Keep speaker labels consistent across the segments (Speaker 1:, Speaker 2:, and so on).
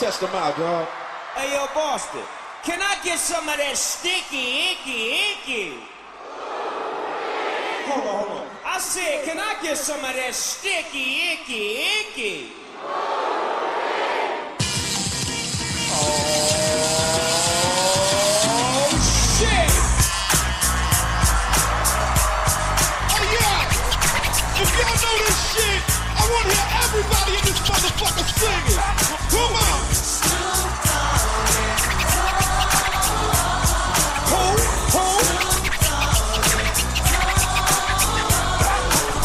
Speaker 1: Test them out, dog.
Speaker 2: Hey, yo, Boston, can I get some of that sticky, icky? Hold on. I said, can I get some of that sticky, icky? Oh, shit!
Speaker 1: Oh, yeah! If y'all know this shit, I want to hear everybody in this motherfucker singing. Come on!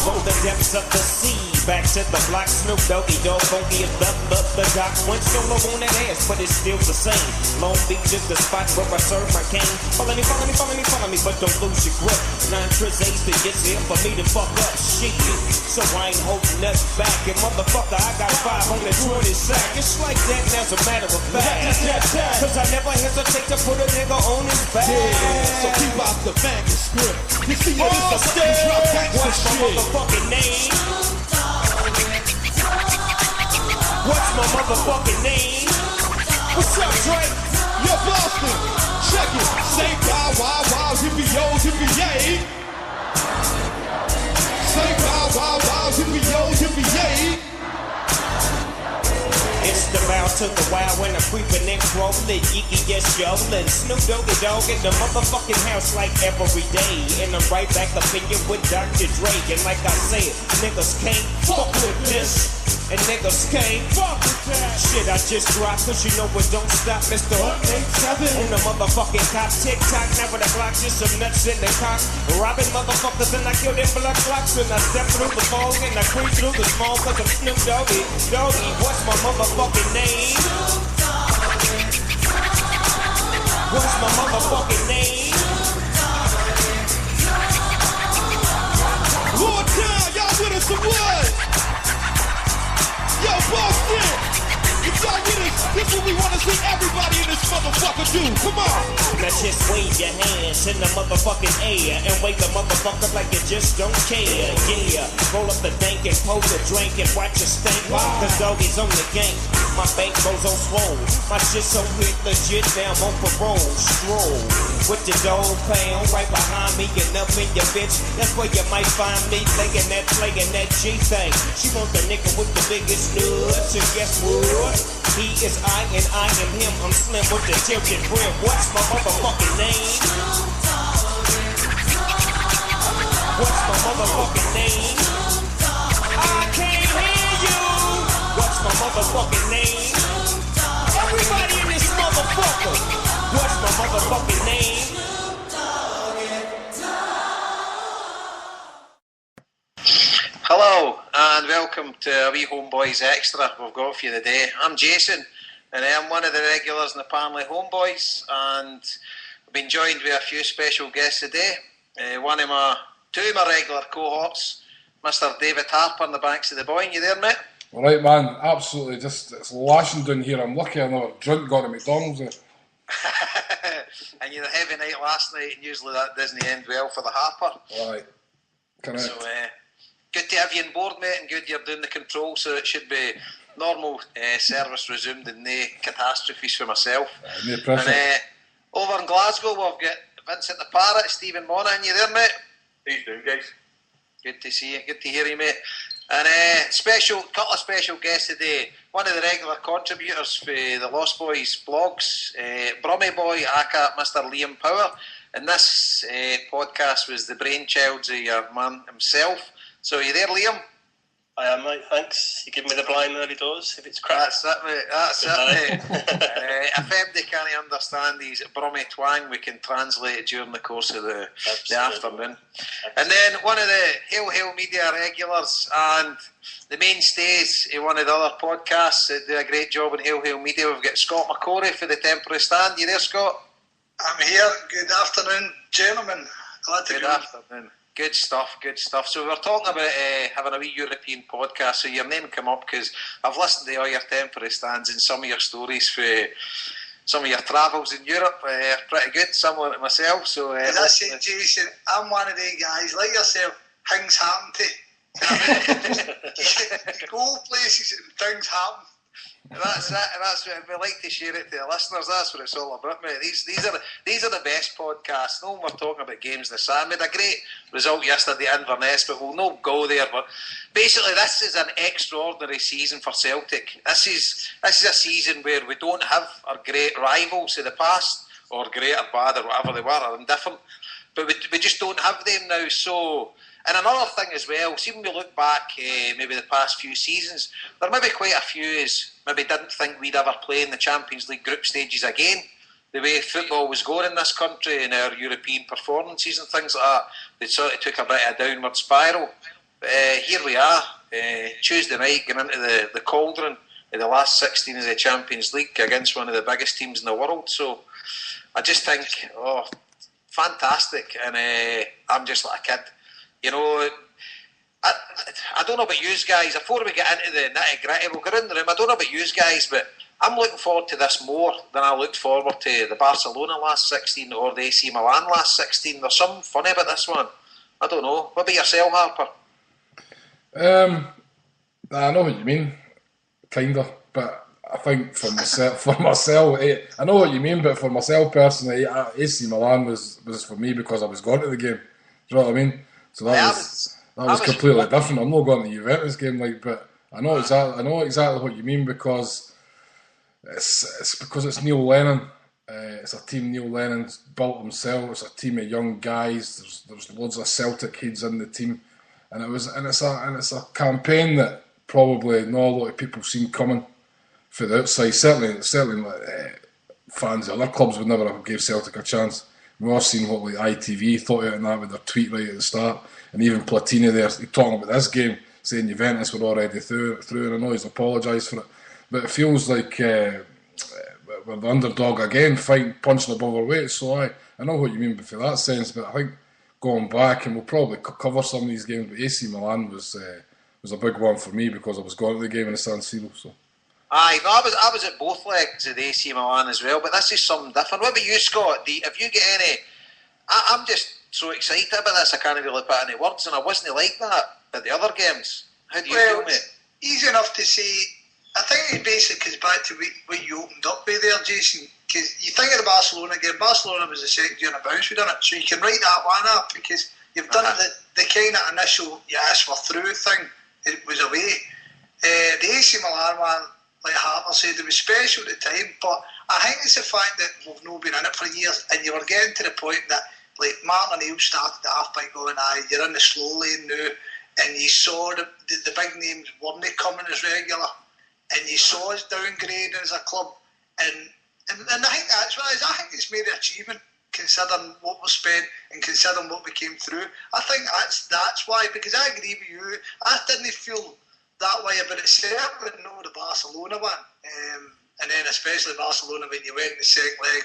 Speaker 2: From the depths of the sea, back to the block, Snoop Doggy Dogg, funky as the doc. Went solo on that ass, but it's still the same. Long Beach is the spot where I serve my cane. Follow me, but don't lose your grip. 9 Triz A's to get here for me to fuck up shit. So I ain't holding nothing back. And motherfucker, I got 520 sack. It's like that, and as a matter of fact. Cause I never hesitate to put a nigga on his back.
Speaker 1: Yeah, so keep out the manuscript. You see, yeah, this is a drop gangsta
Speaker 2: What's my
Speaker 1: shit.
Speaker 2: motherfucking name? What's my motherfucking name? What's up, Drake?
Speaker 1: Yo, Boston, check it. Say wow, wow, wow, yippee-yo, yippee-yay. Say wow, wow, wow, yippee-yo, yippee-yay.
Speaker 2: It's the bow to the wild when I'm creeping and crawling. Yeeky, yes, yolin'. Snoop Doggy Dogg in the motherfucking house like every day. And I'm right back up in you with Dr. Drake. And like I said, niggas can't fuck with this. And niggas can't fuck with that. Shit, I just dropped, cause you know it don't stop, Mr. 187. On the motherfucking cop, tick-tock, now with the Glock, just some nuts in the cock. Robbing motherfuckers and I kill them blood clocks. And I step through the fog and I creep through the small, cause I'm Snoop Doggy. Doggy, what's my motherfucking name? What's my motherfucking name?
Speaker 1: Lord down, y'all with us some wood. Yo, Boston, if y'all with us, this is what we want to see everybody in this motherfucker do. Come on.
Speaker 2: Now just wave your hands in the motherfucking air and wave the motherfucker like you just don't care. Yeah, roll up the dank and pour the drink and watch your stink. Cause doggies on the gang. My bank goes on swole. My shit so hit legit, now I'm on parole. Stroll with the dog pound right behind me and up in your bitch. That's where you might find me playing that G thing. She want the nigga with the biggest nuts, and guess what? He is I and I am him. I'm slim with the tilted brim. What's my motherfucking name? What's my motherfucking name? I can't hear you. What's my motherfucking name? Everybody in this motherfucker. What's my motherfucking name?
Speaker 3: Hello and welcome to a wee Homeboys Extra we've got for you today. I'm Jason and I'm one of the regulars in the Panley Homeboys, and I've been joined with a few special guests today. Two of my regular cohorts, Mr. David Harper on the banks of the Boyne. You there, mate?
Speaker 4: Alright, man, absolutely, it's lashing down here. I'm lucky I never drunk got at McDonald's there.
Speaker 3: And you had a heavy night last night, and usually that doesn't end well for the Harper.
Speaker 4: Right, correct.
Speaker 3: So, good to have you on board, mate, and good you're doing the control, so it should be normal service resumed and no catastrophes for myself.
Speaker 4: No pressure.
Speaker 3: And over in Glasgow, we've got Vincent the Parrot, Stephen Monahan. You there, mate?
Speaker 5: How you doing, guys?
Speaker 3: Good to see you, good to hear you, mate. And couple of special guests today. One of the regular contributors for the Lost Boys blogs, Brummy Boy, aka Mr. Liam Power. And this podcast was the brainchild of your man himself. So are you there, Liam?
Speaker 5: I am, mate, thanks. You give me the blind early doors if it's crap.
Speaker 3: That's it, mate. That's it, mate. If anybody can't understand these Brummy twang, we can translate it during the course of the afternoon. And then one of the Hail Media regulars and the mainstays in one of the other podcasts that do a great job in Hail Media. We've got Scott McCorry for the Temporary Stand. You there, Scott?
Speaker 6: I'm here. Good afternoon, gentlemen. Glad to be
Speaker 3: Good afternoon. Good stuff. So we were talking about having a wee European podcast, so your name came up because I've listened to all your Temporary Stands and some of your stories for some of your travels in Europe. Pretty good, similar to myself. So,
Speaker 6: as I said, Jason, I'm one of the guys, like yourself, things happen to. You go places and things happen.
Speaker 3: That's it. That's what we like to share it to the listeners. That's what it's all about, mate. These are the best podcasts. No one we're talking about games this Sam. We had a great result yesterday at Inverness, but we'll not go there. But basically, this is an extraordinary season for Celtic. This is a season where we don't have our great rivals of the past, or great or bad or whatever they were, or indifferent. But we just don't have them now. So. And another thing as well, see when we look back maybe the past few seasons, there may be quite a few who's maybe didn't think we'd ever play in the Champions League group stages again. The way football was going in this country and our European performances and things like that, they sort of took a bit of a downward spiral. But here we are, Tuesday night, getting into the cauldron of the last 16 of the Champions League against one of the biggest teams in the world. So I just think, fantastic. And I'm just like a kid. You know, I don't know about you guys. Before we get into the nitty-gritty, we'll get in the room. I don't know about you guys, but I'm looking forward to this more than I looked forward to the Barcelona last 16 or the AC Milan last 16. There's something funny about this one. I don't know. What about yourself, Harper?
Speaker 4: I know what you mean, kind of. But I think for myself, I know what you mean, but for myself personally, AC Milan was for me because I was going to the game. Do you know what I mean? So that was completely different. I'm not going to the Juventus game, but I know exactly what you mean because it's Neil Lennon. It's a team Neil Lennon's built himself. It's a team of young guys. There's loads of Celtic heads in the team, and it's a campaign that probably not a lot of people seen coming for the outside. Certainly, fans of other clubs would never have gave Celtic a chance. We've all seen what ITV thought out of that with their tweet right at the start, and even Platini there talking about this game, saying Juventus were already through, and I know he's apologised for it, but it feels like we're the underdog again, fighting, punching above our weight. So I know what you mean for that sense, but I think going back, and we'll probably cover some of these games, but AC Milan was a big one for me because I was going to the game in the San Siro. So.
Speaker 3: Aye, no, I was at both legs of the AC Milan as well, but this is something different. What about you, Scott? If you get any... I'm just so excited about this, I can't really put any words, and I wasn't like that at the other games. How do you feel, mate?
Speaker 6: Easy enough to say. I think it basically comes back to what you opened up with there, Jason, because you think of the Barcelona game. Barcelona was the second year in a bounce, we done it, so you can write that one up because you've done the kind of initial yes, we're through thing. It was away. The AC Milan one, like Harper said, it was special at the time, but I think it's the fact that we've not been in it for years, and you were getting to the point that, like, Martin O'Neill started the half by going, you're in the slow lane now, and you saw the big names weren't coming as regular, and you saw us downgrading as a club, and I think that's what it is. I think it's made an achievement, considering what was spent and considering what we came through. I think that's why, because I agree with you, I didn't feel that way about it, certainly not the Barcelona one, and then especially Barcelona when you went in the second leg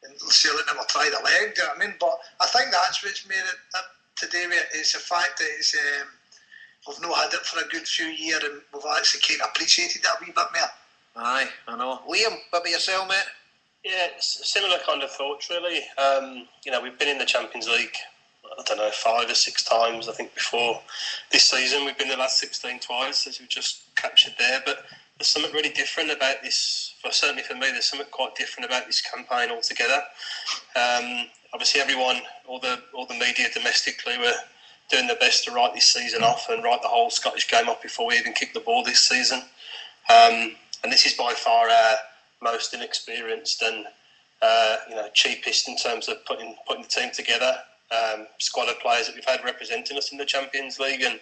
Speaker 6: and still never tried a leg, do you know what I mean? But I think that's what's made it up today with it, is the fact that it's, we've not had it for a good few years and we've actually kind of appreciated that a wee bit more.
Speaker 3: Aye, I know. Liam, what about yourself, mate?
Speaker 5: Yeah, it's similar kind of thoughts, really. We've been in the Champions League, I don't know, 5 or 6 times, I think, before this season. We've been the last 16 twice, as we've just captured there. But there's something really different about this. Certainly for me, there's something quite different about this campaign altogether. Obviously, everyone, all the media domestically, were doing their best to write this season off and write the whole Scottish game off before we even kicked the ball this season. And this is by far our most inexperienced and cheapest in terms of putting the team together. Squad of players that we've had representing us in the Champions League, and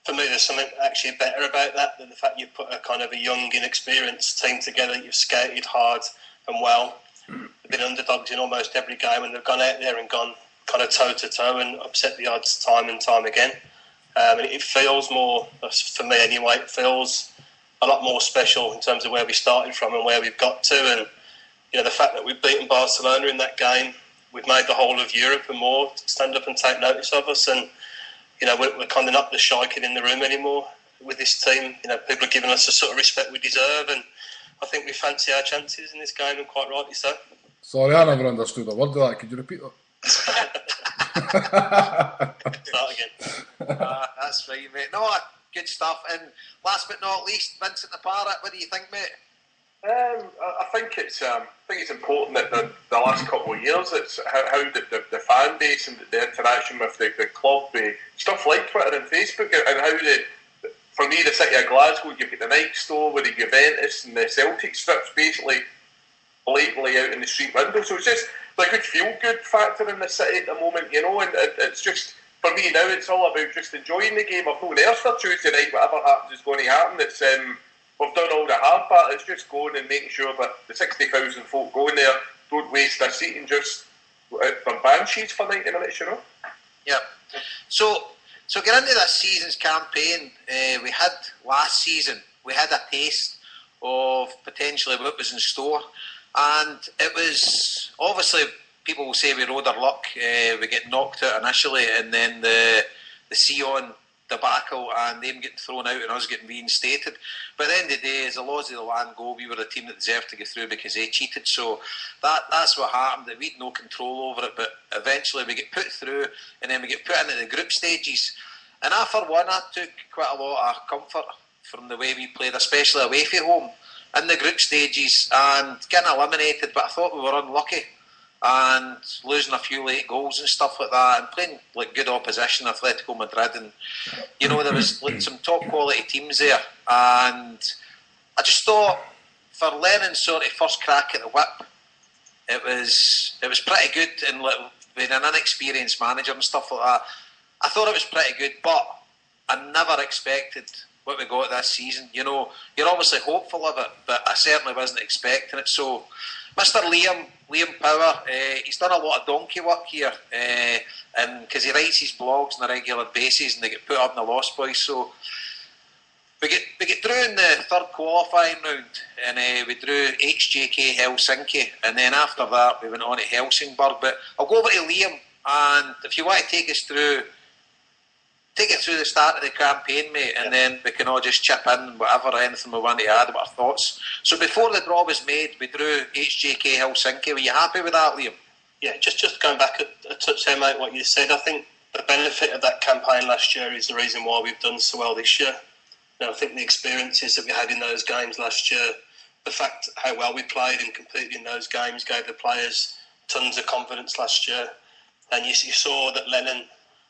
Speaker 5: for me there's something actually better about that than the fact you've put a kind of a young, inexperienced team together. You've skated hard and well. They've been underdogs in almost every game, and they've gone out there and gone kind of toe to toe and upset the odds time and time again. And it feels more, for me anyway, it feels a lot more special in terms of where we started from and where we've got to. And the fact that we've beaten Barcelona in that game, we've made the whole of Europe and more stand up and take notice of us, and we're kind of not the shy kid in the room anymore with this team. People are giving us the sort of respect we deserve, and I think we fancy our chances in this game, and quite rightly so.
Speaker 4: Sorry, I never understood a word of that. Could you repeat that?
Speaker 5: Start again.
Speaker 3: That's right, mate. No, good stuff. And last but not least, Vincent the Parrot, what do you think, mate?
Speaker 7: I think it's important that the last couple of years, it's how the fan base and the interaction with the club, stuff like Twitter and Facebook, and how for me, the city of Glasgow, you've got the Nike store with the Juventus and the Celtic strips basically blatantly out in the street window. So it's just like a good feel-good factor in the city at the moment, and it's just, for me now, it's all about just enjoying the game. I've no nerves for Tuesday night. Whatever happens is going to happen. It's we've done all the hard part. It's just going and making sure that the 60,000 folk going there don't waste their seat and just for banshees for 90 minutes,
Speaker 3: Yeah. So getting into this season's campaign, we had last season, we had a taste of potentially what was in store, and it was obviously, people will say we rode our luck. We get knocked out initially, and then the Sion debacle and them getting thrown out and us getting reinstated. But at the end of the day, as the laws of the land go, we were the team that deserved to get through because they cheated. So that's what happened, that we had no control over it. But eventually we get put through, and then we get put into the group stages. And I, for one, I took quite a lot of comfort from the way we played, especially away from home, in the group stages, and getting eliminated. But I thought we were unlucky, and losing a few late goals and stuff like that, and playing like good opposition, Atletico Madrid, and there was like some top quality teams there, and I just thought for Lennon's sort of first crack at the whip, it was pretty good, and like, with an inexperienced manager and stuff like that, I thought it was pretty good, but I never expected what we got this season. You're obviously hopeful of it, but I certainly wasn't expecting it. So Mr. Liam Power, he's done a lot of donkey work here, and because he writes his blogs on a regular basis, and they get put up in the Lost Boys. So we get through in the third qualifying round, and we drew HJK Helsinki, and then after that we went on to Helsingborg. But I'll go over to Liam, and if you want to take us through the start of the campaign, mate, and then we can all just chip in whatever, anything we want to add about our thoughts. So before the draw was made, we drew HJK Helsinki. Were you happy with that, Liam?
Speaker 5: Yeah, just going back a touch there, mate, what you said, I think the benefit of that campaign last year is the reason why we've done so well this year. I think the experiences that we had in those games last year, the fact how well we played and competed in those games gave the players tons of confidence last year. And you saw that Lennon,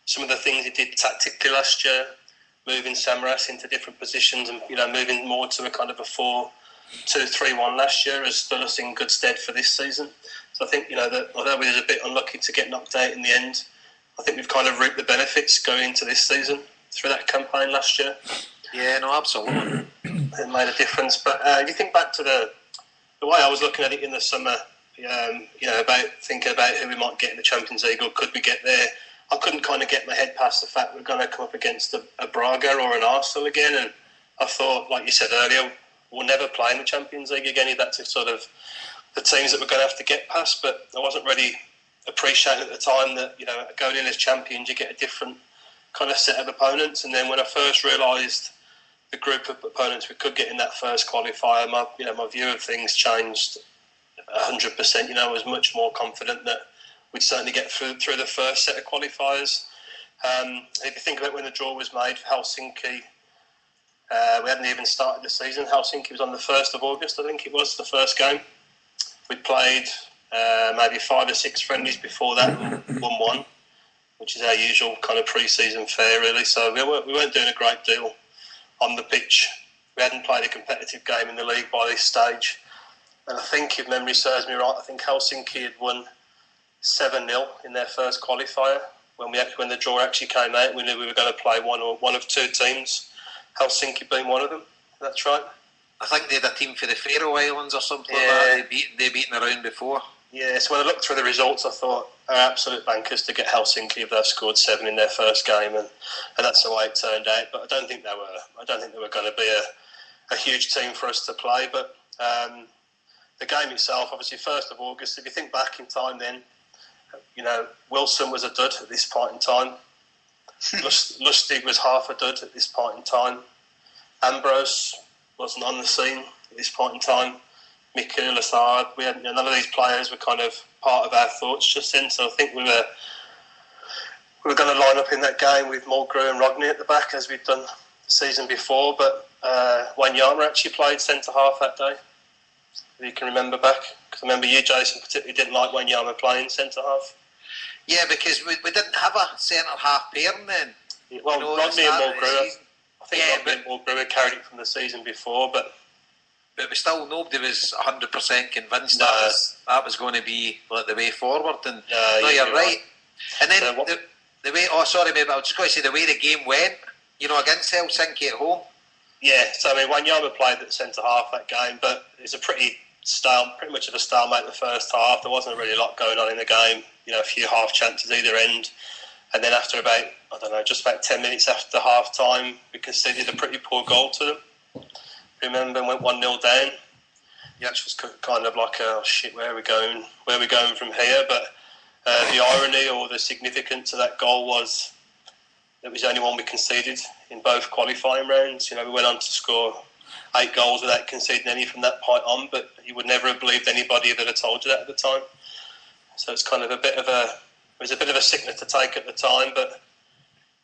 Speaker 5: some of the things he did tactically last year, moving Samaras into different positions and moving more to a kind of a 4-2-3-1 last year, has stood us in good stead for this season. So I think that although we was a bit unlucky to get knocked out in the end, I think we've kind of reaped the benefits going into this season through that campaign last year.
Speaker 3: Yeah, no, absolutely.
Speaker 5: It made a difference. But if you think back to the way I was looking at it in the summer, about thinking about who we might get in the Champions League or could we get there, I couldn't kind of get my head past the fact we're going to come up against a Braga or an Arsenal again. And I thought, like you said earlier, we'll never play in the Champions League again. That's sort of the teams that we're going to have to get past. But I wasn't really appreciating at the time that, going in as champions, you get a different kind of set of opponents. And then when I first realised the group of opponents we could get in that first qualifier, my view of things changed 100%. I was much more confident that we'd certainly get through the first set of qualifiers. If you think about when the draw was made for Helsinki, we hadn't even started the season. Helsinki was on the 1st of August, I think it was, the first game. We'd played maybe 5 or 6 friendlies before that, won 1, which is our usual kind of pre-season fare, really. So we weren't doing a great deal on the pitch. We hadn't played a competitive game in the league by this stage. And I think, if memory serves me right, I think Helsinki had won 7-0 in their first qualifier. When the draw actually came out, we knew we were going to play one of 2 teams. Helsinki being one of them. That's right.
Speaker 3: I think they had a team for the Faroe Islands or something like that. They beaten around before. Yeah,
Speaker 5: so when I looked through the results, I thought, our absolute bankers to get Helsinki if they've scored 7 in their first game, and that's the way it turned out. But I don't think they were going to be a huge team for us to play. But the game itself, obviously, 1st of August. If you think back in time, then Wilson was a dud at this point in time. Lustig was half a dud at this point in time. Ambrose wasn't on the scene at this point in time. Mikkel, Assad, none of these players were kind of part of our thoughts just then. So I think we were going to line up in that game with Mulgrew and Rodney at the back as we'd done the season before. But Wanyama actually played centre half that day. if you can remember back. Because I remember you, Jason, particularly didn't like Wanyama playing centre half.
Speaker 3: Yeah, because we didn't have a centre half pairing then.
Speaker 5: Well, Rodney and Mulgrew. I think Rodney and Mulgrew had carried it from the season before, but
Speaker 3: we still, nobody was 100% convinced that was going to be like the way forward. And you're right. And then the way, maybe I was just going to say the way the game went, against Helsinki at home. Yeah,
Speaker 5: so I mean, Wanyama played at centre half that game, but it's a pretty much of a stalemate the first half. There wasn't really a lot going on in the game. A few half chances either end, and then after just about 10 minutes after half time, we conceded a pretty poor goal to them. Remember, went 1-0 down. Yeah, which was kind of like, oh shit, where are we going? Where are we going from here? But the irony or the significance of that goal was it was the only one we conceded in both qualifying rounds. We went on to score 8 goals without conceding any from that point on, but you would never have believed anybody that had told you that at the time. So it's kind of it was a bit of a sickness to take at the time, but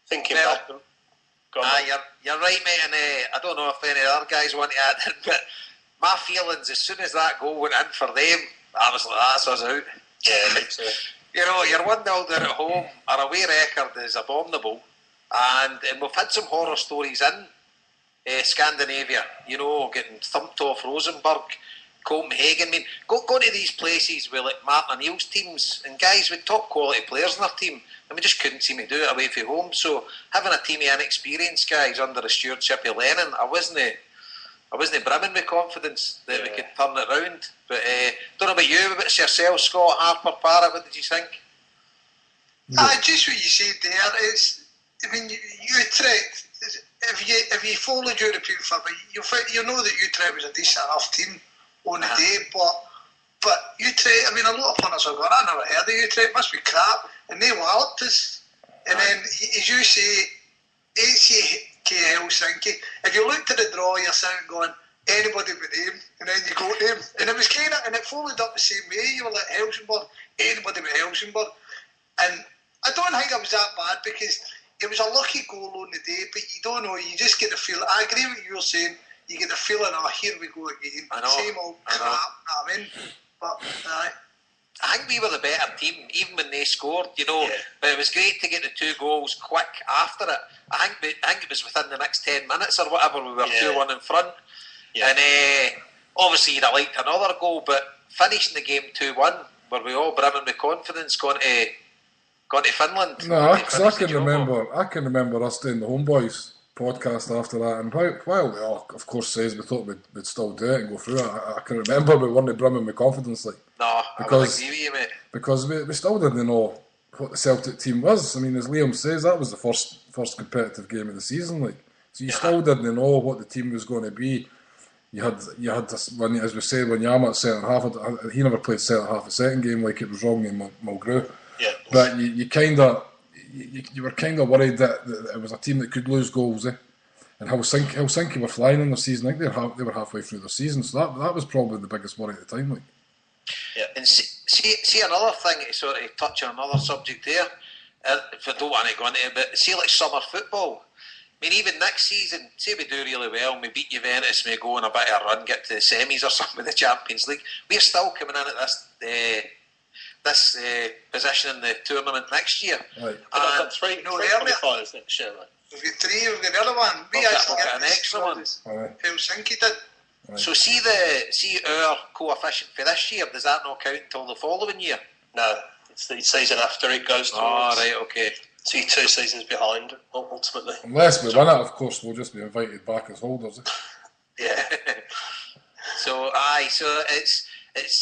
Speaker 5: thinking back...
Speaker 3: You're right, mate, and I don't know if any other guys want to add it, but my feelings as soon as that goal went in for them, I was like, that's us out.
Speaker 5: Yeah, me too.
Speaker 3: You're 1-0 down at home, our away record is abominable, and we've had some horror stories in Scandinavia, getting thumped off Rosenborg, Copenhagen. I mean, go to these places with like Martin O'Neill's teams and guys with top quality players in their team, and we just couldn't seem to do it away from home. So having a team of inexperienced guys under the stewardship of Lennon, I wasn't brimming with confidence that we could turn it round. But don't know about you, about yourself, Scott, Harper, Parrott, what did you think?
Speaker 6: Just what you said there. Utrecht, if you followed European football, you know that Utrecht was a decent enough team on the day, but Utrecht, a lot of punters are going, I never heard of Utrecht, must be crap, and they walloped us. And then, as you say, HK Helsinki, if you looked at the draw, you're sitting going, anybody but them, and then you go to them, and it was and it followed up the same way. You were like, Helsingborg, anybody but Helsingborg, and I don't think it was that bad, because it was a lucky goal on the day, but you don't know, you just get the feel. I agree with what you were saying. You get the feeling, here we go again. Same old crap, but
Speaker 3: I think we were the better team, even when they scored, but it was great to get the 2 goals quick after it. I think it was within the next 10 minutes or whatever, we were 2-1 in front. Yeah. And obviously you'd have liked another goal, but finishing the game 2-1, were we all brimming with confidence going to Finland?
Speaker 4: No, I can remember us doing the HomeBhoys podcast after that, and while we all, of course, says we thought we'd still do it and go through it, I can remember we weren't brimming with confidence, because
Speaker 3: I agree with you, mate.
Speaker 4: Because we still didn't know what the Celtic team was. I mean, as Liam says, that was the first competitive game of the season, so you still didn't know what the team was going to be. You had this, as we said, when Yama at centre half, he never played centre half a second game like it was wrong in Mulgrew.
Speaker 5: Yeah.
Speaker 4: But you were kind of worried that it was a team that could lose goals, and Helsinki were flying in their season. I think they were halfway through their season, so that was probably the biggest worry at the time.
Speaker 3: Yeah. And see another thing to sort of touch on another subject there, if I don't want to go into it, but see like summer football. I mean, even next season, say we do really well and we beat Juventus and we go on a bit of a run, get to the semis or something with the Champions League, we're still coming in at this position in the tournament next year.
Speaker 5: Right. I've got 3 qualifiers next year, right?
Speaker 6: We've got 3, we've got another one. We actually got
Speaker 3: an extra one.
Speaker 6: Helsinki did.
Speaker 4: Right.
Speaker 3: So see our coefficient for this year, does that not count until the following year?
Speaker 5: No, it's the season after it goes towards.
Speaker 3: Oh, right, okay.
Speaker 5: So you're 2 seasons behind, ultimately.
Speaker 4: Unless we win it, of course, we'll just be invited back as holders.
Speaker 3: Yeah. So it's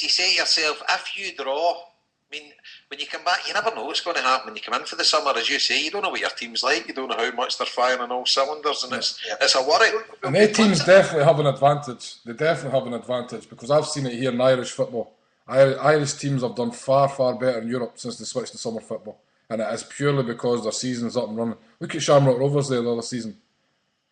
Speaker 3: you say to yourself, if you draw, I mean, when you come back, you never know what's going to happen when you come in for the summer. As you say, you don't know what your team's like, you don't know how much they're firing on all cylinders, and it's a worry.
Speaker 4: And their teams definitely have an advantage. They definitely have an advantage, because I've seen it here in Irish football. Irish teams have done far, far better in Europe since they switched to summer football. And it is purely because their season's up and running. Look at Shamrock Rovers there the other season,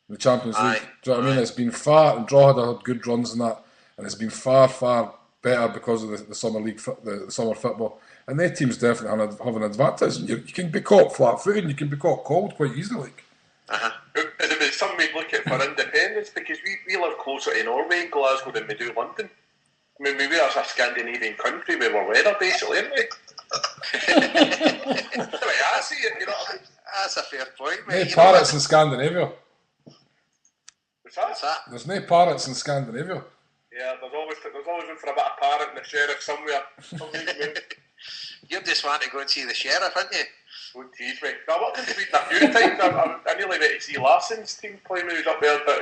Speaker 4: the Champions League. Do you know what I mean? It's been far, and Drogheda had good runs in that, and it's been far, far better because of the summer league, the summer football. And their teams definitely have an advantage. You can be caught flat-footed, and you can be caught cold quite easily.
Speaker 7: It's something we look at for independence, because we live closer to Norway, Glasgow, than we do London. I mean, we are a Scandinavian country with our weather, basically, aren't we? I see it, you know what I mean?
Speaker 3: That's a fair point, mate.
Speaker 4: No parrots in Scandinavia.
Speaker 7: What's that?
Speaker 4: There's no parrots in Scandinavia.
Speaker 7: Yeah, there's always room for a bit of parrot and the sheriff somewhere.
Speaker 3: You just want to go and see the sheriff, aren't you?
Speaker 7: Oh, tease me. No, I worked in Sweden a few times. I nearly went to see Larsson's team play when he was up there, but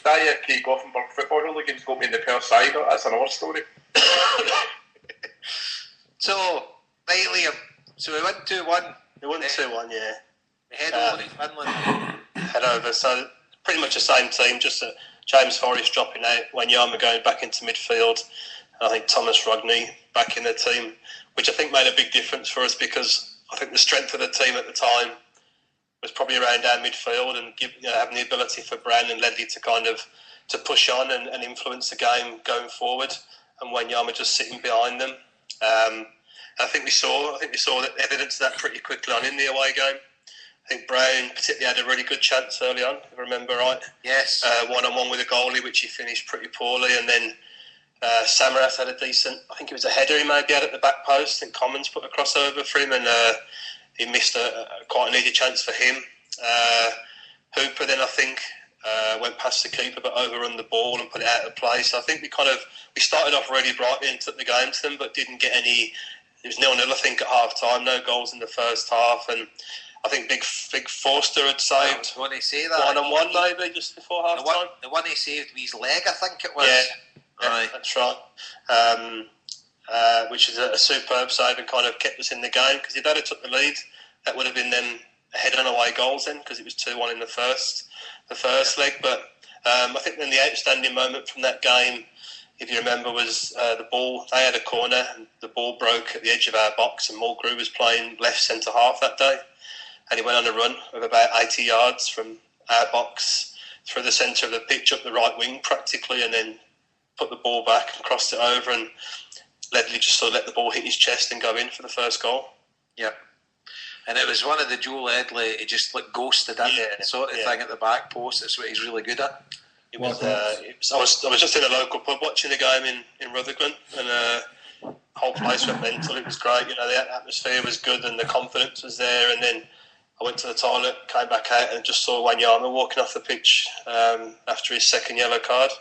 Speaker 7: Daya Gothenburg football hooligans got me in the poor side. That's another story.
Speaker 3: So, right, Liam. So we won 2-1.
Speaker 5: We won 2-1, yeah.
Speaker 3: We head over to Finland.
Speaker 5: Head over. So pretty much the same team, just James Forrest dropping out, Wanyama going back into midfield, and I think Thomas Rogney back in the team, which I think made a big difference for us because I think the strength of the team at the time was probably around our midfield and having the ability for Brown and Ledley to kind of to push on and influence the game going forward, and Wanyama just sitting behind them. I think we saw that evidence of that pretty quickly on in the away game. I think Brown particularly had a really good chance early on, if I remember right.
Speaker 3: Yes.
Speaker 5: One-on-one with a goalie, which he finished pretty poorly. And then Samaras had a decent, I think it was a header he maybe had at the back post. I think Commons put a crossover for him and he missed quite an easy chance for him. Hooper then, I think, went past the keeper but overrun the ball and put it out of play. So I think we started off really brightly and took the game to them but didn't get any. It was 0-0, I think, at half-time. No goals in the first half. And I think Big Forster had saved
Speaker 3: when he say that,
Speaker 5: one-on-one maybe just before half time.
Speaker 3: The one he saved with his leg, I think it was.
Speaker 5: Yeah, that's right. Which is a superb save and kind of kept us in the game because if they'd have took the lead, that would have been them ahead on away goals then because it was 2-1 in the first leg. But I think then the outstanding moment from that game, if you remember, was the ball. They had a corner and the ball broke at the edge of our box and Mulgrew was playing left centre half that day. And he went on a run of about 80 yards from our box through the centre of the pitch up the right wing practically and then put the ball back and crossed it over and Ledley just sort of let the ball hit his chest and go in for the first goal.
Speaker 3: Yeah. And it was one of the Joe Ledley, he just like ghosted in sort of thing at the back post. That's what he's really good at.
Speaker 5: I was just in a local pub watching the game in Rutherglen and the whole place went mental. It was great, the atmosphere was good and the confidence was there. And then I went to the toilet, came back out and just saw Wanyama walking off the pitch after his second yellow card.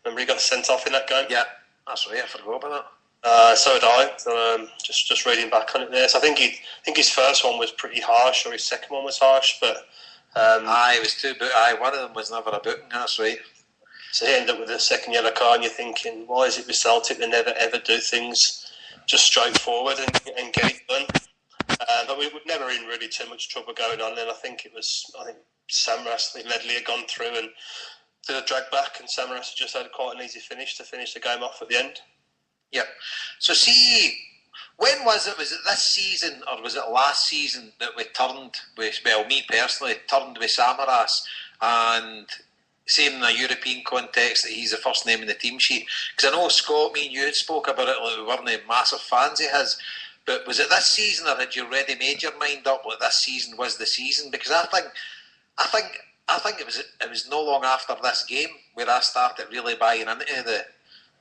Speaker 5: Remember he got sent off in that game?
Speaker 3: Yeah, that's right, I forgot about that.
Speaker 5: So did I. So, just reading back on it there. So I think his first one was pretty harsh, or his second one was harsh, but
Speaker 3: it was two. One of them was never a booking. That's right.
Speaker 5: So he ended up with a second yellow card, and you're thinking, why is it with Celtic? They never ever do things just straightforward and get it done. But we were never in really too much trouble going on. And I think Samaras, Ledley had gone through and did a drag back, and Samaras had just had quite an easy finish to finish the game off at the end.
Speaker 3: Yep. So see, when was it? Was it this season or was it last season that we turned with, well, me personally, turned with Samaras and same in a European context that he's the first name in the team sheet? Because I know, Scott, me and you had spoke about it, like we weren't massive fans of his, but was it this season or had you already made your mind up that this season was the season? Because I think it was no long after this game where I started really buying into the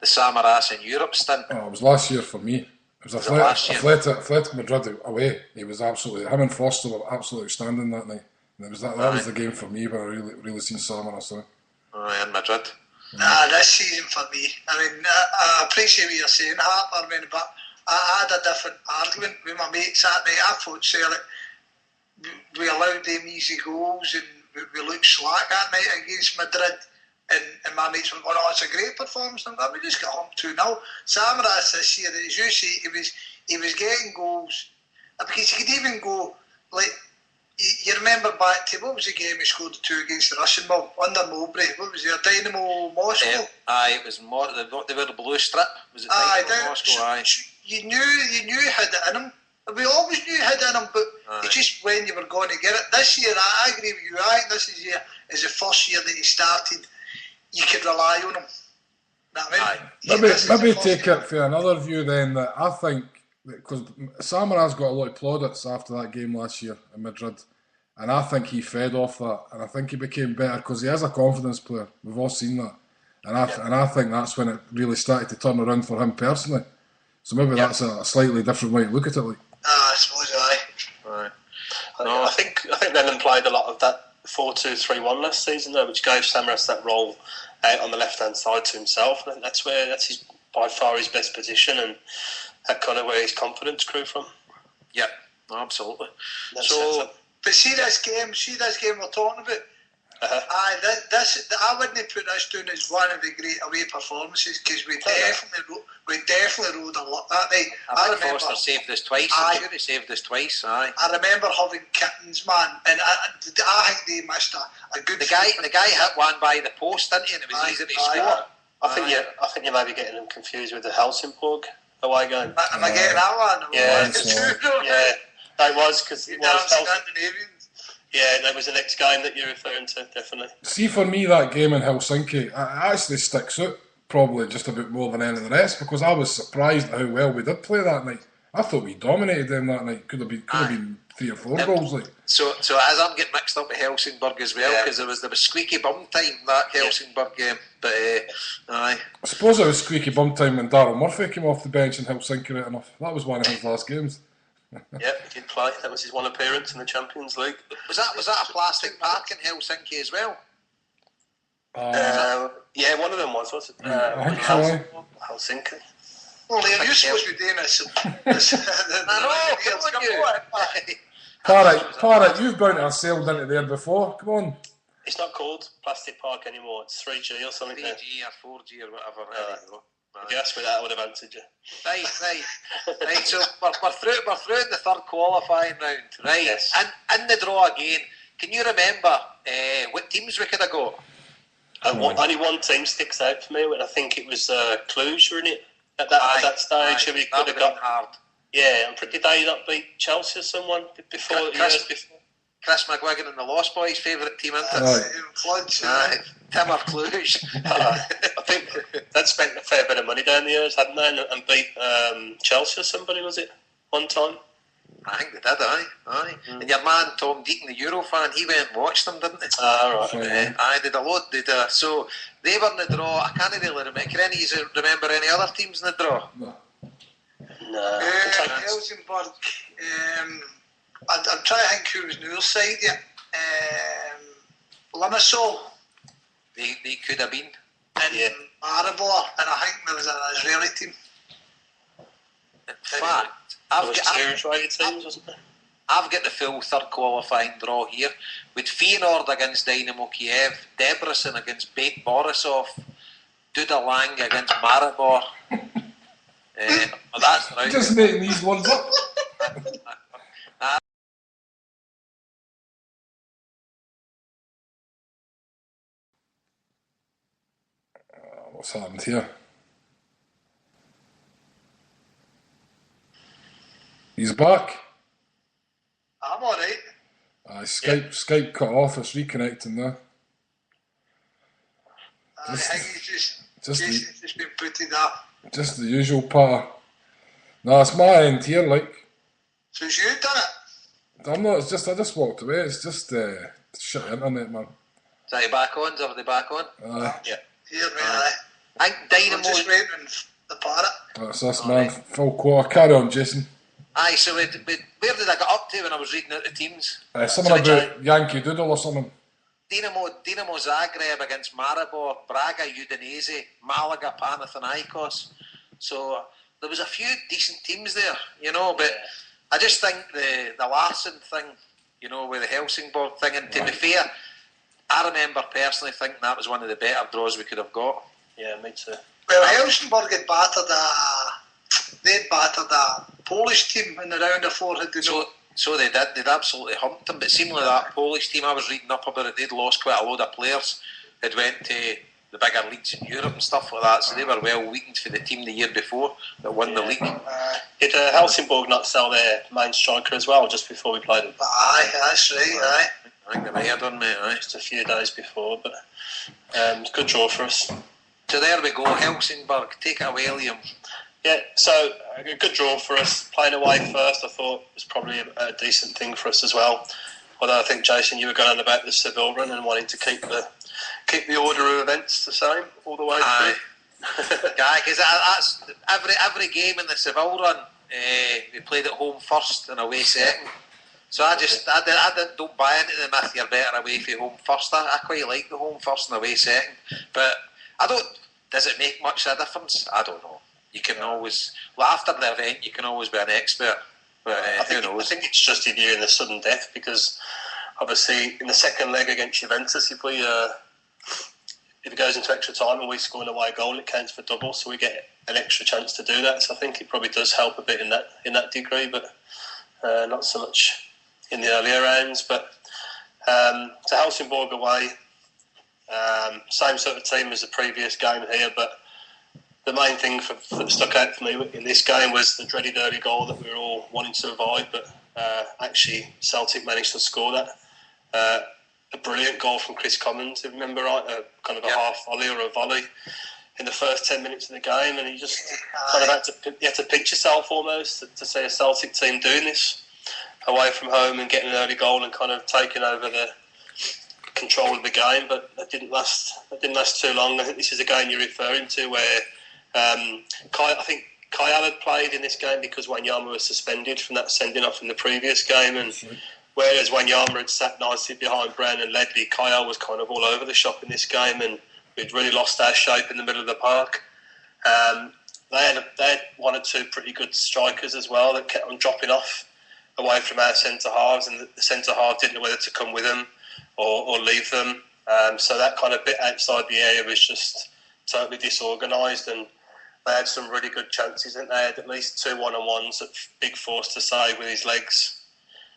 Speaker 3: Samaras in Europe stint.
Speaker 4: Oh, it was last year for me. It was Athletic Madrid away. He was absolutely, him and Foster were absolutely outstanding that night. And that was the game for me where I really seen Samaras.
Speaker 3: In Madrid.
Speaker 6: This season for me. I mean, I appreciate what you're saying, Harper, but I had a different argument with my mates that night. I thought Celtic, we allowed them easy goals and we looked slack that night against Madrid. And my mates went, oh, it's a great performance. I'm like, we just got home 2-0. Samaras this year, as you say, he was getting goals. Because he could even go, like, you remember back to, what was the game he scored the two against the Russian mob, under Mowbray? What was it, Dynamo Moscow?
Speaker 3: It was they were the blue strip. Was it Dynamo Moscow?
Speaker 6: You knew he had it in him. We always knew he had it in him, but it's just when you were going to get it. This year, I agree with you. I think this year is the first year that he started. You could rely on him.
Speaker 4: Maybe take it for another view then, that I think, because Samaras got a lot of plaudits after that game last year in Madrid, and I think he fed off that, and I think he became better because he is a confidence player. We've all seen that. And I think that's when it really started to turn around for him personally. So maybe that's a slightly different way to look at it. Like.
Speaker 6: I suppose
Speaker 5: I think Lennon played a lot of that 4-2-3-1 last season though, which gave Samaras that role out on the left hand side to himself. And that's his by far his best position, and that kind of where his confidence grew from.
Speaker 3: Yeah, absolutely.
Speaker 6: But see this game we're talking about. I wouldn't put this down as one of the great away performances, because we definitely rode a lot that night.
Speaker 3: I remember Foster saved us twice. I'm sure he saved us twice. Aye.
Speaker 6: I remember having kittens, man, and I think they missed a good.
Speaker 3: The guy hit one by the post, didn't he? And it was easy to score.
Speaker 5: I think you may be getting them confused with the Helsingborg away game.
Speaker 6: Am I getting that one?
Speaker 5: Yeah, it was because it was. Yeah, that was the next game that you're referring to, definitely.
Speaker 4: See, for me, that game in Helsinki, it actually sticks out probably just a bit more than any of the rest, because I was surprised at how well we did play that night. I thought we dominated them that night. Could have been 3 or 4 goals. Like.
Speaker 3: So as I'm getting mixed up with Helsingborg as well, because there was squeaky bum time that Helsingborg game. But aye.
Speaker 4: I suppose it was squeaky bum time when Daryl Murphy came off the bench in Helsinki right enough. That was one of his last games.
Speaker 5: Yep, he did play. That was his one appearance in the Champions League.
Speaker 3: Was that a plastic park in Helsinki as well?
Speaker 5: Yeah, one of them was it? Helsinki.
Speaker 6: Well, Liam, you're supposed to be doing this.
Speaker 4: Parrot, you've been and sailed into there before. Come on.
Speaker 5: It's not called Plastic Park anymore. It's 3G or something.
Speaker 3: 3G or 4G or whatever.
Speaker 5: If you asked me that, I would have answered you.
Speaker 3: Right. So we're through in the third qualifying round, right?
Speaker 5: Yes.
Speaker 3: And in the draw again, can you remember what teams we could have got?
Speaker 5: Only one team sticks out for me, and I think it was Cluj, wasn't it? At that stage, we could have got hard. Yeah, I'm pretty. Did they not beat Chelsea or someone before? Years before?
Speaker 3: Chris McGuigan and the Lost Boys' favourite team, isn't
Speaker 6: it?
Speaker 3: Timor Cluj.
Speaker 5: I think they'd spent a fair bit of money down the years, hadn't they? And beat Chelsea or somebody, was it? One time?
Speaker 3: I think they did, aye. And your man Tom Deacon, the Euro fan, he went and watched them, didn't he?
Speaker 5: Right.
Speaker 3: Aye, did a load. So they were in the draw. I can't really remember. Can any of you remember any other teams in the draw?
Speaker 5: No.
Speaker 6: Helsingborg. I'm trying to think who was on the other side yet. Limassol.
Speaker 3: They could have been.
Speaker 6: And Maribor, and I think there was an Israeli team.
Speaker 3: In fact, I've got the full third qualifying draw here, with Feyenoord against Dynamo Kiev, Debrecen against Bate Borisov, Duda Lang against Maribor. Well, that's right.
Speaker 4: Just making these ones up. What's happened here? He's back.
Speaker 6: I'm alright.
Speaker 4: Skype cut off. It's reconnecting now.
Speaker 6: I think he's just been putting up.
Speaker 4: Just the usual patter. No, it's my end here. Like.
Speaker 6: So you done it?
Speaker 4: I'm not. It's just I just walked away. It's just shit internet, man.
Speaker 3: Is they back on? Are they back on?
Speaker 6: Yeah. Here, mate.
Speaker 3: I think Dynamo.
Speaker 6: Just waiting the parrot.
Speaker 4: That's this, man. Right. Full quarter. Carry on, Jason.
Speaker 3: Aye, so where did I get up to when I was reading out the teams?
Speaker 4: Something about Yankee Doodle or something.
Speaker 3: Dinamo Zagreb against Maribor, Braga, Udinese, Malaga, Panathinaikos. So there was a few decent teams there, but I just think the Larsen thing, with the Helsingborg thing, and to be fair, I remember personally thinking that was one of the better draws we could have got.
Speaker 5: Yeah, me too.
Speaker 6: Well, Helsingborg had battered a Polish team in the round of 4.
Speaker 3: So they did. They'd absolutely humped them. But seemingly that Polish team, I was reading up about it, they'd lost quite a load of players. Had went to the bigger leagues in Europe and stuff like that. So they were well weakened for the team the year before that won the league.
Speaker 5: Did Helsingborg not sell their main striker as well just before we played them?
Speaker 6: Aye, that's right. Aye.
Speaker 3: I think they might have done, mate. Aye.
Speaker 5: Just a few days before, but good draw for us.
Speaker 3: So there we go, Helsingborg. Take it away, Liam.
Speaker 5: Yeah, so a good draw for us. Playing away first, I thought was probably a decent thing for us as well. Although I think, Jason, you were going on about the Seville run and wanting to keep keep the order of events the same all the way through.
Speaker 3: Yeah, because that's every game in the Seville run, we played at home first and away second. So I don't buy into the myth you're better away from home first. I quite like the home first and away second, but I don't. Does it make much of a difference? I don't know. You can always, after the event, you can always be an expert. But who knows?
Speaker 5: I think it's just if you're in the sudden death, because obviously in the second leg against Juventus, if it goes into extra time and we score an away goal, it counts for double, so we get an extra chance to do that. So I think it probably does help a bit in that degree, but not so much in the earlier rounds. But to Helsingborg away, same sort of team as the previous game here, but the main thing that stuck out for me in this game was the dreaded early goal that we were all wanting to avoid, but actually Celtic managed to score that. A brilliant goal from Chris Commons, if you remember right, a half volley or a volley in the first 10 minutes of the game, and you just kind of had to pinch yourself almost to see a Celtic team doing this away from home and getting an early goal and kind of taking over the control of the game. But that didn't last too long. I think this is a game you're referring to where I think Kyle had played in this game because Wanyama was suspended from that sending off in the previous game, and whereas Wanyama had sat nicely behind Brown and Ledley, Kyle was kind of all over the shop in this game, and we'd really lost our shape in the middle of the park. They had one or two pretty good strikers as well that kept on dropping off away from our centre halves, and the centre half didn't know whether to come with them or leave them. So that kind of bit outside the area was just totally disorganised, and they had some really good chances. I think they had at least 2 one-on-ones that Big forced to save with his legs.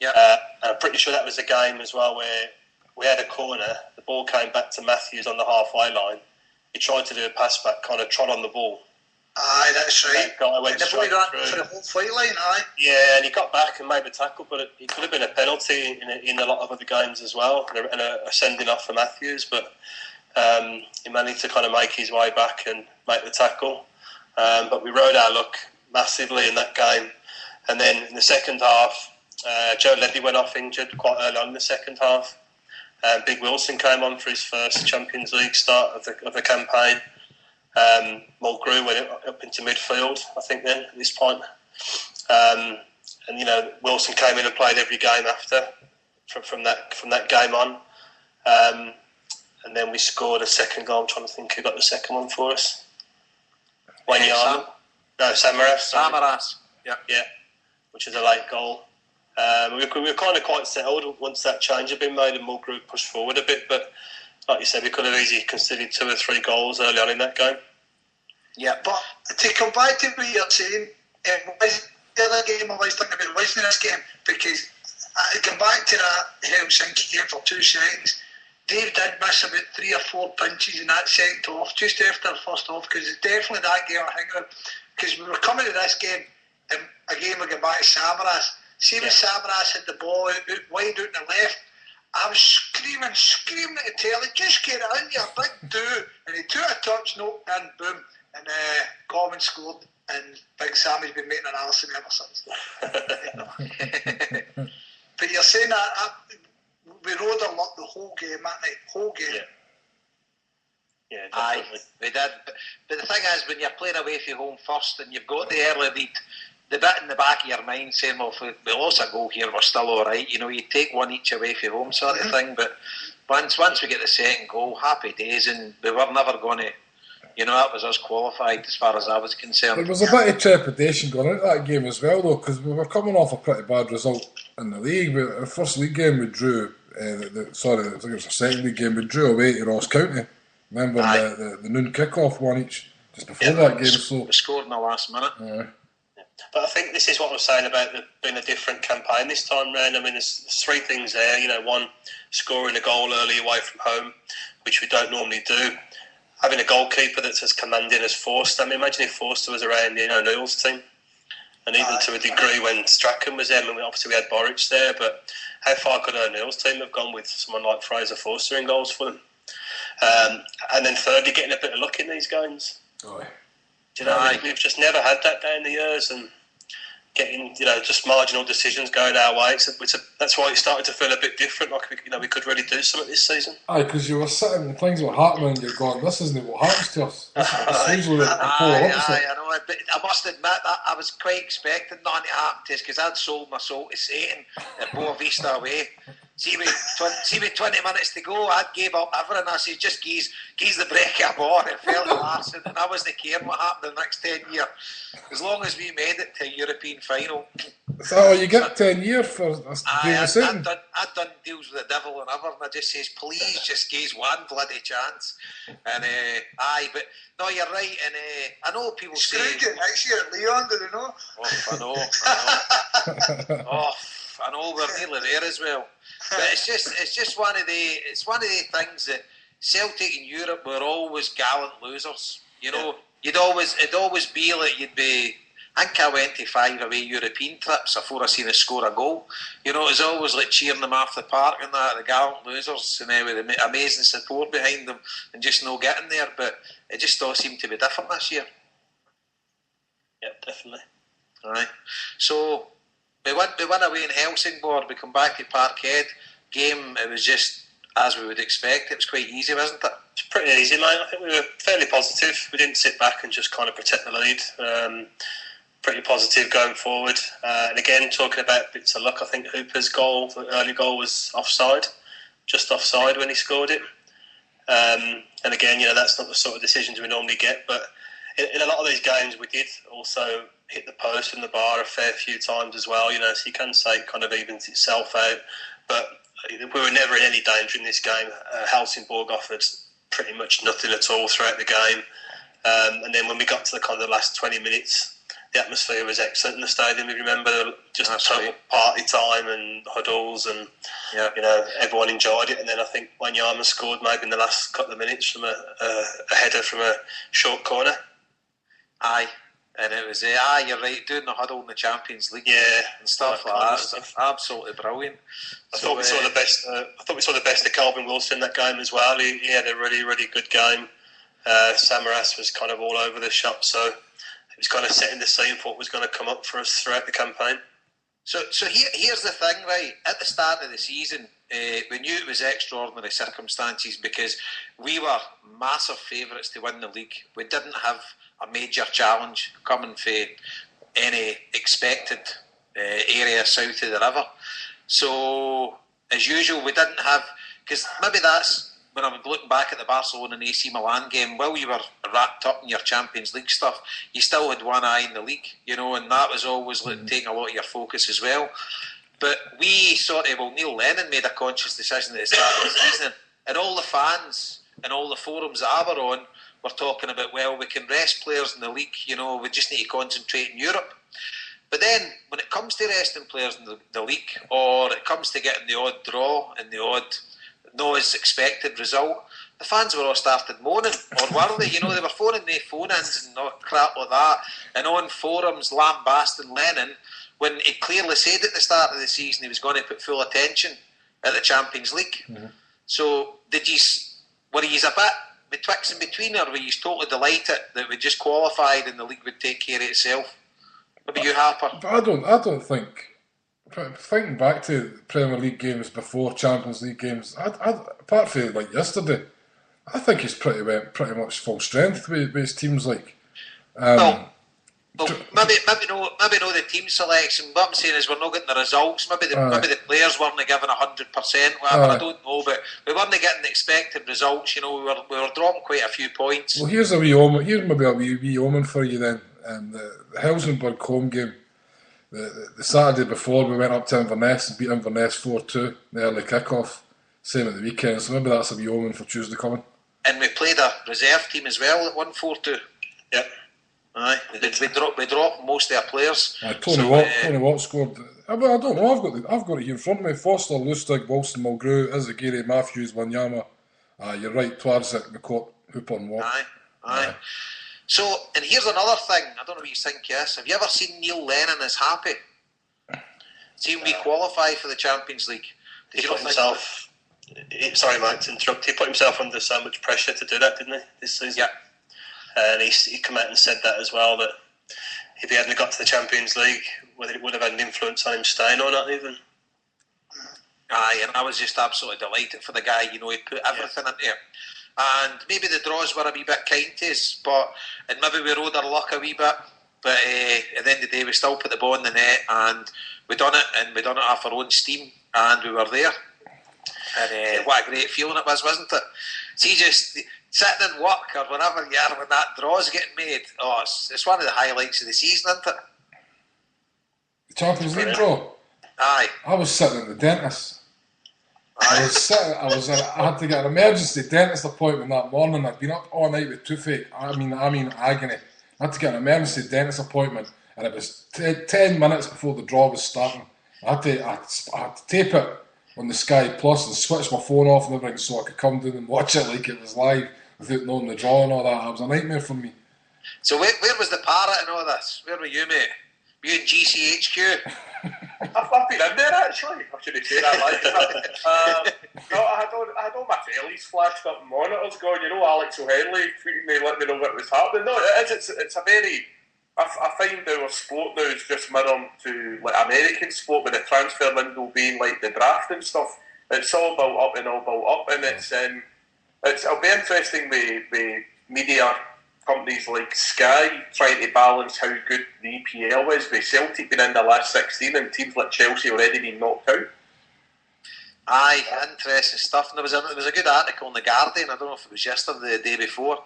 Speaker 5: And I'm pretty sure that was a game as well where we had a corner, the ball came back to Matthews on the halfway line. He tried to do a pass back, kind of trod on the ball.
Speaker 6: Aye, that's right.
Speaker 5: That guy went straight through.
Speaker 6: For the whole fight line, aye.
Speaker 5: Yeah, and he got back and made the tackle, but it could have been a penalty in a lot of other games as well, and a sending off for Matthews, but he managed to kind of make his way back and make the tackle. But we rode our luck massively in that game. And then in the second half, Joe Ledley went off injured quite early on in the second half. Big Wilson came on for his first Champions League start of the campaign. Mulgrew went up into midfield, I think, then at this point. And Wilson came in and played every game after from that game on. And then we scored a second goal. I'm trying to think who got the second one for us. Wanyama? No, Samaras.
Speaker 3: Samaras.
Speaker 5: Yeah, which is a late goal. We were kind of quite settled once that change had been made and Mulgrew pushed forward a bit, but like you said, we could have easily conceded 2 or 3 goals early on in that game.
Speaker 6: Yeah, but to come back to what you're saying, was the other game I was thinking about wasn't this game, because I come back to that Helsinki game for 2 seconds. Dave did miss about 3 or 4 punches in that second half, just after the first half, because it's definitely that game I'm thinking of, because we were coming to this game, and again we go back to Samaras. See when Samaras had the ball out wide out on the left, I was screaming at the telly, just get it in, you big do. And he took a touch, knocked in, boom, and Common scored, and Big Sammy's been making an arse ever since. But you're saying that we rode our luck the whole game, that night, whole game.
Speaker 5: Yeah,
Speaker 3: aye, we did. But the thing is, when you're playing away from home first and you've got the early lead, the bit in the back of your mind saying, well, if we lost a goal here, we're still all right. You take one each away from home sort of thing. But once we get the second goal, happy days, and we were never going to, that was us qualified as far as I was concerned.
Speaker 4: There was a bit of trepidation going into that game as well, though, because we were coming off a pretty bad result in the league. Our first league game we drew, I think it was our second league game, we drew away to Ross County. Remember the noon kick-off one each, just before that game. So
Speaker 3: we scored in the last minute.
Speaker 5: But I think this is what I was saying about being a different campaign this time round. I mean, there's 3 things there. One, scoring a goal early away from home, which we don't normally do. Having a goalkeeper that's as commanding as Forster. I mean, imagine if Forster was around, Neil's team. And even to a degree when Strachan was there, I mean, obviously we had Boric there, but how far could O'Neill's team have gone with someone like Fraser Forster in goals for them? And then thirdly, getting a bit of luck in these games.
Speaker 4: Oh.
Speaker 5: Do you know, we've just never had that down the years, and getting, just marginal decisions going our way. That's why it started to feel a bit different. Like we could really do something this season.
Speaker 4: Aye, because you were sitting and things were happening, and you're going, "This isn't what happens to us." It's usually the polar opposite.
Speaker 3: Aye, I know. But I must admit that I was quite expecting nothing to happen to us because I'd sold my soul to Satan at Boa Vista away. See, with 20 minutes to go, I'd gave up everything. I said, just geese the break of a ball. It fell to Larson, and I wasn't caring what happened the next 10 years. As long as we made it to a European final.
Speaker 4: So you get 10 years for us to do the same?
Speaker 3: I'd done deals with the devil and ever, and I just says, please, just give us one bloody chance. And but no, you're right. And I know people say,
Speaker 6: Scrooge next year, Leon, do they know?
Speaker 3: Oh, I know. I know we're nearly there as well. But it's just one of the things that Celtic in Europe were always gallant losers. It'd always be like you'd be. I think I went to 5 away European trips before I seen us score a goal. It was always like cheering them off the park and that, the gallant losers, and with the amazing support behind them and just no getting there. But it just all seemed to be different this year.
Speaker 5: Yeah, definitely.
Speaker 3: Right. So we went away in Helsingborg. We come back to Parkhead. Game, it was just as we would expect. It was quite easy, wasn't it?
Speaker 5: It's pretty easy, mate. I think we were fairly positive. We didn't sit back and just kind of protect the lead. Pretty positive going forward. And again, talking about bits of luck, I think Hooper's goal, the early goal, was offside, just offside when he scored it. And again, that's not the sort of decisions we normally get. But in a lot of these games, we did also hit the post and the bar a fair few times as well. So you can say it kind of evens itself out. But we were never in any danger in this game. Helsingborg offered pretty much nothing at all throughout the game. And then when we got to the kind of the last 20 minutes, the atmosphere was excellent in the stadium. If you remember, just total party time and huddles, and everyone enjoyed it. And then I think Wanyama scored maybe in the last couple of minutes from a header from a short corner.
Speaker 3: Aye, and it was you're right, doing the huddle in the Champions League, and stuff like that. Absolutely brilliant.
Speaker 5: I thought we saw the best. I thought we saw the best of Calvin Wilson in that game as well. He had a really, really good game. Samaras was kind of all over the shop, so it was kind of setting the scene for what was going to come up for us throughout the campaign.
Speaker 3: So here's the thing, right? At the start of the season, we knew it was extraordinary circumstances because we were massive favourites to win the league. We didn't have a major challenge coming for any expected area south of the river. So, as usual, we didn't have... Because maybe that's... When I'm looking back at the Barcelona and AC Milan game, while you were wrapped up in your Champions League stuff, you still had one eye in the league, and that was always taking a lot of your focus as well. But we Neil Lennon made a conscious decision at the start of the season, and all the fans and all the forums that I were on were talking about, well, we can rest players in the league, we just need to concentrate in Europe. But then, when it comes to resting players in the league, or it comes to getting the odd draw and the odd no as expected result, the fans were all started moaning, or were they? They were phoning their phone-ins and all crap like that, and on forums lambasting Lennon when he clearly said at the start of the season he was going to put full attention at the Champions League. Mm-hmm. So were you a bit betwixt and between, or were you totally delighted that we just qualified and the league would take care of itself? What about you, Harper?
Speaker 4: I don't think. Thinking back to Premier League games before Champions League games, apart from like yesterday, I think he's pretty much full strength with his teams. Like,
Speaker 3: well, maybe no the team selection. What I'm saying is we're not getting the results. Maybe the players weren't given 100%. Whatever, I don't know, but we weren't getting the expected results. We were dropping quite a few points.
Speaker 4: Well, here's maybe a wee omen for you then. The Helsingborg home game. The Saturday before, we went up to Inverness and beat Inverness 4-2, the early kick-off. Same at the weekend, so maybe that's a wee omen for Tuesday coming.
Speaker 3: And we played a reserve team as well that won 4-2.
Speaker 5: Yep.
Speaker 3: Aye, we dropped most of our players.
Speaker 4: Tony Watt scored. I don't know, I've got it here in front of me. Foster, Lustig, Wilson, Mulgrew, Izagiri, Matthews, Wanyama. You're right, Twarzik, McCourt, Hooper and Watt.
Speaker 3: Aye. So, and here's another thing, I don't know what you think, yes. Have you ever seen Neil Lennon as happy? See, we qualify for the Champions League.
Speaker 5: He put himself... Sorry, Mike, to interrupt. He put himself under so much pressure to do that, didn't he, this season?
Speaker 3: Yeah.
Speaker 5: And he came out and said that as well, that if he hadn't got to the Champions League, whether it would have had an influence on him staying or not even.
Speaker 3: Aye, and I was just absolutely delighted for the guy. You know, he put everything into it. And maybe the draws were a wee bit kind to us, and maybe we rode our luck a wee bit. But at the end of the day, we still put the ball in the net, and we done it off our own steam, and we were there. And what a great feeling it was, wasn't it? See, just sitting in work or wherever you are when that draw's getting made. Oh, it's one of the highlights of the season, isn't it?
Speaker 4: The Champions League draw.
Speaker 3: Aye.
Speaker 4: I was sitting at the dentist. I had to get an emergency dentist appointment that morning. I'd been up all night with toothache. I mean agony. I had to get an emergency dentist appointment, and it was 10 minutes before the draw was starting. I had to tape it on the Sky Plus and switch my phone off and everything so I could come down and watch it like it was live without knowing the draw and all that. It was a nightmare for me.
Speaker 3: So where was the parrot in all this? Where were you, mate? Were you in GCHQ?
Speaker 7: I've been in there actually. I shouldn't say that like no, I had all my tellies flashed up and monitors going, you know, Alex O'Henley tweeting me, letting me know what was happening. No, it's a very... I find our sport now is just mirroring to like American sport with the transfer window being like the draft and stuff. It's all built up and all built up, and it'll be interesting with media companies like Sky trying to balance how good the EPL is, with Celtic being in the last 16 and teams like Chelsea already being knocked out.
Speaker 3: Aye, interesting stuff. And there was a good article in The Guardian, I don't know if it was yesterday or the day before,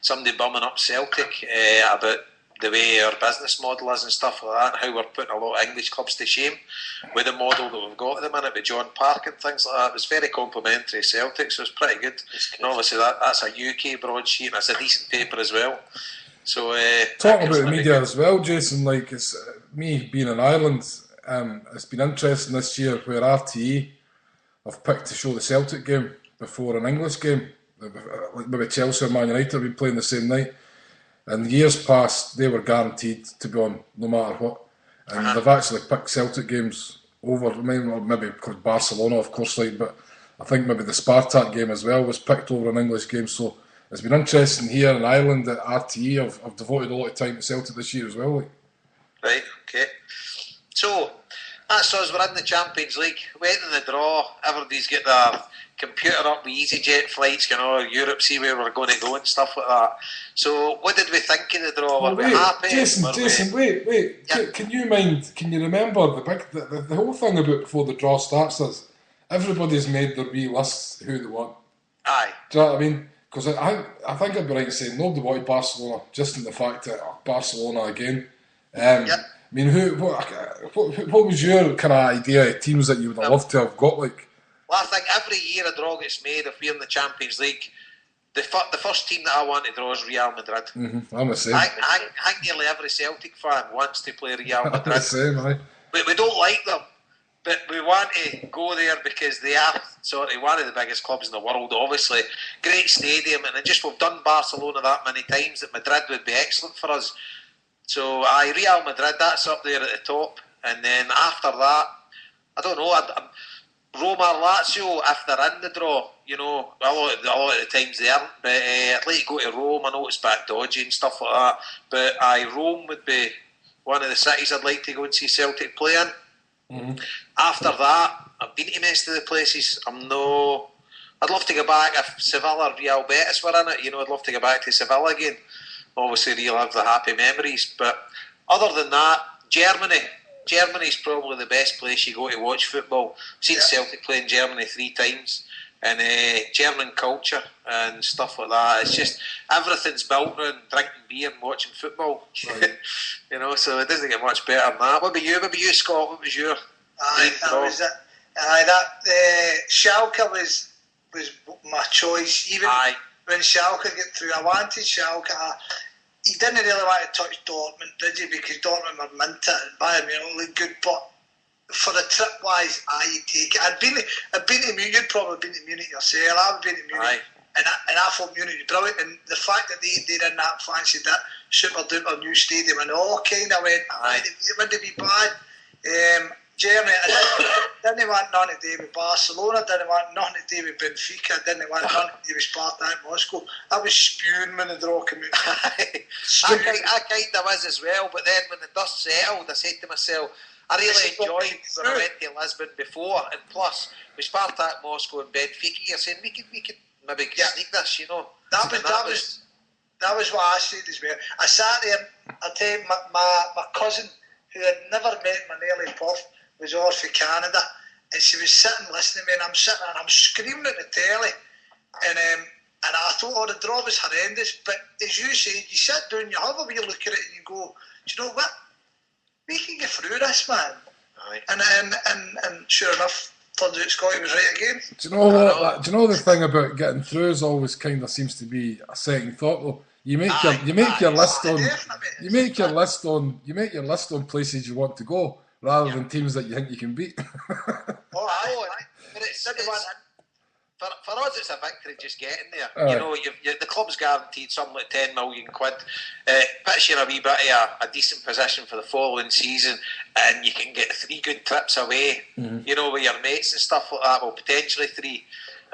Speaker 3: somebody bumming up Celtic about the way our business model is and stuff like that, and how we're putting a lot of English clubs to shame with the model that we've got at the minute with John Park and things like that. It was very complimentary Celtic, so it's pretty good. And obviously that's a UK broadsheet, and it's a decent paper as well. So
Speaker 4: talking about the media as well, Jason, like it's me being in Ireland, it's been interesting this year where RTE have picked to show the Celtic game before an English game, like maybe Chelsea or Man United have been playing the same night. And years past, they were guaranteed to be on no matter what. And they've actually picked Celtic games over, maybe because Barcelona, of course, but I think maybe the Spartak game as well was picked over an English game. So it's been interesting here in Ireland that RTE have devoted a lot of time to Celtic this year as well.
Speaker 3: Right, okay. So, that's us, we're in the Champions League, waiting in the draw, everybody's got their computer up with EasyJet flights, you know, Europe, see where we're going to go and stuff like that. So, what did we think of the draw? Were we happy?
Speaker 4: Jason, wait. Yeah. Can you remember the whole thing about before the draw starts is everybody's made their wee lists who they want.
Speaker 3: Aye.
Speaker 4: Do you know what I mean? Because I think I'd be right in saying nobody wanted Barcelona, just in the fact that Barcelona again.
Speaker 3: Yep.
Speaker 4: I mean, what was your kind of idea of teams that you would have loved to have got? Like,
Speaker 3: well, I think every year a draw gets made if we're in the Champions League. The first team that I want to draw is Real Madrid.
Speaker 4: Mm-hmm. I'm the same.
Speaker 3: I think nearly every Celtic fan wants to play Real Madrid.
Speaker 4: I'm the same, aye.
Speaker 3: We don't like them, but we want to go there because they are sort of one of the biggest clubs in the world, obviously. Great stadium, and just we've done Barcelona that many times that Madrid would be excellent for us. So, Real Madrid, that's up there at the top. And then after that, I don't know, Roma or Lazio, if they're in the draw, you know, a lot of the times they aren't. But I'd like to go to Rome. I know it's a bit dodgy and stuff like that. But Rome would be one of the cities I'd like to go and see Celtic play in. Mm-hmm. After that, I've been to most of the places. I'd love to go back if Sevilla or Real Betis were in it. You know, I'd love to go back to Sevilla again. Obviously, relive the happy memories. But other than that, Germany's probably the best place you go to watch football. I've seen Celtic play in Germany 3 times, and German culture and stuff like that. It's just everything's built around drinking beer and watching football. Right. You know, so it doesn't get much better than that. What about you, Scott? What was your?
Speaker 6: Schalke was my choice. Even when Schalke get through, I wanted Schalke. He didn't really want to touch Dortmund, did he? Because Dortmund were minted and Bayern Munich looked good. But for the trip wise, you'd take it. I'd been to Munich. You'd probably been to Munich yourself. I've been to Munich, and I thought Munich was brilliant. And the fact that they did that fancy that super duper new stadium and all kind of went, it wouldn't be bad. Germany. I didn't want nothing to do with Barcelona, didn't want nothing to do with Benfica, didn't want nothing to do with Spartak Moscow. I was spewing when the draw came out.
Speaker 3: I kind of was as well, but then when the dust settled, I said to myself, I really enjoyed when I went to Lisbon before, and plus with Spartak Moscow and Benfica, you're saying we could maybe sneak this, you know.
Speaker 6: That was what I said as well. I sat there, I tell you, my cousin, who had never met my nearly puff, was off for Canada, and she was sitting listening to me, and I'm sitting and I'm screaming at the telly, and I thought, oh, the draw was horrendous, but as you said, you sit down, you have a wee look at it, and you go, do you know what? We can get through this, man. Aye. And sure enough, turns out Scotty was right again.
Speaker 4: Do you know what? Do you know the thing about getting through is always kind of seems to be a second thought though. You make your list on places you want to go rather than teams that you think you can beat.
Speaker 3: But for us, it's a victory just getting there. You know, the club's guaranteed something like 10 million quid. Puts you in a wee bit of a decent position for the following season, and you can get 3 good trips away. Mm-hmm. You know, with your mates and stuff like that. Well, potentially 3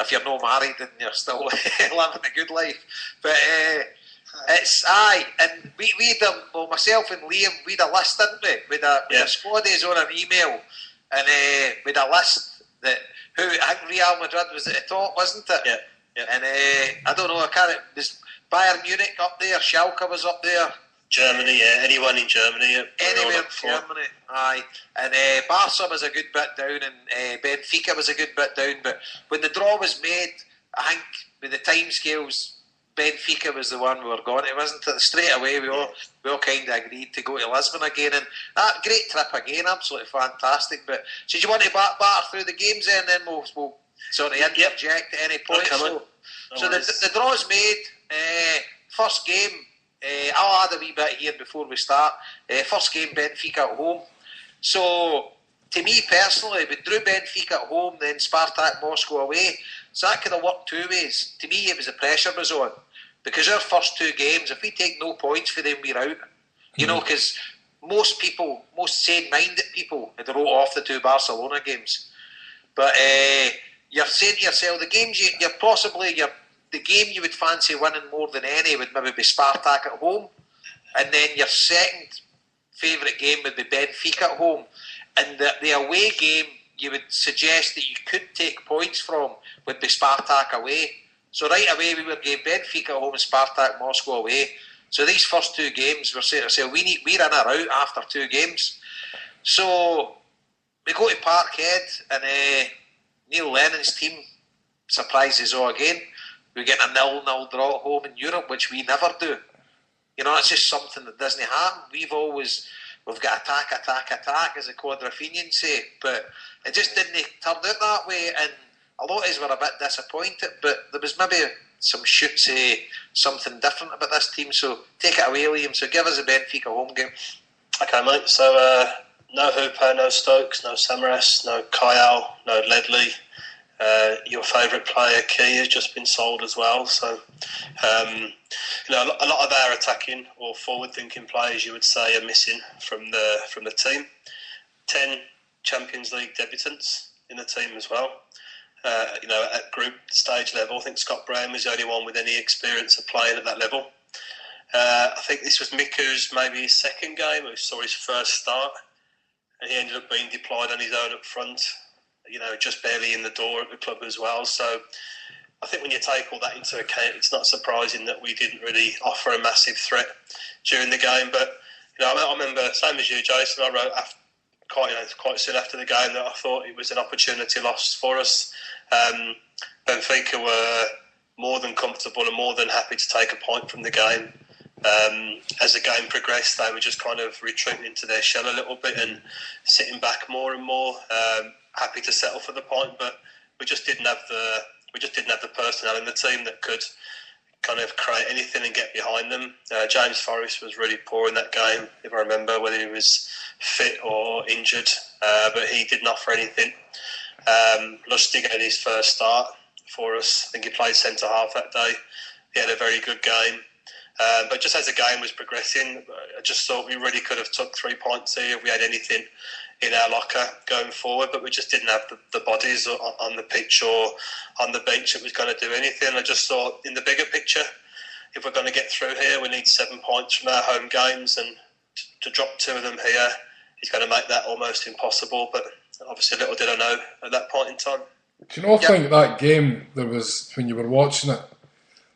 Speaker 3: if you're not married and you're still living a good life. But and we myself and Liam, we'd a list, didn't we? We'd a squaddies on an email, and we'd a list that. I think Real Madrid was at the top, wasn't it? Yeah. And I don't know, was Bayern Munich up there, Schalke was up there.
Speaker 5: Germany, anyone in Germany.
Speaker 3: Anywhere in Germany, aye. And Barca was a good bit down, and Benfica was a good bit down. But when the draw was made, I think with the timescales, Benfica was the one we were going to, wasn't it? Straight away, we all kind of agreed to go to Lisbon again, and that great trip again, absolutely fantastic. But so, do you want to batter through the games then? Then we'll sort of interject at any point. So the draw's made. First game, I'll add a wee bit here before we start. First game, Benfica at home. So to me personally, we drew Benfica at home, then Spartak Moscow away. So that could have worked 2 ways. To me, it was the pressure was on. Because our first 2 games, if we take no points for them, we're out. You know, because most sane-minded people had wrote off the 2 Barcelona games. But you're saying to yourself, the games the game you would fancy winning more than any would maybe be Spartak at home. And then your second favourite game would be Benfica at home. And the away game you would suggest that you could take points from would be Spartak away. So right away we were getting Benfica at home and Spartak Moscow away. So these first 2 games we're saying to ourselves, we're in or out after 2 games. So we go to Parkhead, and Neil Lennon's team surprises all again. We get a 0-0 draw at home in Europe, which we never do. You know, it's just something that doesn't happen. We've got attack, as the Quadrophenians say, but it just didn't turn out that way, and a lot of us were a bit disappointed, but there was maybe some shoots something different about this team. So take it away, Liam. So give us a Benfica home game.
Speaker 5: Okay, mate. So no Hooper, no Stokes, no Samaras, no Kyle, no Ledley. Your favourite player, Key, has just been sold as well. So, a lot of our attacking or forward-thinking players, you would say, are missing from the team. 10 Champions League debutants in the team as well. At group stage level, I think Scott Brown was the only one with any experience of playing at that level. I think this was Miku's maybe his second game. We saw his first start, and he ended up being deployed on his own up front. Just barely in the door at the club as well. So I think when you take all that into account, it's not surprising that we didn't really offer a massive threat during the game. But I remember, same as you, Jason, I wrote quite soon after the game that I thought it was an opportunity lost for us. Benfica were more than comfortable and more than happy to take a point from the game. As the game progressed, they were just kind of retreating into their shell a little bit and sitting back more and more, happy to settle for the point. But we just didn't have the personnel in the team that could kind of create anything and get behind them. James Forrest was really poor in that game, if I remember, whether he was fit or injured, but he didn't offer anything. Lustig had his first start for us. I think he played centre half that day. He had a very good game. But just as the game was progressing, I just thought we really could have took 3 points here if we had anything in our locker going forward, but we just didn't have the bodies on the pitch or on the bench that was going to do anything. I just thought, in the bigger picture, if we're going to get through here, we need 7 points from our home games, and to drop 2 of them here is going to make that almost impossible. But obviously, little did I know at that point in time.
Speaker 4: Do you know, I think that game, there was, when you were watching it,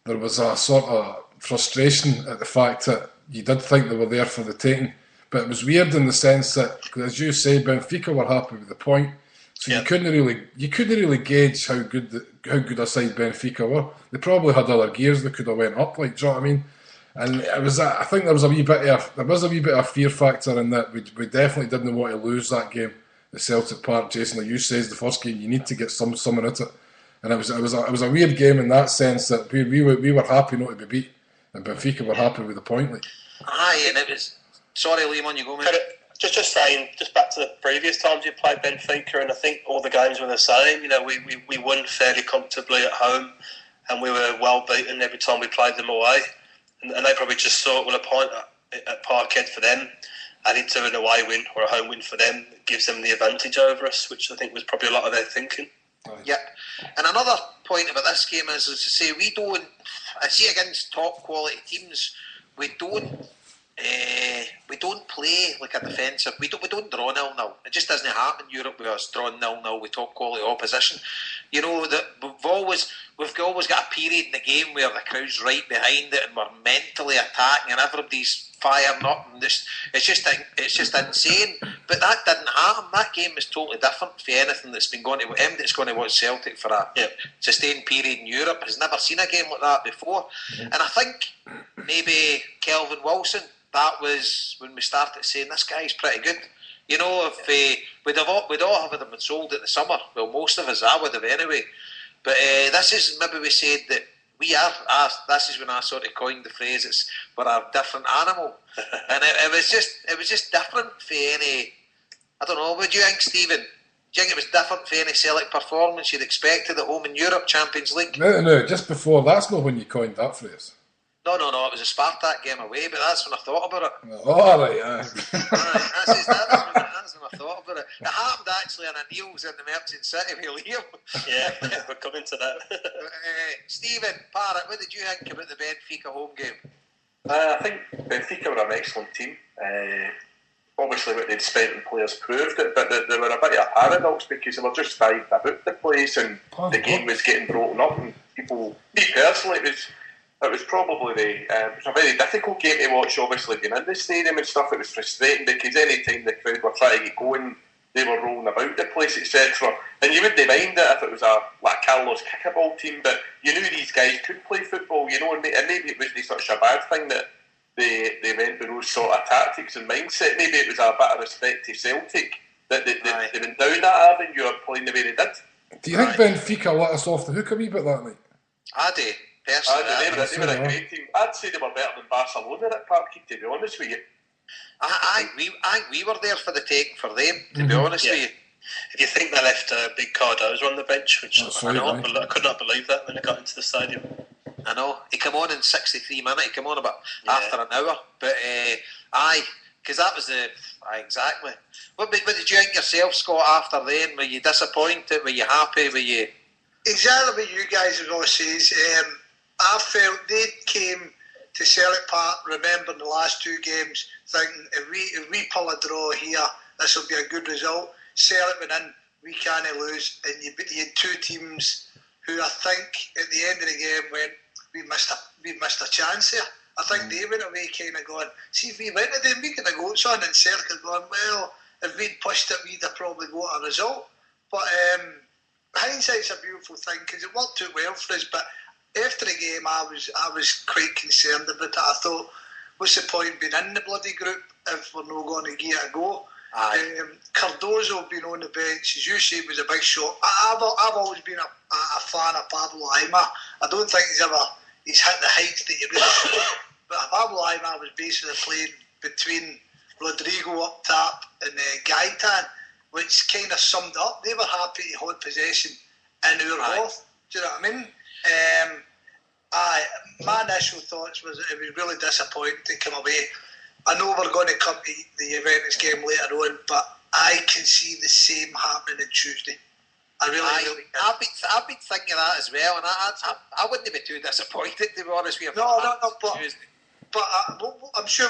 Speaker 4: there was a sort of frustration at the fact that you did think they were there for the taking. But it was weird in the sense that, as you say, Benfica were happy with the point, so you couldn't really gauge how good a side Benfica were. They probably had other gears that could have went up. Like, do you know what I mean? And it was, I think there was a wee bit of fear factor in that. We definitely didn't want to lose that game at Celtic Park. Jason, like you says, the first game you need to get someone at it, and it was a weird game in that sense that we were happy not to be beat, and Benfica were happy with the point. Like,
Speaker 3: aye, and it was. Sorry, Liam, on you go, mate.
Speaker 5: Just saying, just back to the previous times we played Benfica, and I think all the games were the same. You know, we won fairly comfortably at home, and we were well beaten every time we played them away. And they probably just thought, well, a point at Parkhead for them, added to an away win or a home win for them, gives them the advantage over us, which I think was probably a lot of their thinking.
Speaker 3: Yep. And another point about this game is to say I see against top quality teams, we don't play like a defensive. We don't draw 0-0. It just doesn't happen in Europe with us drawing 0-0 with top quality opposition. You know that we've always got a period in the game where the crowd's right behind it and we're mentally attacking and everybody's firing up and it's just insane. But that didn't happen. That game is totally different for anything that's been going to anybody that's going to watch Celtic for a sustained period in Europe has never seen a game like that before. And I think maybe Kelvin Wilson. That was when we started saying this guy's pretty good. You know, if we'd all have been sold at the summer. Well, most of us, I would have anyway. But this is maybe we said that we are. This is when I sort of coined the phrase. We're a different animal, and it was just different for any. I don't know. What do you think, Stephen? Do you think it was different for any Celtic performance you'd expected at home in Europe, Champions League?
Speaker 4: No. Just before, that's not when you coined that phrase.
Speaker 3: No, it was a Spartak game away, but that's when I thought about it.
Speaker 4: Oh, right, yeah.
Speaker 3: That's when I thought about it. It happened actually on a Neil's in the Merchant City with Liam.
Speaker 5: Yeah, we're coming to that.
Speaker 3: Stephen, Parrott, what did you think about the Benfica home game?
Speaker 7: I think Benfica were an excellent team. Obviously what they'd spent and players proved it, but they were a bit of a paradox because they were just vibed about the place and the game was getting broken up and me personally, it was probably it was a very difficult game to watch, obviously being in the stadium and stuff. It was frustrating because any time the crowd were trying to get going, they were rolling about the place, etc. And you wouldn't mind it if it was a Carlos kickaball team, but you knew these guys could play football, you know, and maybe it wasn't such a bad thing that they went with those sort of tactics and mindset. Maybe it was a bit of respect to Celtic that they went down that avenue of playing the way they did.
Speaker 4: Do you think Benfica let us off the hook a wee bit that night?
Speaker 3: I do. Personally,
Speaker 7: they were a great team. I'd say they were better than Barcelona at Parkhead, to be honest with you.
Speaker 3: I we were there for the take for them, to be honest with you.
Speaker 5: If you think they left Big Cardozo on the bench, which I could not believe that when they got into the stadium.
Speaker 3: I know. He came on in 63 minutes. He came on about after an hour. But because that was exactly. What did you think yourself, Scott, after then? Were you disappointed? Were you happy? Were you...
Speaker 6: Exactly what you guys have all said. I felt they came to Celtic Park remembering the last two games, thinking if we pull a draw here, this will be a good result. Celtic went in, we can't lose, and you had two teams who I think at the end of the game went, we missed a chance here. I think they went away kind of going, see, if we went to them, we could have got on, and Celtic had gone, well, if we'd pushed it, we'd have probably got a result. But hindsight's a beautiful thing because it worked out well for us. But after the game, I was quite concerned about it. I thought, what's the point being in the bloody group if we're not going to get a go? Cardozo being on the bench, as you say, was a big shot. I've always been a fan of Pablo Aimar. I don't think he's hit the heights that you really should. But Pablo Aimar was basically playing between Rodrigo up top and Gaetan, which kind of summed up. They were happy to hold possession in our half. Do you know what I mean? My initial thoughts was that it was really disappointing to come away. I know we're going to come to the Juventus game later on, but I can see the same happening on Tuesday. I really can.
Speaker 3: I've been thinking that as well, and I wouldn't be too disappointed, to be honest with you.
Speaker 6: No, but I'm sure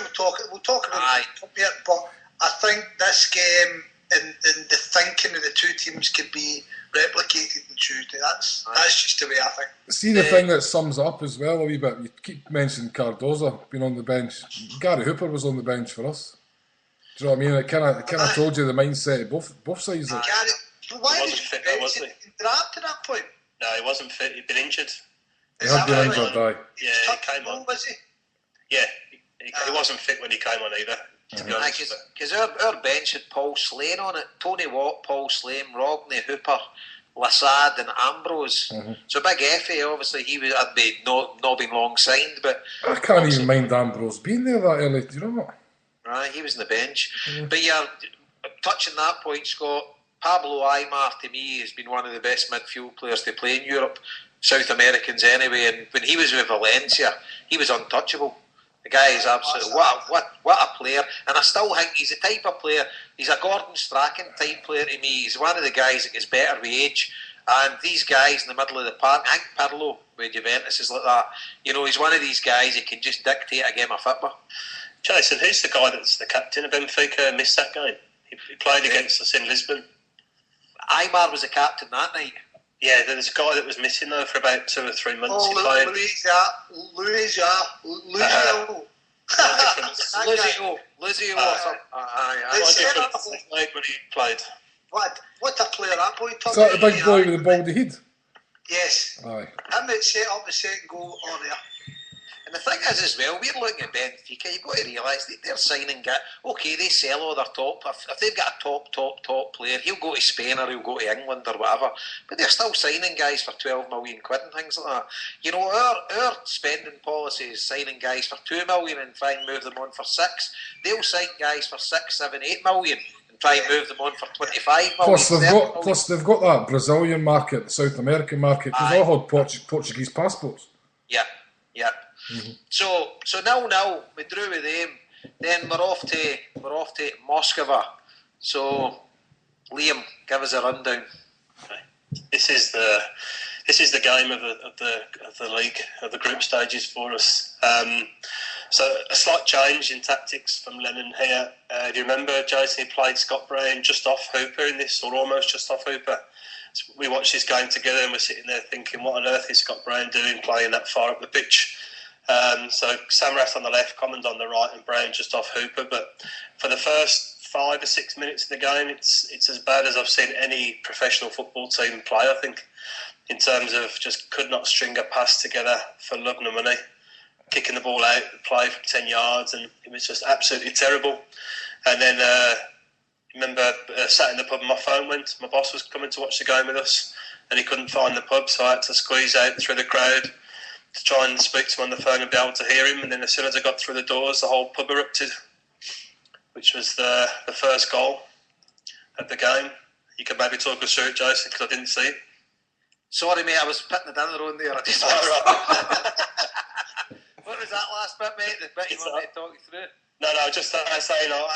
Speaker 6: we'll talk about it. But I think this game and the thinking of the two teams could be replicated on Tuesday. That's just the way I think.
Speaker 4: See, the thing that sums it up as well a wee bit, you keep mentioning Cardoza being on the bench. Gary Hooper was on the bench for us. Do you know what I mean? It kind of told you the mindset of both sides.
Speaker 6: Why did he draft at that point?
Speaker 5: No, he wasn't fit. He'd been injured.
Speaker 4: He had been injured,
Speaker 5: Yeah, he came on.
Speaker 6: Was he?
Speaker 5: Yeah, he wasn't fit when he came on either. To be honest,
Speaker 3: because our bench had Paul Slane on it, Tony Watt, Paul Slane, Rodney, Hooper, Lassad and Ambrose. So Big Effie, obviously he had not been long signed, but
Speaker 4: I can't even mind Ambrose being there that early. Do you know what?
Speaker 3: Right, he was on the bench. But yeah, touching that point, Scott, Pablo Aimar to me has been one of the best midfield players to play in Europe, South Americans anyway. And when he was with Valencia, he was untouchable. The guy is absolutely what a player, and I still think he's the type of player. He's a Gordon Strachan type player to me. He's one of the guys that gets better with age. And these guys in the middle of the park, I think Pirlo with Juventus is like that. You know, he's one of these guys that can just dictate a game of football.
Speaker 5: Jason, who's the guy that's the captain of Benfica? Missed that game. He played against us in Lisbon.
Speaker 3: Aimar was the captain that night.
Speaker 5: Yeah, there's a guy that was missing though for about 2 or 3 months.
Speaker 6: Luzio.
Speaker 3: Luzio.
Speaker 5: What difference made when he played?
Speaker 6: What a player that boy!
Speaker 4: Is that the big boy with the baldy head?
Speaker 6: Yes.
Speaker 4: Aye.
Speaker 6: Him that set up the second goal on there.
Speaker 3: And the thing is as well, we're looking at Benfica, you've got to realise that they're signing okay, they sell all their top. If they've got a top player, he'll go to Spain or he'll go to England or whatever. But they're still signing guys for 12 million quid and things like that. You know, our spending policy is signing guys for 2 million and try and move them on for 6. They'll sign guys for 6, 7, 8 million and try and move them on for 25 million.
Speaker 4: Plus they've got that Brazilian market, the South American market, because they all had Portuguese passports.
Speaker 3: Yeah. So now we drew with them. Then we're off to Moscow. So Liam, give us a rundown.
Speaker 5: This is the game of the league, of the group stages for us. So a slight change in tactics from Lennon here. If you remember, Jason, he played Scott Brown just off Hooper in this, or almost just off Hooper. So we watched this game together and we're sitting there thinking, what on earth is Scott Brown doing playing that far up the pitch? So Samrat on the left, Commons on the right, and Brown just off Hooper. But for the first 5 or 6 minutes of the game, it's as bad as I've seen any professional football team play, I think, in terms of just could not string a pass together for love nor money, kicking the ball out, play from 10 yards, and it was just absolutely terrible. And then remember sat in the pub and my phone went. My boss was coming to watch the game with us and he couldn't find the pub, so I had to squeeze out through the crowd to try and speak to him on the phone and be able to hear him. And then as soon as I got through the doors, the whole pub erupted, which was the first goal of the game. You could maybe talk us through it, Jason, because I didn't see it.
Speaker 3: Sorry, mate, I was putting the dinner on there. I just What was that last bit, mate? The bit you wanted to talk you through?
Speaker 5: No, just saying I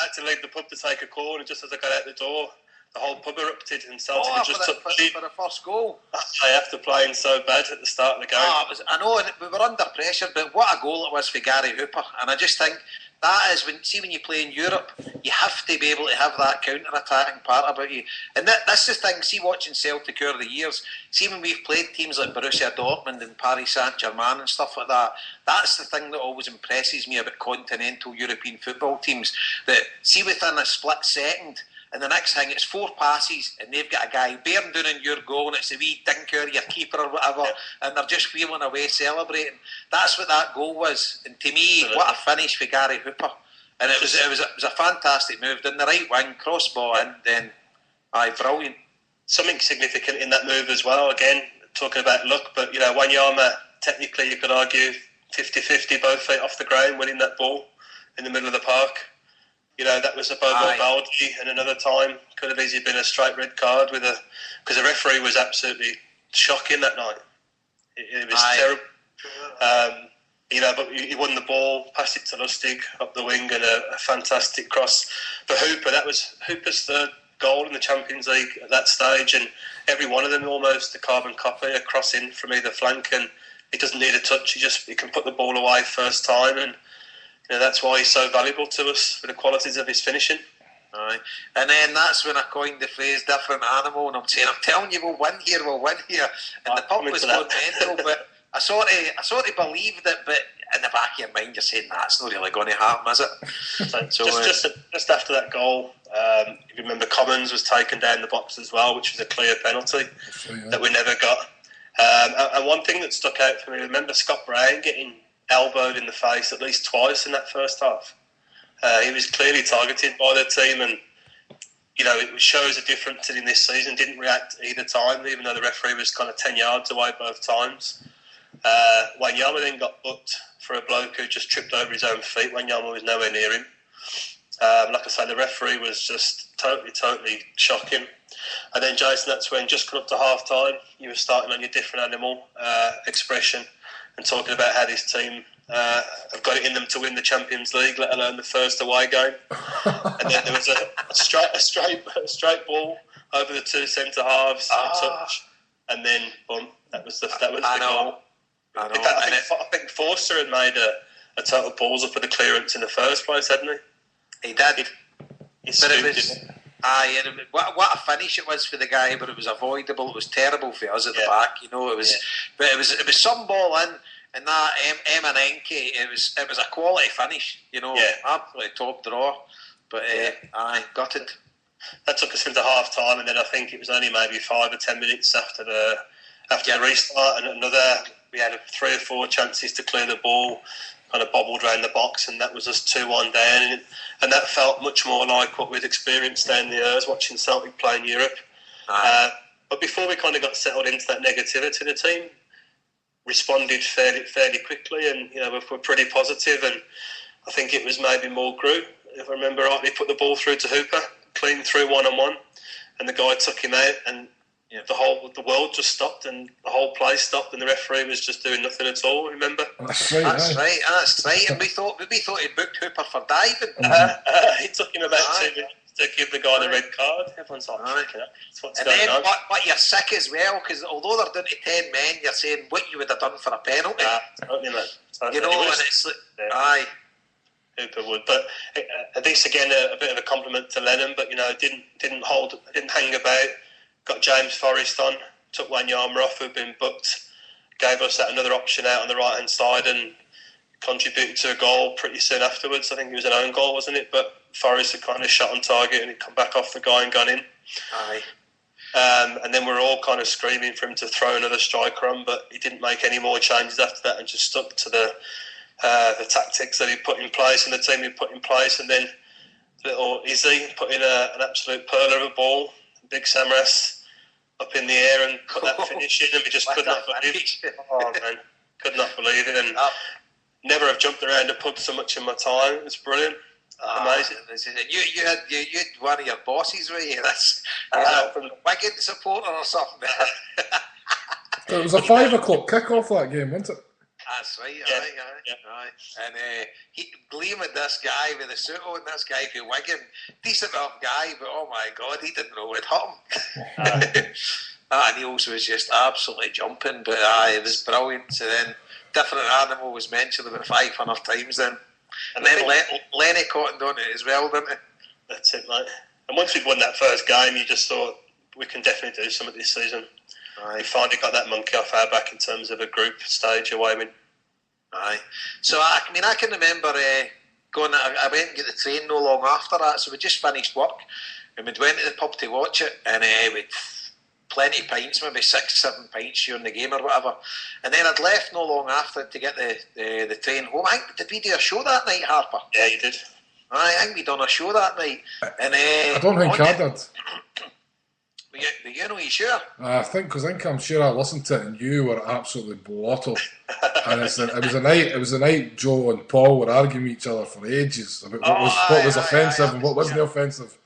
Speaker 5: had to leave the pub to take a call, and just as I got out the door, the whole pub erupted and Celtic just took
Speaker 3: for the first goal.
Speaker 5: After playing so bad at the start of the game.
Speaker 3: I know, and we were under pressure, but what a goal it was for Gary Hooper. And I just think that is when you play in Europe, you have to be able to have that counter-attacking part about you. And that's the thing, see, watching Celtic over the years, see when we've played teams like Borussia Dortmund and Paris Saint-Germain and stuff like that, that's the thing that always impresses me about continental European football teams, that see within a split second, and the next thing, it's 4 passes, and they've got a guy bearing down in your goal, and it's a wee dinker, your keeper or whatever, and they're just wheeling away celebrating. That's what that goal was. And to me, what a finish for Gary Hooper. And it was a fantastic move. Down the right wing, crossbar, and then, brilliant.
Speaker 5: Something significant in that move as well. Again, talking about luck, but Wanyama, technically you could argue 50-50, both feet off the ground, winning that ball in the middle of the park. That was a Bobo Baldi, and another time could have easily been a straight red card because the referee was absolutely shocking that night. It was terrible. But he won the ball, passed it to Lustig up the wing, and a fantastic cross for Hooper. That was Hooper's third goal in the Champions League at that stage, and every one of them almost a carbon copy, a cross in from either flank, and he doesn't need a touch. He can put the ball away first time, and that's why he's so valuable to us for the qualities of his finishing.
Speaker 3: Aye. And then that's when I coined the phrase "different animal," and I'm telling you, we'll win here, and the pub was going mental, but I sort of believed it, but in the back of your mind, you're saying that's not really going to happen, is it?
Speaker 5: So just after that goal, if you remember, Commons was taken down the box as well, which was a clear penalty that we never got. And one thing that stuck out for me, remember Scott Brown getting elbowed in the face at least twice in that first half. He was clearly targeted by the team, and it shows a difference in this season. Didn't react either time, even though the referee was kind of 10 yards away both times. Wanyama then got booked for a bloke who just tripped over his own feet. Wanyama was nowhere near him. Like I say, the referee was just totally shocking. And then, Jason, that's when, just coming up to half time, you were starting on your different animal expression and talking about how this team have got it in them to win the Champions League, let alone the first away game. And then there was a straight ball over the two centre halves, a touch, and then boom, that was the goal. I know. I think Forster had made a total balls up of the clearance in the first place, hadn't he?
Speaker 3: He did. What a finish it was for the guy, but it was avoidable. It was terrible for us at the back. It was some ball in. And that Emenenke, it was a quality finish, absolutely top draw. But gutted.
Speaker 5: That took us into half time, and then I think it was only maybe 5 or 10 minutes after the restart, and we had 3 or 4 chances to clear the ball, kind of bobbled around the box, and that was us 2-1 down, and that felt much more like what we'd experienced down the years watching Celtic play in Europe. But before we kind of got settled into that negativity, the team responded fairly quickly, and we're pretty positive, and I think it was maybe more Grew, if I remember rightly, put the ball through to Hooper, clean through 1-on-1, and the guy took him out, and the world just stopped, and the whole play stopped, and the referee was just doing nothing at all. Remember?
Speaker 3: That's right. And we thought he booked Hooper for diving.
Speaker 5: He took him about 2 minutes to give the guy the red card. Everyone's like, what's going on?
Speaker 3: What you're sick as well, because although they're down to 10 men, you're saying what you would have done for a penalty.
Speaker 5: Totally, man.
Speaker 3: And it's like, aye.
Speaker 5: Hooper would, but this again a bit of a compliment to Lennon, but didn't hang about. Got James Forrest on, took Wanyama off, who'd been booked, gave us that another option out on the right hand side, and contributed to a goal pretty soon afterwards. I think it was an own goal, wasn't it? But Forrest had kind of shot on target and he'd come back off the guy and gone in.
Speaker 3: Aye.
Speaker 5: And then we were all kind of screaming for him to throw another striker on, but he didn't make any more changes after that and just stuck to the tactics that he put in place and the team he put in place. And then little Izzy put in an absolute pearler of a ball, big Samras up in the air and put that finish in, and we just could not believe it. Oh man, could not believe it, and never have jumped around a pub so much in my time. It was brilliant. Amazing.
Speaker 3: You had one of your bosses, were you? That's from the Wigan supporter or something.
Speaker 4: It was a 5 o'clock kick-off that game, wasn't it?
Speaker 3: That's right, aye. And Gleam with this guy with the suit on, this guy from Wigan, decent enough guy, but oh my God, he didn't know it hit him. And he also was just absolutely jumping, but it was brilliant. So then, different animal was mentioned about 500 times then. And then Lenny cottoned on it as well, didn't he?
Speaker 5: That's it, mate. And once we'd won that first game, you just thought, we can definitely do something this season. We finally got that monkey off our back in terms of a group stage away win.
Speaker 3: Aye. So, I can remember going, I went and get the train no long after that, so we just finished work, and we went to the pub to watch it, and we'd plenty of pints, maybe 6-7 pints during the game or whatever, and then I'd left no long after to get the train home. Did we do a show that night, Harper?
Speaker 5: Yeah, you did.
Speaker 3: I think we done a show that night. And
Speaker 4: I don't think I did.
Speaker 3: You sure?
Speaker 4: I think I'm sure I listened to it and you were absolutely blotto. And it was a night Joe and Paul were arguing with each other for ages about what was offensive and what wasn't offensive.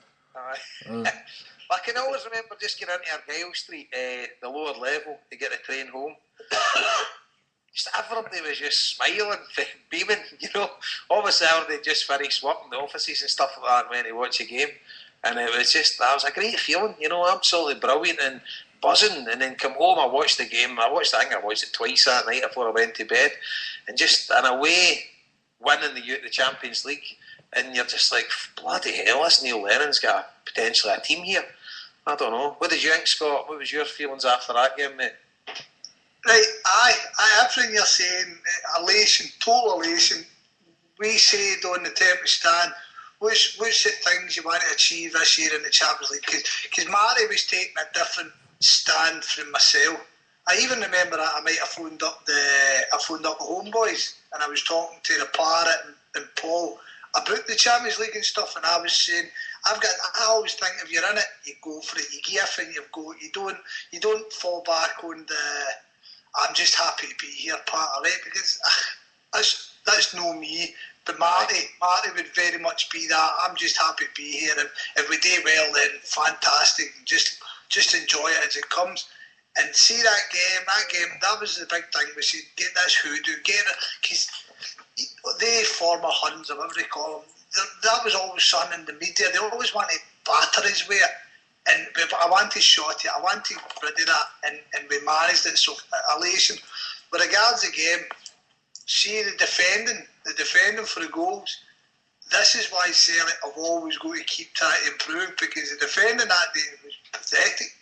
Speaker 3: I can always remember just getting into Argyle Street, the lower level, to get the train home. Just everybody was just smiling, beaming, Obviously, they just finished work in the offices and stuff like that and went to watch a game. and it was a great feeling, absolutely brilliant and buzzing. And then come home, I watched the game. I think I watched it twice that night before I went to bed, and just in a way, winning the Champions League, and you're just like, bloody hell, this Neil Lennon's got potentially a team here. I don't know. What did you think, Scott? What was your feelings after that game, mate?
Speaker 6: Right, everything you're saying, elation, total elation. We said on the Tempest stand, what's the things you want to achieve this year in the Champions League? Because Marty was taking a different stand from myself. I even remember that I might have phoned up the Homeboys, and I was talking to the Parrot and Paul about the Champions League and stuff, and I was saying, I always think if you're in it, you go for it, you give everything you've got. You don't fall back on the I'm just happy to be here part of it, because that's no me. But Marty would very much be that. I'm just happy to be here, and if we do well, then fantastic. Just enjoy it as it comes. And see that game, that was the big thing. We said, get this hoodoo, get it, because they former Huns, or whatever they call them, that was always something in the media. They always want to batter his way. But I wanted Shotty, I wanted rid of that, and we managed it. So elation. With regards to the game, see the defending for the goals. This is why Celtic have always got to keep trying to improve, because the defending that day was pathetic.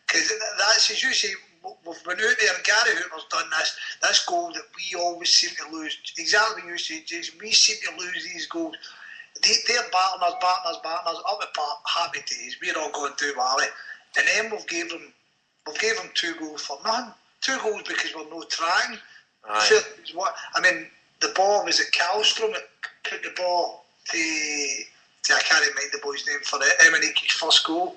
Speaker 6: Because that's, as you say, we've been out there, and Gary Hooper's done this goal that we always seem to lose. Exactly what you say, Jason. We seem to lose these goals. They're battering us up the park, happy days. We're all going to Wally, and then we've gave them 2 goals for nothing. 2 goals because we're not trying. The ball was at Kallstrom. It put the ball to I can't remember the boy's name for it. Eminiki's first goal.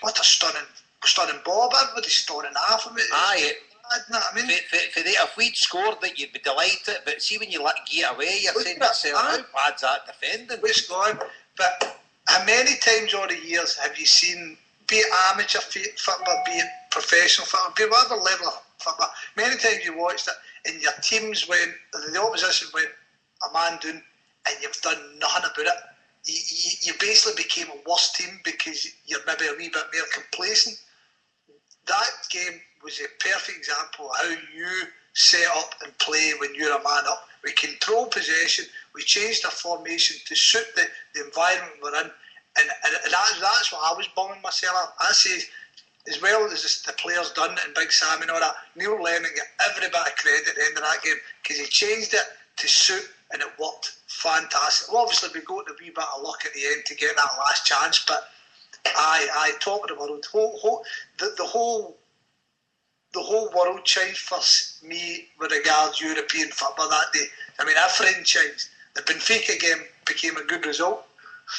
Speaker 6: What a stunning ball! But everybody's storing half of it.
Speaker 3: Aye.
Speaker 6: You know what I mean?
Speaker 3: If we'd scored it, you'd be delighted. But see, when you let it get away, you're saying to yourself, how bad's that defending?
Speaker 6: It's gone. But how many times over the years have you seen, be it amateur football, be it professional football, be it whatever level of football, many times you watched it and your teams the opposition went a man down, and you've done nothing about it. You basically became a worse team because you're maybe a wee bit more complacent. That game was a perfect example of how you set up and play when you're a man up. We control possession, we changed our formation to suit the environment we're in, and that's what I was bumming myself up. I say, as well as the players done and Big Sam and all that, Neil Lennon got every bit of credit at the end of that game, because he changed it to suit, and it worked fantastic. Well, obviously we got a wee bit of luck at the end to get that last chance, but I top of the world. The whole world changed for me with regards to European football that day. I mean, everything changed. The Benfica game became a good result.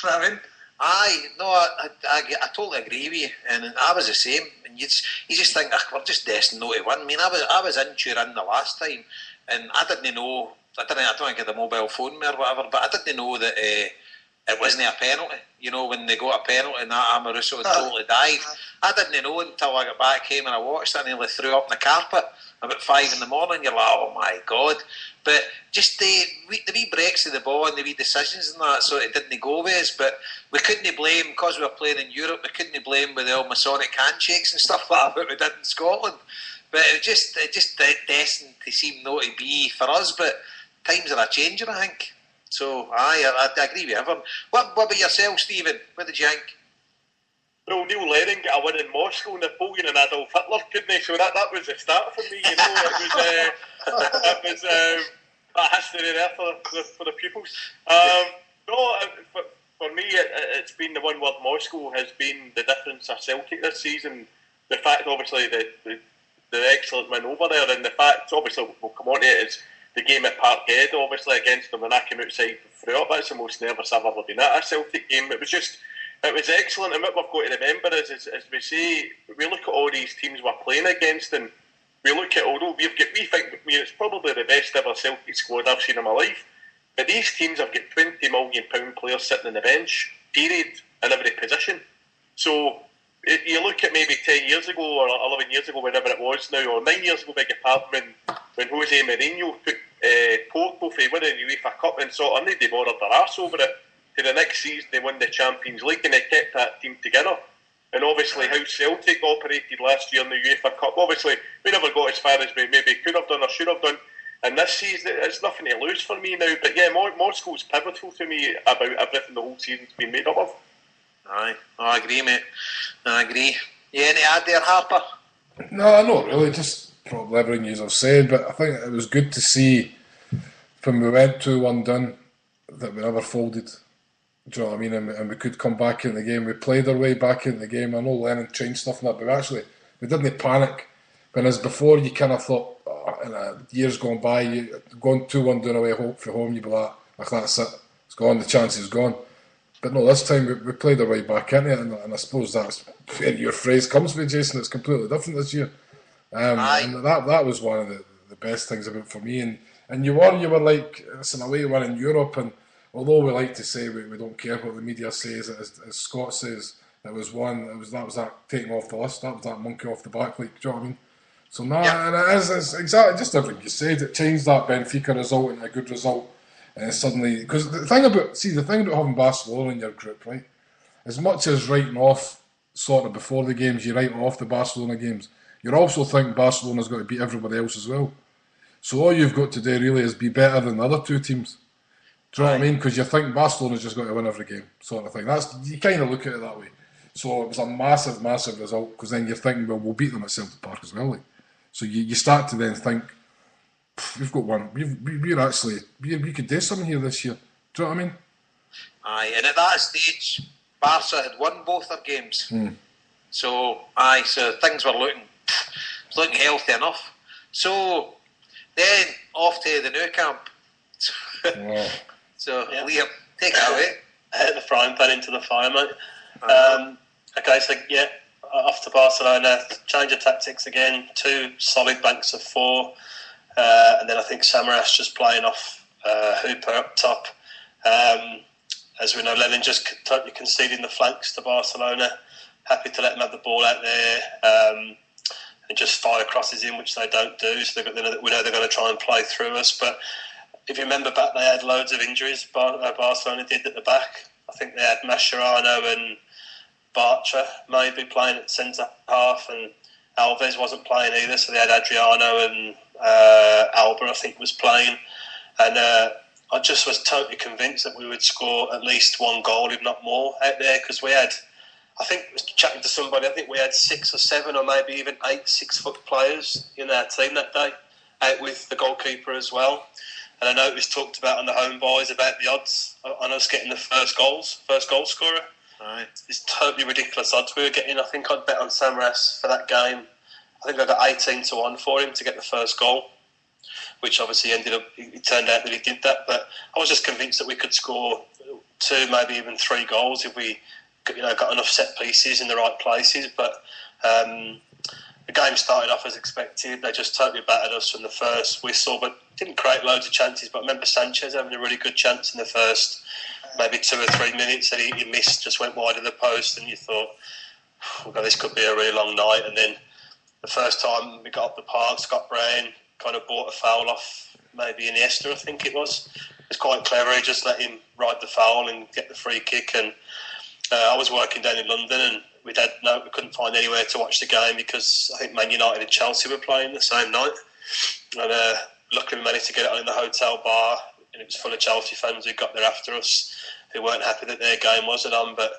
Speaker 6: You know what I mean?
Speaker 3: I totally agree with you, and I was the same. And you just think, we're just destined not to win. I mean, I was in Turin the last time, and I didn't know. I don't get the mobile phone me or whatever, but I didn't know that it wasn't a penalty. You know, when they got a penalty and that Amoruso had totally dived. I didn't know until I got back home and I watched it, and I nearly threw up in the carpet about 5 in the morning. You're like, oh my God. But just the wee breaks of the ball and the wee decisions and that, so it didn't go with us. But we couldn't blame, because we were playing in Europe, we couldn't blame with the old Masonic handshakes and stuff like that we did in Scotland. But it just destined to seem not to be for us. But times are a changing, I think. So, I agree with everyone. What about yourself, Stephen? What did you think?
Speaker 5: Well, Neil Lennon got a win in Moscow, Napoleon and Adolf Hitler, couldn't he? So that was the start for me, you know. It was a history there for the pupils. For me, it's been the one word Moscow has been the difference of Celtic this season. The fact, obviously, the excellent win over there, and the fact, obviously, we'll come on to it, is the game at Parkhead, obviously, against them, when I came outside through it. That's the most nervous I've ever been at a Celtic game. It was excellent, and what we've got to remember is as we say, we look at all these teams we're playing against, and we look at, although we think it's probably the best ever Celtic squad I've seen in my life, but these teams have got £20 million players sitting on the bench, period, in every position. So you look at maybe 10 years ago or 11 years ago, whenever it was now, or 9 years ago, beg your pardon, when Jose Mourinho took Porto for winning the UEFA Cup and saw nobody bothered their arse over it.
Speaker 7: to the next season they won the Champions League and they kept that team together. And obviously how Celtic operated last year in the UEFA Cup, obviously we never got as far as we maybe could have done or should have done. And this season, it's nothing to lose for me now. But yeah, Moscow's pivotal to me about everything the whole season's been made up of.
Speaker 3: Aye, I agree, mate. I agree. You any add there, Harper?
Speaker 4: No, not really. Just probably everything you have said. But I think it was good to see when we went 2-1 down that we never folded. Do you know what I mean? And we could come back in the game. We played our way back in the game. I know Lennon changed stuff in that, but we didn't panic. Whereas before, you kind of thought, years gone by, you going 2-1 down away for home, you'd be like that's it, it's gone, the chance is gone. But no, this time we played our way back into it, and I suppose that's where your phrase comes from, Jason. It's completely different this year. And that was one of the best things about for me. And you were like, it's in a way we're in Europe, and although we like to say we don't care what the media says, as Scott says, that was that taking off the list, that was that monkey off the back, like, do you know what I mean? So and it's exactly just everything you said. It changed that Benfica result into a good result, and suddenly, because the thing about having Barcelona in your group, right? As much as writing off sort of before the games, you write off the Barcelona games. You're also thinking Barcelona's got to beat everybody else as well. So all you've got to do really is be better than the other two teams. Do you know what I mean? Because you're thinking Barcelona's just got to win every game, sort of thing. You kind of look at it that way. So it was a massive, massive result, because then you're thinking, well, we'll beat them at Celtic Park as well. Like. So you start to then think, we've got one. We could do something here this year. Do you know what I mean?
Speaker 3: Aye, and at that stage, Barca had won both their games. So things were looking healthy enough. So then off to the new camp. So Liam, take it away.
Speaker 5: The frying pan into the fire, mate. Okay, so off to Barcelona, change of tactics again, 2 solid banks of 4, and then I think Samaras just playing off Hooper up top. As we know, Lennon just totally conceding the flanks to Barcelona, happy to let them have the ball out there, and just fire crosses in, which they don't do, so we know they're going to try and play through us. But if you remember back, they had loads of injuries, Barcelona did at the back. I think they had Mascherano and Bartra maybe playing at centre half, and Alves wasn't playing either, so they had Adriano and Alba, I think, was playing. And I just was totally convinced that we would score at least 1 goal, if not more, out there, because we had, I think, I was chatting to somebody, I think we had 6 or 7 or maybe even 8 6-foot players in our team that day, out with the goalkeeper as well. And I know it was talked about on the HomeBhoys about the odds on us getting the first goal scorer.
Speaker 3: Right.
Speaker 5: It's totally ridiculous odds we were getting. I think I'd bet on Samaras for that game. I think I got 18-1 for him to get the first goal, which obviously it turned out that he did that. But I was just convinced that we could score 2, maybe even 3 goals if we got enough set pieces in the right places. But the game started off as expected. They just totally battered us from the first whistle, but didn't create loads of chances. But I remember Sanchez having a really good chance in the first maybe 2 or 3 minutes that he missed, just went wide of the post, and you thought, oh God, this could be a really long night. And then the first time we got up the park, Scott Brown kind of bought a foul off maybe Iniesta, I think it was. It was quite clever. He just let him ride the foul and get the free kick. And I was working down in London, and we couldn't find anywhere to watch the game because I think Man United and Chelsea were playing the same night. And luckily we managed to get it on in the hotel bar, and it was full of Chelsea fans who got there after us, who weren't happy that their game wasn't on. But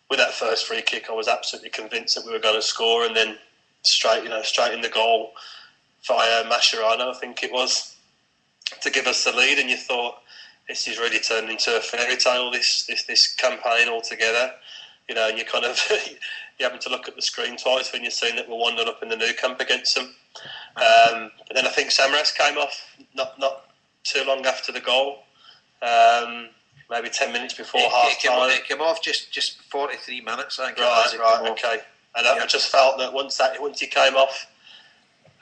Speaker 5: with that first free kick, I was absolutely convinced that we were going to score, and then straight in the goal via Mascherano, I think it was, to give us the lead. And you thought, this is really turned into a fairy tale, this campaign altogether. And you kind of you're having to look at the screen twice when you're seeing that we're 1-0 up in the new camp against them. But then I think Samaras came off not too long after the goal, maybe 10 minutes before half time.
Speaker 3: It came off just 43 minutes, I think.
Speaker 5: Right, okay. And I just felt that once he came off,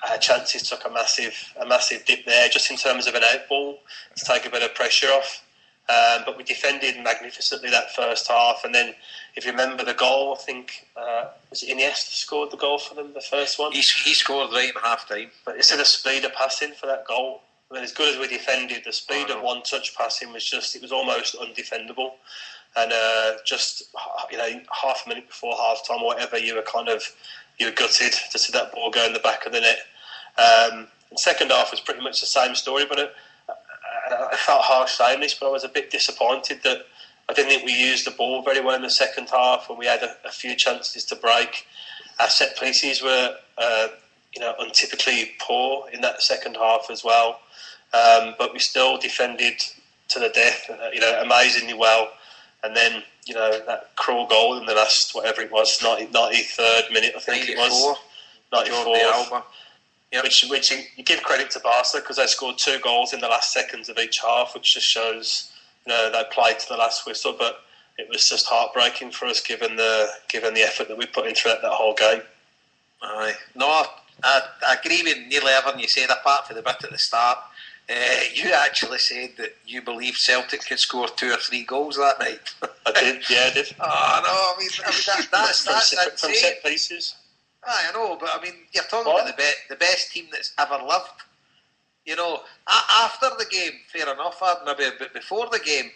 Speaker 5: our chances took a massive dip there, just in terms of an outball to take a bit of pressure off. But we defended magnificently that first half, and then if you remember the goal, I think was it Iniesta scored the goal for them, the first one.
Speaker 3: He scored right in half time.
Speaker 5: But instead of speed of passing for that goal, I mean, as good as we defended, the speed of one-touch passing was almost undefendable. and just half a minute before half time or whatever, you were gutted to see that ball go in the back of the net. And second half was pretty much the same story, but I felt harsh saying this, but I was a bit disappointed that I didn't think we used the ball very well in the second half, and we had a few chances to break. Our set pieces were untypically poor in that second half as well, but we still defended to the death, amazingly well. And then, that cruel goal in the last, whatever it was, 93rd minute, I think 94. It was. 94. Yep. Which you give credit to Barca, because they scored 2 goals in the last seconds of each half, which just shows, they played to the last whistle. But it was just heartbreaking for us, given the effort that we put in throughout that whole game.
Speaker 3: Aye. No, I agree with nearly everything you said, apart from the bit at the start. You actually said that you believe Celtic could score 2 or 3 goals that night.
Speaker 5: I did, yeah, I did.
Speaker 3: Oh, no, I mean that's
Speaker 5: from set pieces.
Speaker 3: Aye, I know, but I mean, you're talking about the best team that's ever lived. After the game, fair enough, maybe, but before the game,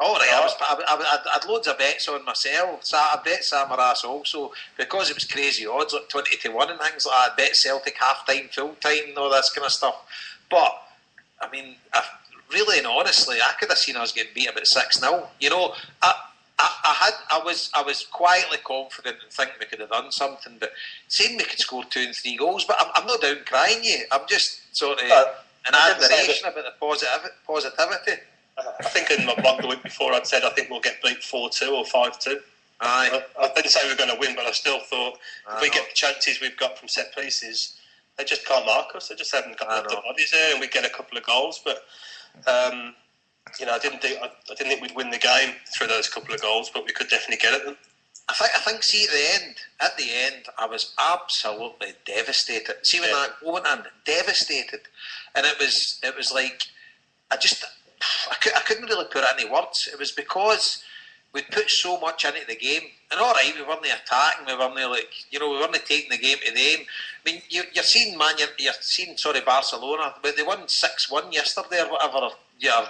Speaker 3: I had loads of bets on myself. So I bet Samaras also, because it was crazy odds, like 20-1 and things like that. I bet Celtic half-time, full-time, and all this kind of stuff. But, I mean, really and honestly, I could have seen us getting beat about 6-0. I was quietly confident and thinking we could have done something, but saying we could score 2 and 3 goals, but I'm not down crying you. I'm just sort of in admiration about the positivity.
Speaker 5: I think in my blog the week before I'd said I think we'll get beat 4-2 or 5-2.
Speaker 3: Aye.
Speaker 5: I didn't say we were going to win, but I still thought if we get the chances we've got from set pieces, they just can't mark us. They just haven't got the bodies there, and we get a couple of goals. But I didn't think we'd win the game through those couple of goals, but we could definitely get at them.
Speaker 3: I think. See, at the end, I was absolutely devastated. See, when that went in, devastated, and it was like I couldn't really put it in words. It was because we'd put so much into the game, and all right, we weren't attacking, we weren't taking the game to them. I mean, you're seeing Barcelona, but they won 6-1 yesterday or whatever,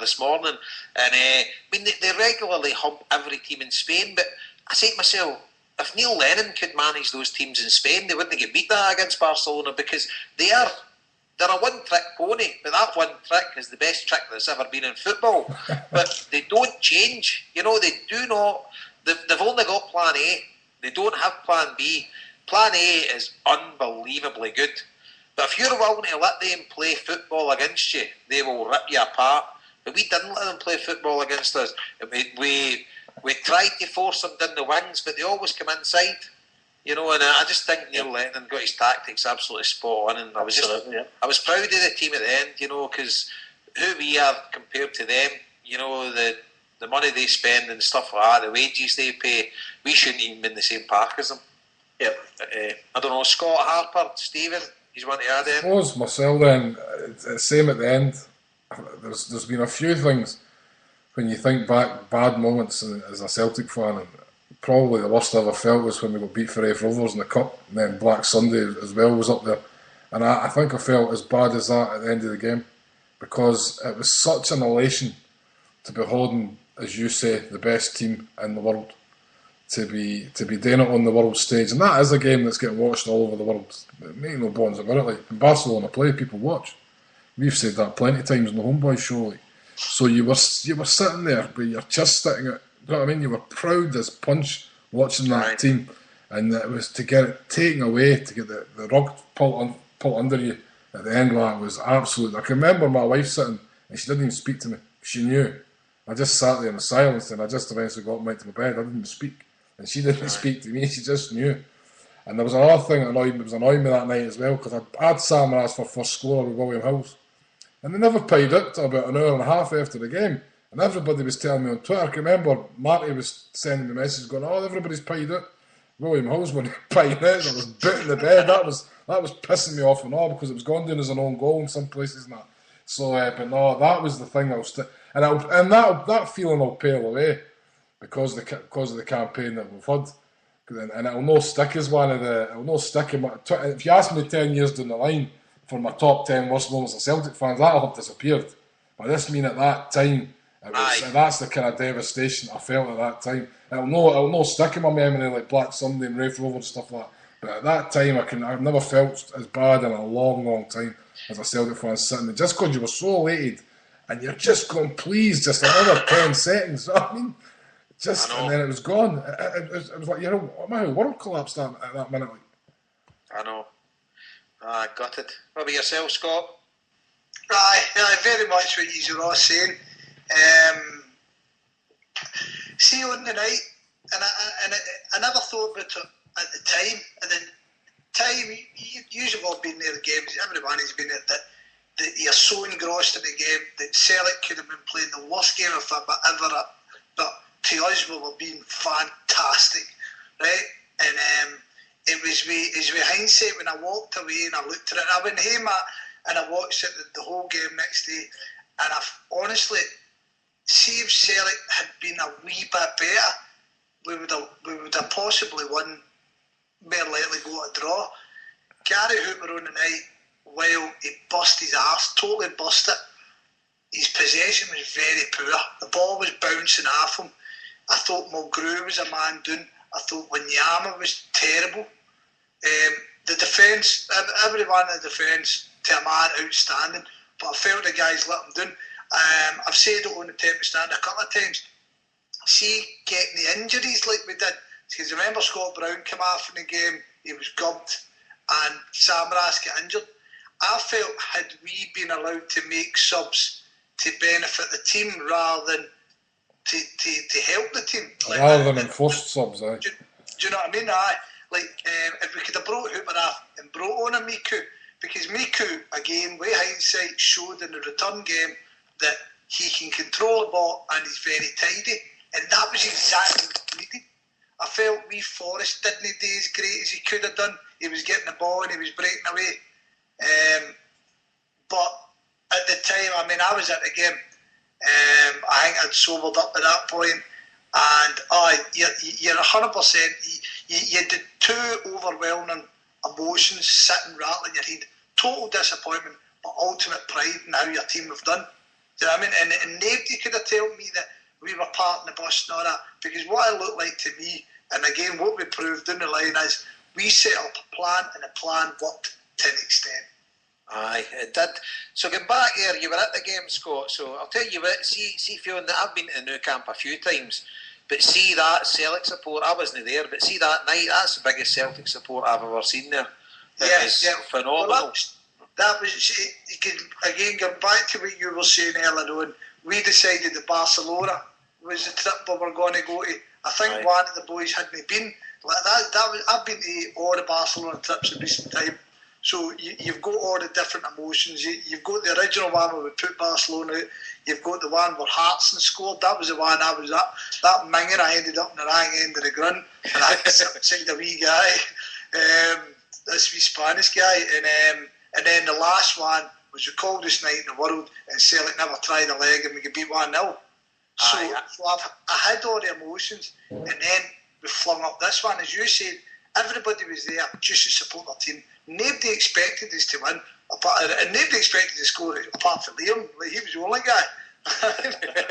Speaker 3: this morning, and I mean they regularly hump every team in Spain. But I say to myself, if Neil Lennon could manage those teams in Spain, they wouldn't get beat that against Barcelona, because they're a one-trick pony, but that one trick is the best trick that's ever been in football. But they don't change. They do not. They've only got Plan A. They don't have Plan B. Plan A is unbelievably good. But if you're willing to let them play football against you, they will rip you apart. But we didn't let them play football against us. We tried to force them down the wings, but they always come inside. And I just think Neil Lennon got his tactics absolutely spot on, and I was proud of the team at the end, because who we are compared to them, the money they spend and stuff like that, the wages they pay, we shouldn't even be in the same park as them. Yeah. I don't know, Scott, Harper, Stephen, you want to add in?
Speaker 4: I suppose myself then, same at the end. There's been a few things when you think back, bad moments as a Celtic fan, and probably the worst I ever felt was when we got beat for F Rovers in the Cup, and then Black Sunday as well was up there. And I think I felt as bad as that at the end of the game, because it was such an elation to be holding, as you say, the best team in the world, to be doing it on the world stage. And that is a game that's getting watched all over the world. Make no bones about it. Like, in Barcelona play, people watch. We've said that plenty of times in the HomeBhoys show. Like. So you were sitting there with your chest sticking out. You know what I mean? You were proud as punch watching that team, and it was to get it taken away, to get the rug pulled under you at the end of that was absolute. I can remember my wife sitting, and she didn't even speak to me. She knew. I just sat there in silence, and I just eventually got up and went to my bed. I didn't even speak, and she didn't speak to me. She just knew. And there was another thing that annoyed me that night as well, because I had Samaras for first scorer with William Hills, and they never paid it till about an hour and a half after the game. And everybody was telling me on Twitter. I can remember Marty was sending me messages going, everybody's paid it. William Hills wasn't paying it. I was booting the bed. That was pissing me off and all, because it was gone down as an own goal in some places and that. So, but no, that was the thing. And that feeling will pale away because of the campaign that we've had. And it'll no stick as one of the. It'll no stick in my. If you ask me 10 years down the line for my top 10 worst moments of Celtic fans, that'll have disappeared. But this mean at that time, And that's the kind of devastation I felt at that time. It'll no stick in my memory like Black Sunday and Rafe Rover and stuff like that. But at that time, I've never felt as bad in a long, long time as a Celtic fan sitting there. Just because you were so elated and you're just going, please, just another 10 seconds. You know what I mean? And then it was gone. It was like, my whole world collapsed at that minute. Like.
Speaker 3: I know. Gutted. What about yourself, Scott?
Speaker 6: Aye, very much what you're all saying. See on the night, and I never thought about it at the time. And then you've all been there, the games, everyone has been there, that you're so engrossed in the game that Celtic could have been playing the worst game of football ever, but to us we were being fantastic, right? And it was with hindsight when I walked away and I looked at it, I went home and I watched it the whole game next day, and I've honestly, see if Celtic had been a wee bit better, we would have possibly won, more likely go a draw. Gary Hooper on the night, while he bust his arse, totally bust it, his possession was very poor. The ball was bouncing off him. I thought Mulgrew was a man down. I thought Wanyama was terrible. The defence, everyone in the defence, to a man, outstanding. But I felt the guys let him down. I've said it on the tape stand a couple of times. See, getting the injuries like we did. Because remember Scott Brown came off in the game, he was gubbed, and Samaras got injured. I felt had we been allowed to make subs to benefit the team rather than to help the team.
Speaker 4: Rather than enforced subs, aye.
Speaker 6: Do you know what I mean? Aye. If we could have brought Hooper off and brought on a Miku, because Miku, again, with hindsight, showed in the return game that he can control the ball and he's very tidy, and that was exactly what we needed. I felt wee Forrest didn't do as great as he could have done. He was getting the ball and he was breaking away. But at the time, I was at the game. I think I'd sobered up at that point, and you're 100%. You did two overwhelming emotions sitting rattling your head. Total disappointment, but ultimate pride in how your team have done. Do you know what I mean? And nobody could have told me that we were parting the bus and all that, because what it looked like to me, and again what we proved down the line, is we set up a plan, and the plan worked to an extent.
Speaker 3: Aye, it did. So getting back here, you were at the game, Scott, so I'll tell you what, see feeling that I've been to the Nou Camp a few times, but see that Celtic support, I wasn't there, but see that night, that's the biggest Celtic support I've ever seen there. It was phenomenal. Well,
Speaker 6: that was, again, going back to what you were saying earlier on, we decided that Barcelona was the trip we were going to go to. I think one of the boys hadn't been. I've been to all the Barcelona trips in recent time. So you've got all the different emotions. You've got the original one where we put Barcelona out. You've got the one where Hartson scored. That was the one I was at. That minger, I ended up in the wrong end of the ground, and I was outside the wee guy, this wee Spanish guy, and then the last one was the coldest night in the world, and Celtic never tried a leg, and we could beat 1-0. So I had all the emotions, and then we flung up this one. As you said, everybody was there just to support their team. Nobody expected us to win, and nobody expected to score apart from Liam. He was the only guy.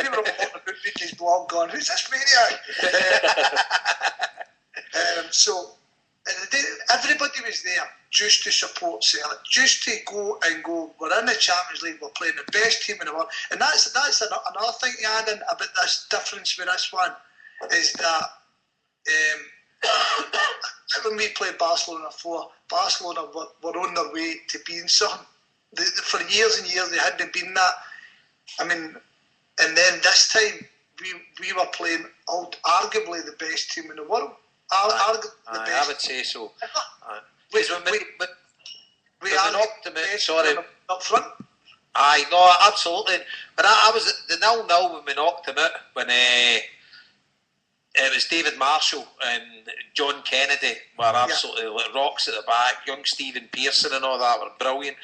Speaker 6: We were all walking about with his blog going, who's this maniac? So everybody was there just to support Celtic, just to go, we're in the Champions League, we're playing the best team in the world. And that's another thing to add in about this difference with this one, is that when we played Barcelona before, Barcelona were on their way to being something. For years and years they hadn't been that. And then this time we were playing arguably the best team in the world.
Speaker 3: I would say so. We
Speaker 6: are knocked them out. Sorry, up front.
Speaker 3: Aye, no, absolutely. But I was at the 0-0 when we knocked them out. When it was David Marshall and John Kennedy were absolutely like rocks at the back. Young Stephen Pearson and all that were brilliant.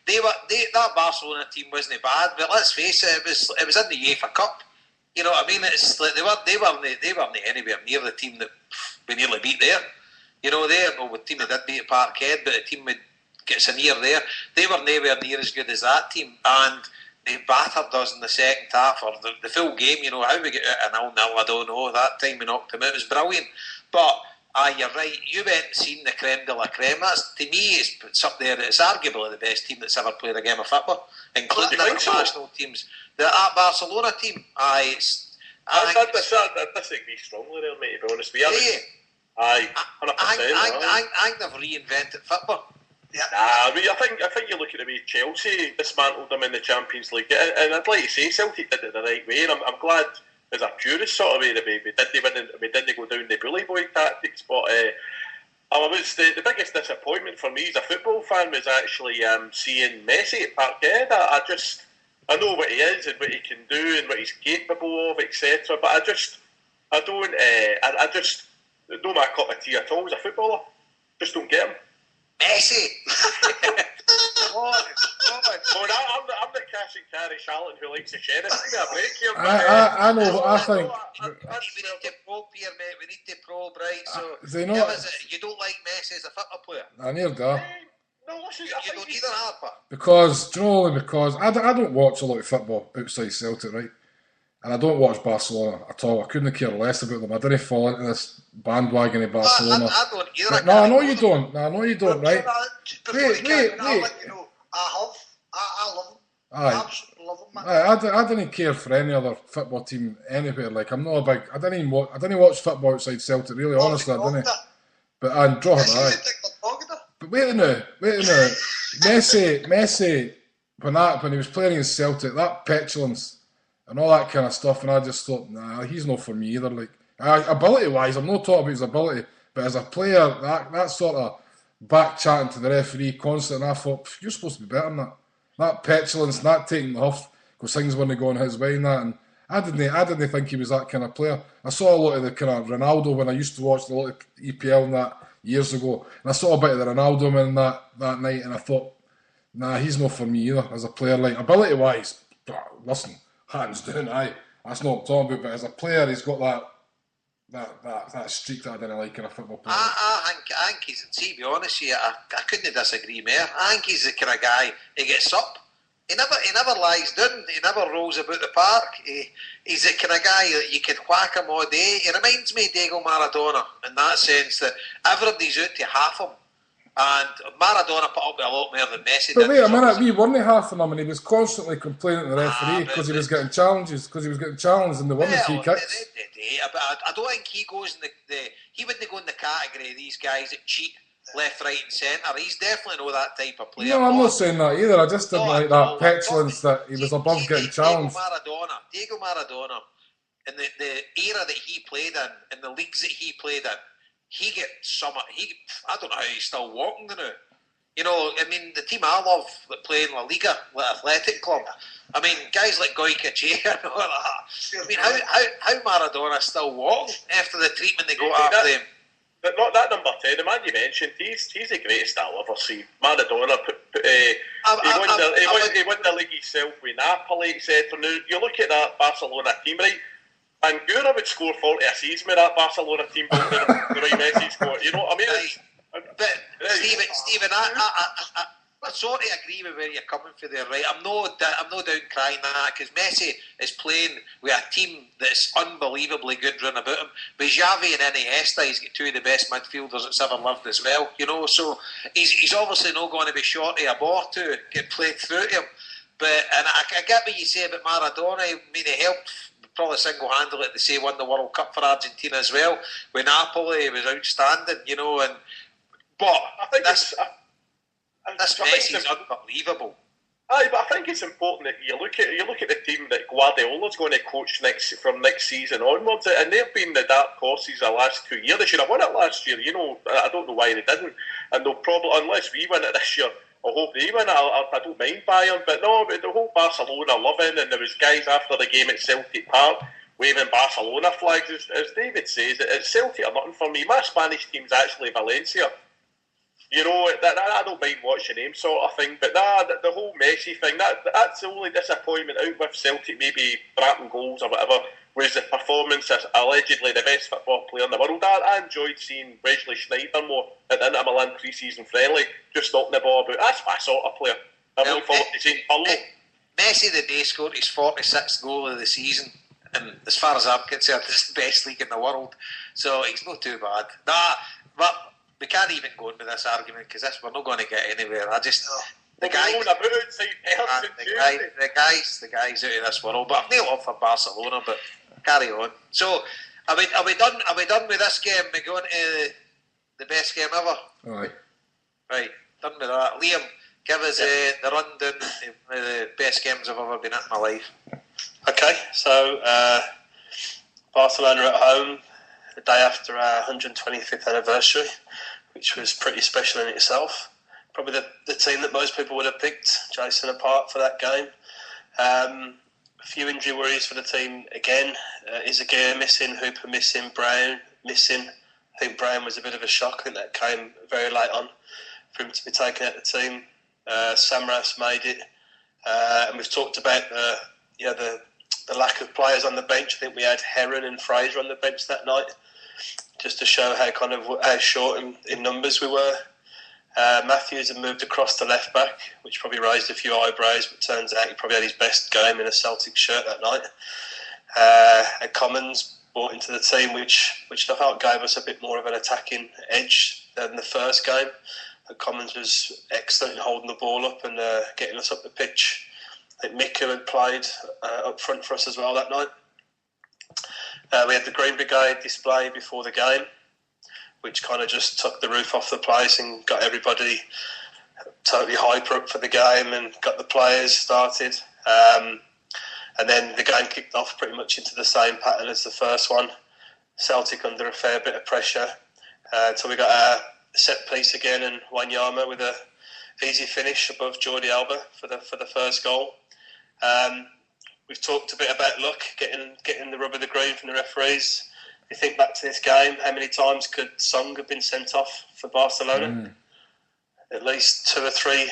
Speaker 3: That Barcelona team wasn't bad, but let's face it, it was in the UEFA Cup. You know what I mean? It's like they weren't anywhere near the team that we nearly beat there. You know, the team that did beat at Parkhead, but the team that gets a near there, they were nowhere near as good as that team. And they battered us in the second half, or the full game, you know, how we get out a 0-0, I don't know. That time we knocked them out, it was brilliant. But, you're right, you went and seen the creme de la creme. That's, to me, it's up there. It's arguably the best team that's ever played a game of football, including the international teams. That Barcelona team, I
Speaker 5: disagree strongly there, mate, to be honest with you. Aye, 100%.
Speaker 3: I think they've reinvented football.
Speaker 5: Yeah. Nah, I think you look at the way Chelsea dismantled them in the Champions League, and I'd like to say Celtic did it the right way, and I'm glad, as a purist sort of way, that we didn't go down the bully boy tactics, but the biggest disappointment for me as a football fan was actually seeing Messi at Parkhead. I know what he is and what he can do and what he's capable of, etc. But I just not my cup of tea at all as a footballer. Just don't get him.
Speaker 3: Messi!
Speaker 5: I'm the cash and carry Charlotte who likes the sheriff. Give me a break here.
Speaker 4: I know, I think...
Speaker 3: We need to probe here, mate. We need to probe, right? So,
Speaker 4: you
Speaker 3: don't like Messi as a football player?
Speaker 4: I near that.
Speaker 5: No, listen,
Speaker 3: you don't either, Harper.
Speaker 4: Because I don't watch a lot of football outside Celtic, right? And I don't watch Barcelona at all. I couldn't care less about them. I didn't fall into this bandwagon of Barcelona.
Speaker 3: I don't either.
Speaker 4: No, I know you don't. No, I know you don't, right? Wait.
Speaker 6: I love them.
Speaker 4: Aye.
Speaker 6: I absolutely love them, man.
Speaker 4: I didn't care for any other football team anywhere. Like, I'm not a big... I didn't watch football outside Celtic, really, honestly, I didn't. But I enjoyed it, But wait a minute. Messi, when he was playing against Celtic, that petulance and all that kind of stuff, and I just thought, nah, he's not for me either. Like, ability-wise, I'm not talking about his ability, but as a player, that sort of back-chatting to the referee constantly, and I thought, you're supposed to be better than that. That petulance, that taking the huff, because things weren't going his way and that, and I didn't think he was that kind of player. I saw a lot of the kind of Ronaldo when I used to watch a lot of EPL and that years ago, and I saw a bit of the Ronaldo man that night, and I thought, nah, he's not for me either as a player. Like, ability-wise, listen, hands down, that's not what I'm talking about, but as a player, he's got that streak that I didn't like in a football player.
Speaker 3: I think he's, to be honest with you, I couldn't disagree more. I think he's the kind of guy, he gets up, he never lies down, he never rolls about the park. He's the kind of guy that you can whack him all day. He reminds me of Diego Maradona in that sense, that everybody's out to half him. And Maradona put up with a lot more than Messi did.
Speaker 4: But wait a minute, we weren't half him, and he was constantly complaining to the referee because he was getting challenges, and they won the free kicks.
Speaker 3: I don't think he goes in he wouldn't go in the category of these guys that cheat left, right and centre. He's definitely not that type of player.
Speaker 4: No, I'm not saying that either. I just didn't like that petulance that he was above getting challenged.
Speaker 3: Diego Maradona, in the era that he played in the leagues that he played in, I don't know how he's still walking now. You know, I mean, the team I love that play in La Liga, the Athletic Club, I mean, guys like Goica J and all that. I mean, how Maradona's still walking after the treatment they got after him?
Speaker 5: But not that number 10, the man you mentioned, he's the greatest I'll ever see. Maradona, he won the league himself with Napoli, etc. Now, you look at that Barcelona team, right? And Gura would score 40 a season with that Barcelona team, the right Messi scored. You know what I mean?
Speaker 3: But Stephen, I sort of agree with where you're coming from there, right? I'm no down crying that, because Messi is playing with a team that's unbelievably good run about him. With Xavi and Iniesta, he's got two of the best midfielders that's ever lived as well, you know. So he's obviously not going to be short of a ball to get played through to him. And I get what you say about Maradona. I mean, he helped probably single-handedly to say won the World Cup for Argentina as well. With Napoli, he was outstanding, you know. But I think this Messi's unbelievable.
Speaker 5: Aye, but I think it's important that you look at the team that Guardiola's going to coach from next season onwards, and they've been the dark horses the last 2 years. They should have won it last year, you know. I don't know why they didn't, and they'll probably, unless we win it this year, I hope they win it. I don't mind Bayern, but no, but the whole Barcelona loving, and there was guys after the game at Celtic Park waving Barcelona flags. As David says, it's Celtic or nothing for me. My Spanish team's actually Valencia. You know, I don't mind watching them sort of thing, but the whole Messi thing, that's the only disappointment out with Celtic, maybe Bratton goals or whatever, was the performance as allegedly the best football player in the world. I enjoyed seeing Wesley Sneijder more at the Inter Milan pre-season friendly, just knocking the ball about. That's my sort of player. I'm looking forward to seeing Pirlo.
Speaker 3: Messi today scored his 46th goal of the season, and as far as I'm concerned, it's the best league in the world. So he's not too bad. Nah, but we can't even go into this argument because we're not going to get anywhere. I just the guys out of this world. But I've nailed up for Barcelona. But carry on. So are we done? Are we done with this game? We going to the best game ever?
Speaker 4: Aye.
Speaker 3: Right, done with that. Liam, give us the rundown of the best games I've ever been at in my life.
Speaker 5: Okay, so Barcelona at home, the day after our 125th anniversary, which was pretty special in itself. Probably the team that most people would have picked, Jason apart, for that game. A few injury worries for the team again. Izaguirre missing, Hooper missing, Brown missing. I think Brown was a bit of a shock. I think that came very late on for him to be taken out of the team. Samras made it. And we've talked about the lack of players on the bench. I think we had Heron and Fraser on the bench that night, just to show how short in numbers we were. Matthews had moved across to left back, which probably raised a few eyebrows, but turns out he probably had his best game in a Celtic shirt that night. And Commons brought into the team, which I felt gave us a bit more of an attacking edge than the first game. Commons was excellent in holding the ball up and getting us up the pitch. I think Mika had played up front for us as well that night. We had the Green Brigade display before the game, which kind of just took the roof off the place and got everybody totally hyper up for the game and got the players started. And then the game kicked off pretty much into the same pattern as the first one. Celtic under a fair bit of pressure until we got our set piece again, and Wanyama with a easy finish above Jordi Alba for the first goal. We've talked a bit about luck, getting the rub of the green from the referees. You think back to this game, how many times could Song have been sent off for Barcelona? At least 2 or 3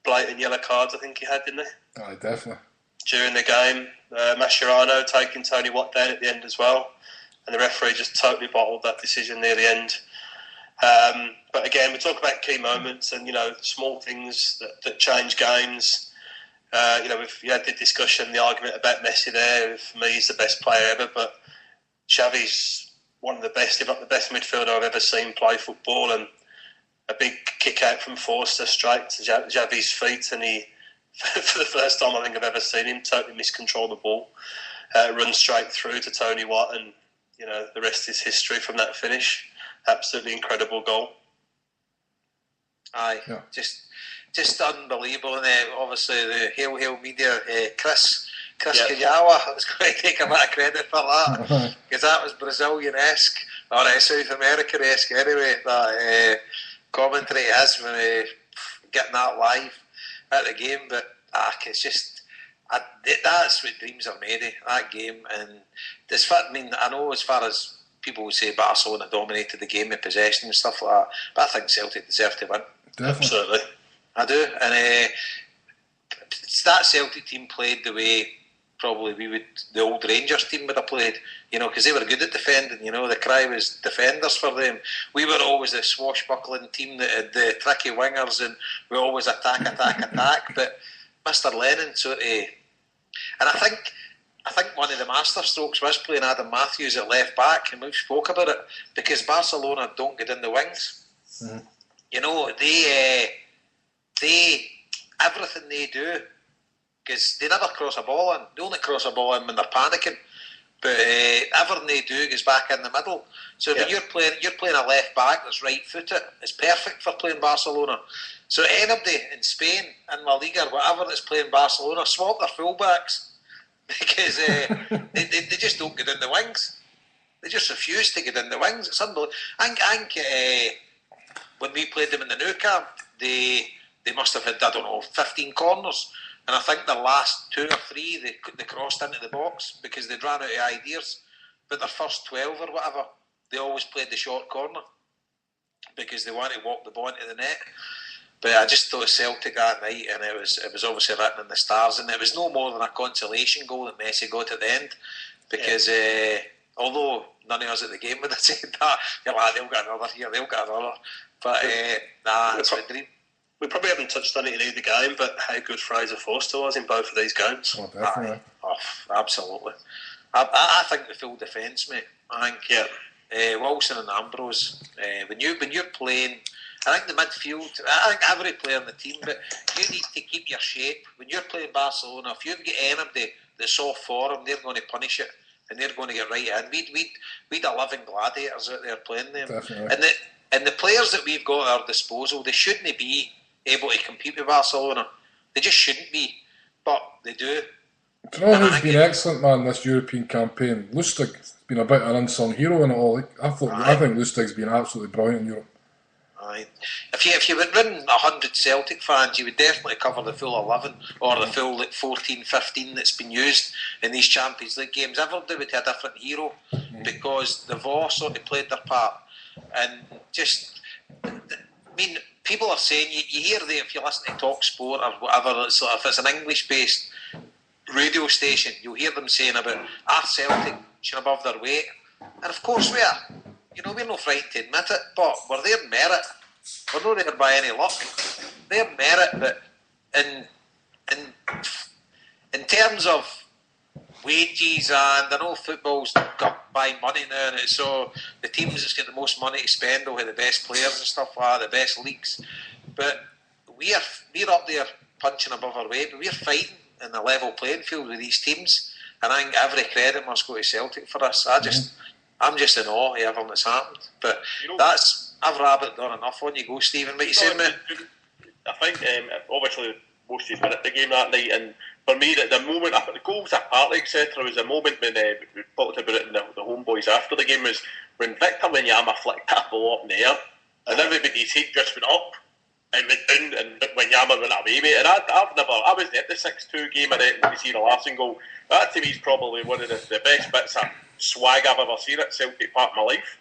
Speaker 5: blatant yellow cards, I think he had, didn't he?
Speaker 4: Aye, definitely.
Speaker 5: During the game, Mascherano taking Tony Watt down at the end as well, and the referee just totally bottled that decision near the end. But again, we talk about key moments and small things that change games. We had the discussion, the argument about Messi there. For me, he's the best player ever, but Xavi's one of the best, if not the best midfielder I've ever seen play football. And a big kick out from Forster straight to Xavi's feet, and he, for the first time I think I've ever seen him, totally miscontrol the ball, run straight through to Tony Watt, and the rest is history from that finish. Absolutely incredible goal.
Speaker 3: Aye, yeah. Just unbelievable. And obviously the Hail Media, Chris Kajawa, I was going to take a bit of credit for that, because that was Brazilian-esque, or South American-esque anyway, that commentary is when getting that live at the game. But it's just, that's what dreams are made of, that game. And I know as far as people would say Barcelona dominated the game in possession and stuff like that, but I think Celtic deserved to win.
Speaker 4: Definitely.
Speaker 5: Absolutely.
Speaker 3: I do. And that Celtic team played the way probably the old Rangers team would have played, because they were good at defending. The cry was defenders for them. We were always a swashbuckling team that had the tricky wingers, and we always attack. But Mr. Lennon and I think one of the masterstrokes was playing Adam Matthews at left back, and we spoke about it, because Barcelona don't get in the wings. Mm-hmm. They everything they do, because they never cross a ball in. They only cross a ball in when they're panicking. But everything they do goes back in the middle. So when you're playing a left back that's right-footed, it's perfect for playing Barcelona. So anybody in Spain, in La Liga, or whatever that's playing Barcelona, swap their fullbacks, because they just don't get in the wings. They just refuse to get in the wings. It's unbelievable. I think when we played them in the Nou Camp, they must have had, 15 corners. And I think the last 2 or 3, they crossed into the box because they'd ran out of ideas. But their first 12 or whatever, they always played the short corner because they wanted to walk the ball into the net. But I just thought Celtic that night, and it was obviously written in the stars, and it was no more than a consolation goal that Messi got at the end, because although none of us at the game would have said that, you're like, they'll get another here, they'll get another. But it's a dream.
Speaker 5: We probably haven't touched on it in either game, but how good Fraser Forster was in both of these games.
Speaker 4: Oh, definitely.
Speaker 3: Absolutely. I think the full defence, mate. I think Wilson and Ambrose. When you're playing, I think the midfield. I think every player in the team, but you need to keep your shape. When you're playing Barcelona, if you've got anybody that's off form, they're going to punish it and they're going to get right in. We'd 11 gladiators out there playing them.
Speaker 4: Definitely.
Speaker 3: And the players that we've got at our disposal, they shouldn't be able to compete with Barcelona. They just shouldn't be, but they do.
Speaker 4: Do you know who's been excellent, man, this European campaign? Lustig's been a bit of an unsung hero in it all. I think Lustig's been absolutely brilliant in Europe.
Speaker 3: Aye. If you were running 100 Celtic fans, you would definitely cover the full 11 or the full 14, 15 that's been used in these Champions League games. Everybody would have a different hero because they've all sort of played their part. And just, I mean, people are saying, you hear that if you listen to Talk Sport or whatever, if it's an English-based radio station, you'll hear them saying about our Celtic should above their weight. And of course we are. You know, we're not frightened to admit it, but we're there in merit. We're not there by any luck. They're merit, but in terms of wages, and I know football's got by money now, and it's so the teams that's got the most money to spend will have the best players and stuff like that, the best leagues. But we're up there punching above our weight, but we're fighting in the level playing field with these teams, and I think every credit must go to Celtic for us. I'm just in awe of everything that's happened. But I've rabbited on enough. On you go, Stephen. What you saying, mate?
Speaker 8: I think obviously most of us were at the game that night, and for me, the moment, the goals apart, etc., was a moment when we talked about it in the homeboys after the game, was when Victor Wanyama flicked that ball up in the air, and everybody's heat just went up and went down, and Wanyama went away, mate. And I wasn't at the 6-2 game, and I see the Larson goal. That to me is probably one of the best bits of swag I've ever seen at Celtic Park in my life.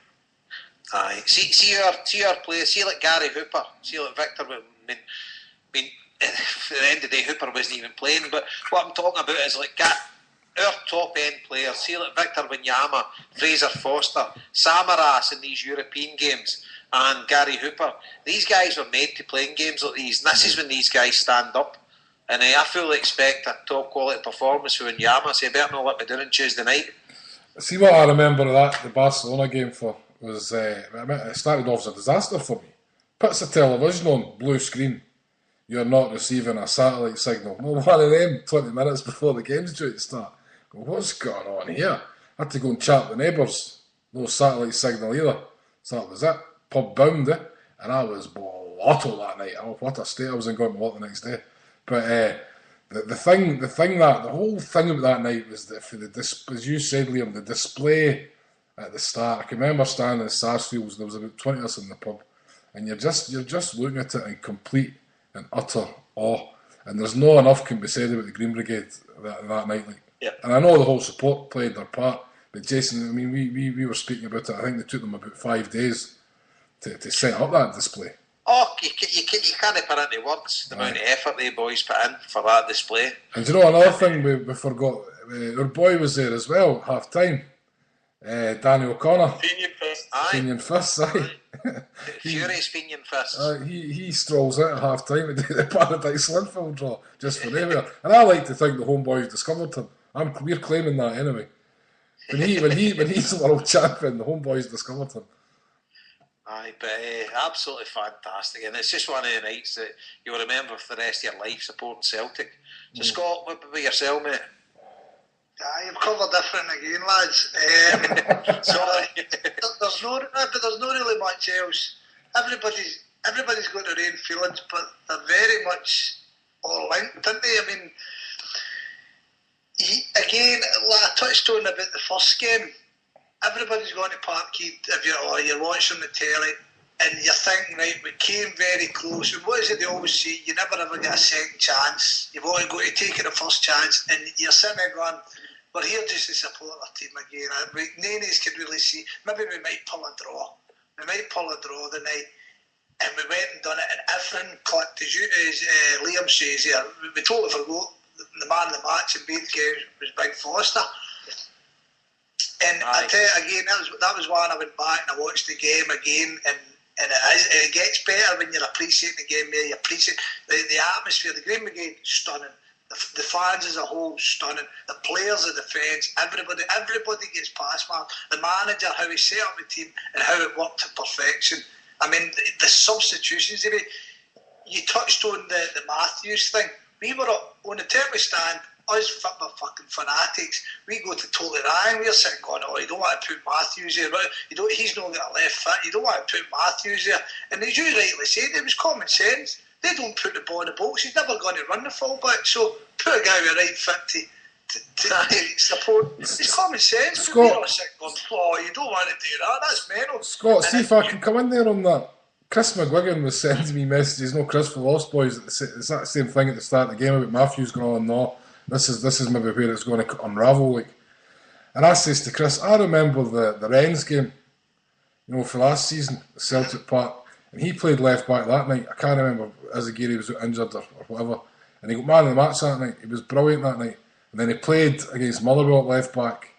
Speaker 3: Aye, see your players. See like Gary Hooper. See like Victor. I mean, at the end of the day, Hooper wasn't even playing. But what I'm talking about is like our top end players. See like Victor Wanyama, Fraser Forster, Samaras in these European games, and Gary Hooper. These guys were made to play in games like these. And this is when these guys stand up. And I fully expect a top quality performance from Wanyama. So you better not let me down on Tuesday night.
Speaker 4: See what I remember of the Barcelona game for was it started off as a disaster for me. Puts the television on, blue screen. You're not receiving a satellite signal. No one of them 20 minutes before the game's due to start. Go, what's going on here? I had to go and chat with the neighbours. No satellite signal either. So that was it. Pub bound, and I was blotto that night. Oh, what a state I was in going to work the next day. But the whole thing about that night was that for as you said, Liam, the display at the start. I can remember standing in Sarsfields. There was about 20 of us in the pub, and you're just looking at it in complete and utter awe. And there's not enough can be said about the Green Brigade that night. And I know the whole support played their part, but Jason, I mean, we were speaking about it. I think it took them about 5 days to set up that display.
Speaker 3: Oh, you can't put into words the amount of effort they boys put in for that display.
Speaker 4: And you know another thing we forgot, our boy was there as well, half time. Danny O'Connor. Fenian Fist, aye.
Speaker 3: Furious Fenian Fist.
Speaker 4: He strolls out at half time to do the Paradise Linfield draw just for them. And I like to think the homeboys discovered him. We're claiming that anyway. When he's the world champion, the homeboys discovered him.
Speaker 3: Aye, but absolutely fantastic, and it's just one of the nights that you'll remember for the rest of your life supporting Celtic. So Scott, what about yourself, mate?
Speaker 6: You've covered different again, lads.
Speaker 3: Sorry,
Speaker 6: there's no really much else. Everybody's got their own feelings, but they're very much all linked, aren't they? I mean, again, like I touched on about the first game. Everybody's going to Parkhead if you're watching the telly, and you're thinking, right, we came very close. And what is it they always say? You never ever get a second chance. You've only got to take it a first chance, and you're sitting there going, we're here just to support our team again. None of us could really see. Maybe we might pull a draw. We might pull a draw the night, and we went and done it, and everything clicked. As Liam says here, we totally forgot the man of the match in both games was Big Foster. And I tell you again, that was when I went back and I watched the game again, and And it gets better when you're appreciating the game more. You appreciate the atmosphere. The Green Brigade, stunning. The fans as a whole, stunning. The players, the defence, everybody gets past mark. The manager, how he set up the team and how it worked to perfection. I mean, the substitutions. You touched on the Matthews thing. We were on the temporary stand. Us fucking fanatics, we go to Totally Ryan, we're sitting going, oh, you don't want to put Matthews here, he's not got a left foot, you don't want to put Matthews there. And as you rightly said, it was common sense. They don't put the ball in the box, he's never going to run the fullback, so put a guy with a right foot to support. It's common sense.
Speaker 4: Scott,
Speaker 6: we're all sitting going, oh, you don't want to do that, that's mental.
Speaker 4: Scott, see if I can come in there on that. Chris McGuigan was sending me messages, no Chris for Lost Boys, it's that same thing at the start of the game about Matthews going on, no. This is maybe where it's going to unravel. Like, and I says to Chris, I remember the Rennes game, for last season, the Celtic part, and he played left back that night. I can't remember Azagiri was injured or whatever, and he got man of the match that night. He was brilliant that night, and then he played against Motherwell at left back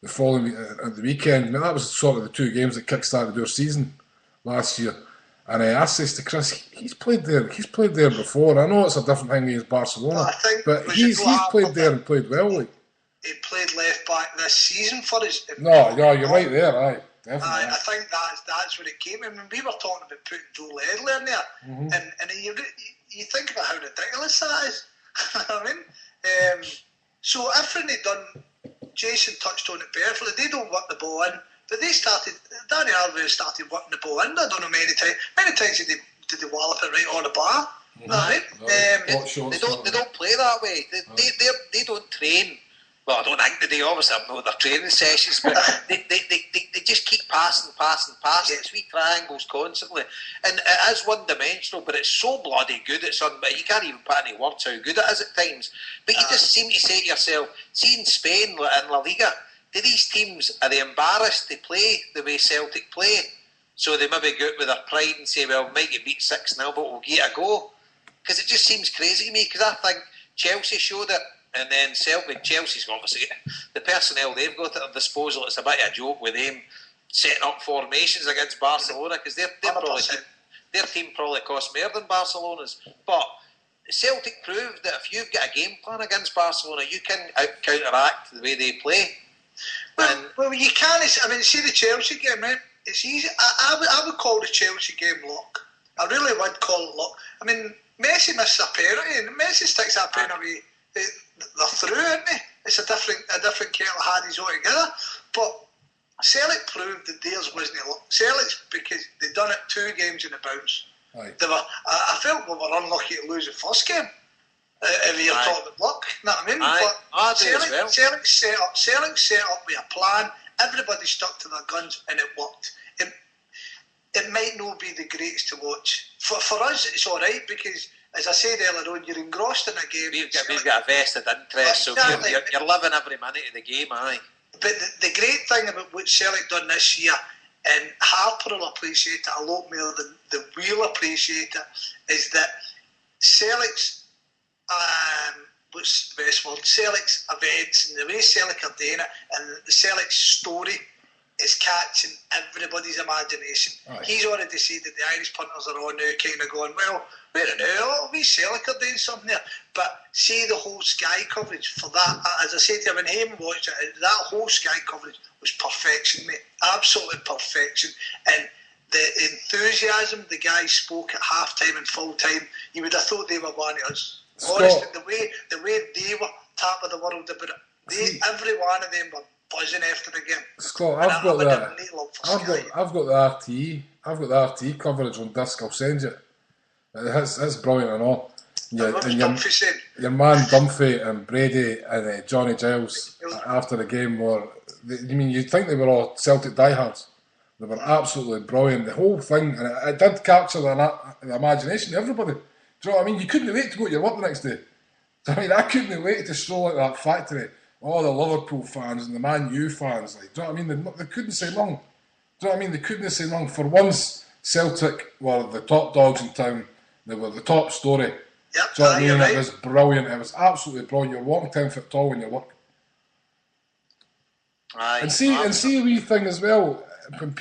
Speaker 4: the following at the weekend. I mean, that was sort of the two games that kick-started their season last year. And I says to Chris, he's played there before. I know it's a different thing against Barcelona, but he's played there and played well. Like.
Speaker 6: He played left back this season for us.
Speaker 4: No, you're right there, aye. Definitely.
Speaker 6: I think that's where it came. I mean, we were talking about putting Joe Ledley in there, and you think about how ridiculous that is. I mean, so everything they done, Jason touched on it perfectly. They don't work the ball in. But Danny Alvarez started working the ball in. I don't know many times. Many times did they wallop it right on the bar. Right?
Speaker 3: They don't play that way. They don't train. Well, I don't think they do. Obviously, I know their training sessions, but they just keep passing. It's wee triangles constantly, and it is one-dimensional. But it's so bloody good. But you can't even put any words how good it is at times. But you just seem to say to yourself, see in Spain in La Liga. Do these teams, are they embarrassed to play the way Celtic play? So they maybe go out with their pride and say, well, we might get beat 6-0, but we'll give it a go. Because it just seems crazy to me, because I think Chelsea showed it, and then Chelsea's obviously the personnel they've got at their disposal. It's a bit of a joke with them setting up formations against Barcelona, because their team probably cost more than Barcelona's. But Celtic proved that if you've got a game plan against Barcelona, you can counteract the way they play.
Speaker 6: Well, you can't. I mean, see the Chelsea game, right? It's easy. I would call the Chelsea game luck. I really would call it luck. I mean, Messi missed a penalty, and Messi sticks that penalty. They're through, aren't they? It's a different kettle of haddies altogether. But Celtic proved that theirs wasn't luck. Celtic's, because they'd done it 2 games in a bounce. I felt we were unlucky to lose the first game. If you're talking about luck, you know what I mean? But Celtic set up with a plan, everybody stuck to their guns, and it worked. It might not be the greatest to watch. For us, it's alright, because, as I said earlier on, you're engrossed in a game.
Speaker 3: We've got a vested interest, so you're living every minute of the game, aye.
Speaker 6: But the great thing about what Celtic done this year, and Harper will appreciate it a lot more than we'll appreciate it, is that Celtic's what's the best word? Celtic's events and the way Celtic are doing it, and the Celtic's story is catching everybody's imagination. He's already said that the Irish punters are on now, kind of going, well, wait a minute, we Celtic are doing something there. But see the whole Sky coverage for that. As I said to you, when Heyman watched it, that whole Sky coverage was perfection, mate. Absolutely perfection. And the enthusiasm the guys spoke at half time and full time, you would have thought they were one of us. Honestly, the way they were top of the world about it, every one of them were buzzing after the game.
Speaker 4: Scott, I've got the RTE coverage on disc. I'll send you. It's brilliant and all. Your man Dunphy and Brady and Johnny Giles after the game were. You'd think they were all Celtic diehards. They were absolutely brilliant. The whole thing, and it did capture the imagination of everybody. Do you know what I mean? You couldn't wait to go to your work the next day. I couldn't wait to stroll out that factory. All the Liverpool fans and the Man U fans, do you know what I mean? They couldn't say nothing. Do you know what I mean? They couldn't say nothing. For once, Celtic were the top dogs in town. They were the top story.
Speaker 6: Yep,
Speaker 4: do you know what I mean?
Speaker 6: Right.
Speaker 4: It was brilliant. It was absolutely brilliant. You're walking 10 foot tall when you work. And see a wee thing as well. When a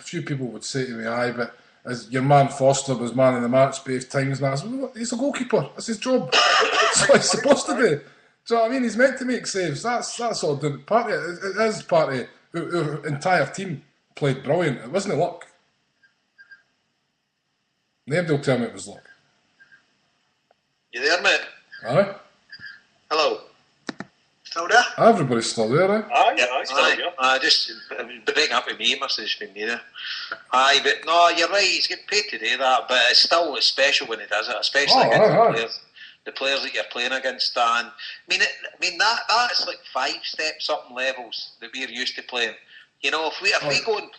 Speaker 4: few people would say to me, but as your man Foster was man of the match both times. And I said, well, he's a goalkeeper. That's his job. That's what he's supposed to do. Do you know what I mean? He's meant to make saves. That's all done. Part of it is part of it. Our entire team played brilliant. It wasn't luck. Nobody will tell me it was luck.
Speaker 3: You there, mate?
Speaker 4: Aye.
Speaker 3: Hello.
Speaker 6: Still there?
Speaker 4: Everybody's still there, eh?
Speaker 3: Aye, just bring up a me message from me there. Aye, but no, you're right, he's getting paid to do that, but it's still special when he does it, especially against the players that you're playing against. And that's like 5 steps up in levels that we're used to playing. You know, if we go and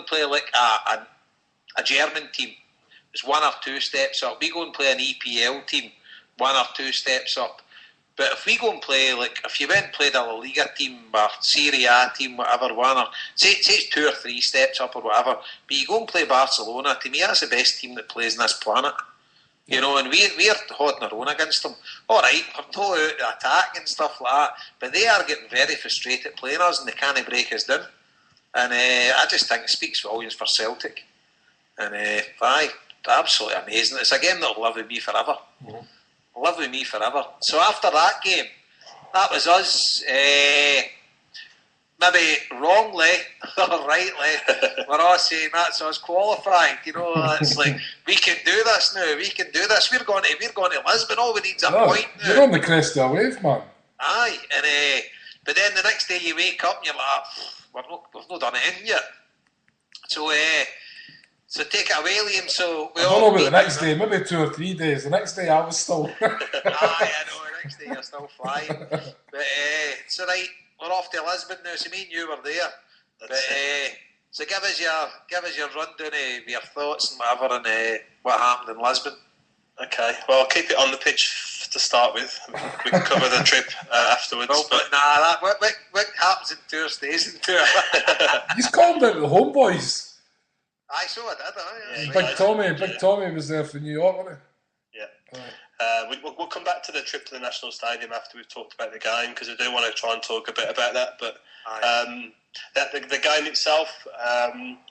Speaker 3: play like a German team, it's 1 or 2 steps up. We go and play an EPL team, 1 or 2 steps up. But if we go and play, like, if you went and played a La Liga team or Serie A team, whatever, say it's 2 or 3 steps up or whatever, but you go and play Barcelona, to me that's the best team that plays on this planet. You know, and we're holding our own against them. Alright, we're not out to attack and stuff like that, but they are getting very frustrated playing us and they can't break us down. And I just think it speaks volumes for Celtic. And absolutely amazing. It's a game that'll live with me forever. Mm-hmm. Live with me forever. So after that game, that was us, maybe wrongly or rightly, we're all saying that's us qualified. You know, it's like, we can do this now, we can do this. We're going to Lisbon, all we need is a point now.
Speaker 4: You're on the crest of a wave, man.
Speaker 3: Aye, and but then the next day you wake up and you're like, we've not done anything yet. So take it away, Liam. So
Speaker 4: I don't know about the next day, maybe 2 or 3 days. The next day I was still.
Speaker 3: Aye, I know. The next day you're still flying. But so right, we're off to Lisbon now. So me and you were there. So give us your rundown of your thoughts and whatever, and what happened in Lisbon.
Speaker 5: Okay, well, I'll keep it on the pitch to start with. We can cover the trip afterwards.
Speaker 3: Well, but what happens in tour stays in tour.
Speaker 4: He's called it the Homeboys.
Speaker 3: I saw it,
Speaker 4: Big Tommy was there for New York, wasn't
Speaker 5: he? Yeah. We'll come back to the trip to the National Stadium after we've talked about the game, because I do want to try and talk a bit about that. But the game itself,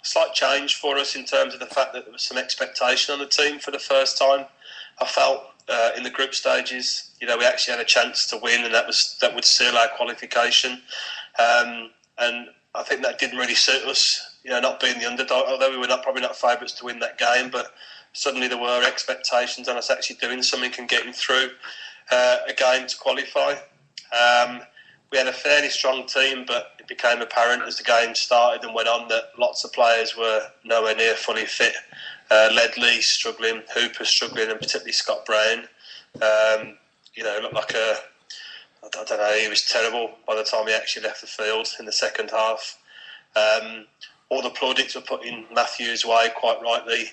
Speaker 5: slight change for us in terms of the fact that there was some expectation on the team for the first time. I felt in the group stages, you know, we actually had a chance to win, and that would seal our qualification. And I think that didn't really suit us. You know, not being the underdog, although we were probably not favourites to win that game, but suddenly there were expectations on us actually doing something and getting through a game to qualify. We had a fairly strong team, but it became apparent as the game started and went on that lots of players were nowhere near fully fit. Ledley struggling, Hooper struggling, and particularly Scott Brown. You know, looked like I don't know, he was terrible by the time he actually left the field in the second half. All the plaudits were put in Matthew's way, quite rightly.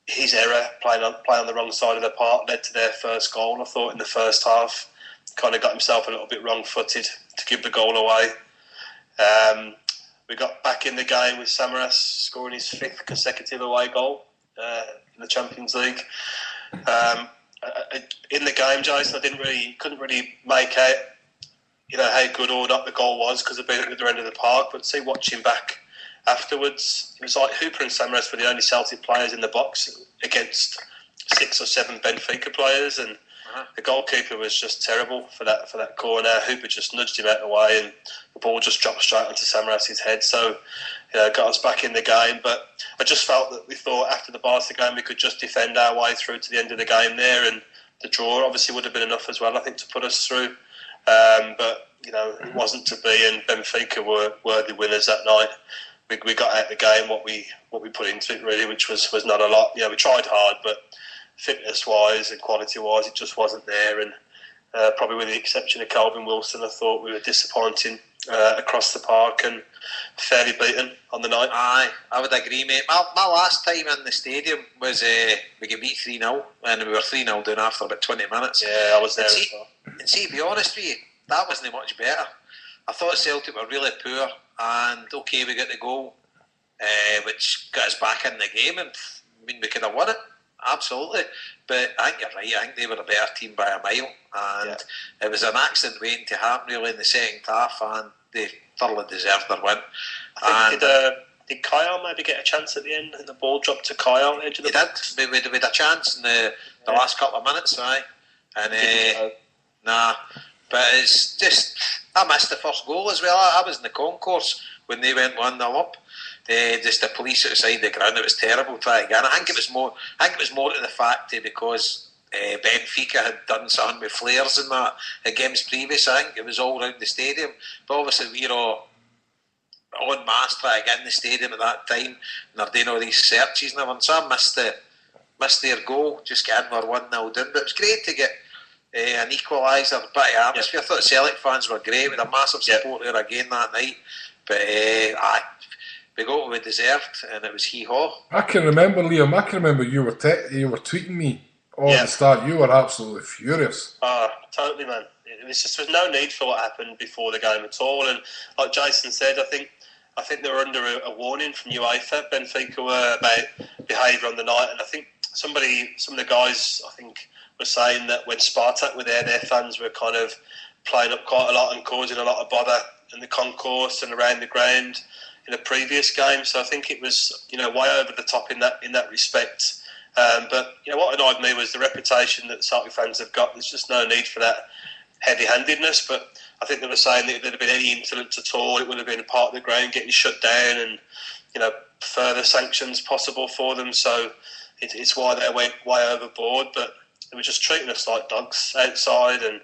Speaker 5: His error, playing on the wrong side of the park, led to their first goal, I thought, in the first half. Kind of got himself a little bit wrong-footed to give the goal away. We got back in the game with Samaras scoring his 5th consecutive away goal in the Champions League. In the game, Jason, couldn't really make out, you know, how good or not the goal was because of being at the other end of the park. But watching back afterwards, it was like Hooper and Samaras were the only Celtic players in the box against 6 or 7 Benfica players, and the goalkeeper was just terrible for that corner. Hooper just nudged him out of the way, and the ball just dropped straight onto Samaras' head. So, you know, got us back in the game. But I just felt that we thought after the Barca game we could just defend our way through to the end of the game there, and the draw obviously would have been enough as well, I think, to put us through. But, you know, it wasn't to be, and Benfica were worthy winners that night. We got out the game what we put into it, really, which was not a lot. You know, we tried hard, but fitness-wise and quality-wise, it just wasn't there. And probably with the exception of Calvin Wilson, I thought we were disappointing across the park and fairly beaten on the night. Aye,
Speaker 3: I would agree, mate. My last time in the stadium was we got beat 3-0, and we were 3-0 down after about 20 minutes.
Speaker 5: Yeah, I was there as well.
Speaker 3: And see, to be honest with you, that wasn't much better. I thought Celtic were really poor, and okay, we got the goal, which got us back in the game, and I mean, we could have won it, absolutely. But I think you're right, I think they were a better team by a mile, and it was an accident waiting to happen really in the second half, and they thoroughly deserved their win.
Speaker 5: I did Kyle maybe get a chance at the end? And the ball dropped to Kyle at the edge of the box.
Speaker 3: He did. We had a chance in the last couple of minutes, aye. And nah, but it's just I missed the first goal as well. I was in the concourse when they went 1-0 up. Just the police outside the ground. It was terrible. Try again. I think it was more to the fact because Benfica had done something with flares and that at games previous. I think it was all around the stadium. But obviously we're all en masse trying to get in the stadium at that time, and they're doing all these searches and everything. So I missed their goal. Just getting our 1-0 down. But it was great to get an equaliser, a bit of atmosphere. I thought the Celtic fans were great with a massive support there again that night. But we got what we deserved, and it was hee-haw.
Speaker 4: I can remember, Liam. I can remember you were tweeting me at the start. You were absolutely furious.
Speaker 5: Totally, man. There was no need for what happened before the game at all. And like Jason said, I think they were under a warning from UEFA. Benfica were about behaviour on the night, and I think some of the guys, I think, were saying that when Spartak were there, their fans were kind of playing up quite a lot and causing a lot of bother in the concourse and around the ground in a previous game. So I think it was, way over the top in that respect. But what annoyed me was the reputation that Celtic fans have got. There's just no need for that heavy-handedness. But I think they were saying that if there had been any incidents at all, it would have been a part of the ground getting shut down and further sanctions possible for them. So it's why they went way overboard. But they were just treating us like dogs outside and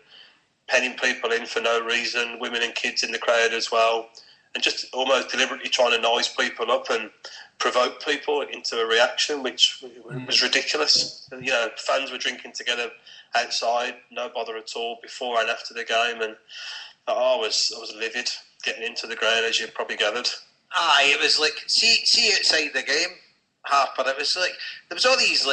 Speaker 5: penning people in for no reason, women and kids in the crowd as well, and just almost deliberately trying to noise people up and provoke people into a reaction, which was ridiculous. Fans were drinking together outside, no bother at all, before and after the game, and I was livid getting into the ground, as you probably gathered.
Speaker 3: Aye, it was like see outside the game, Harper. It was like there was all these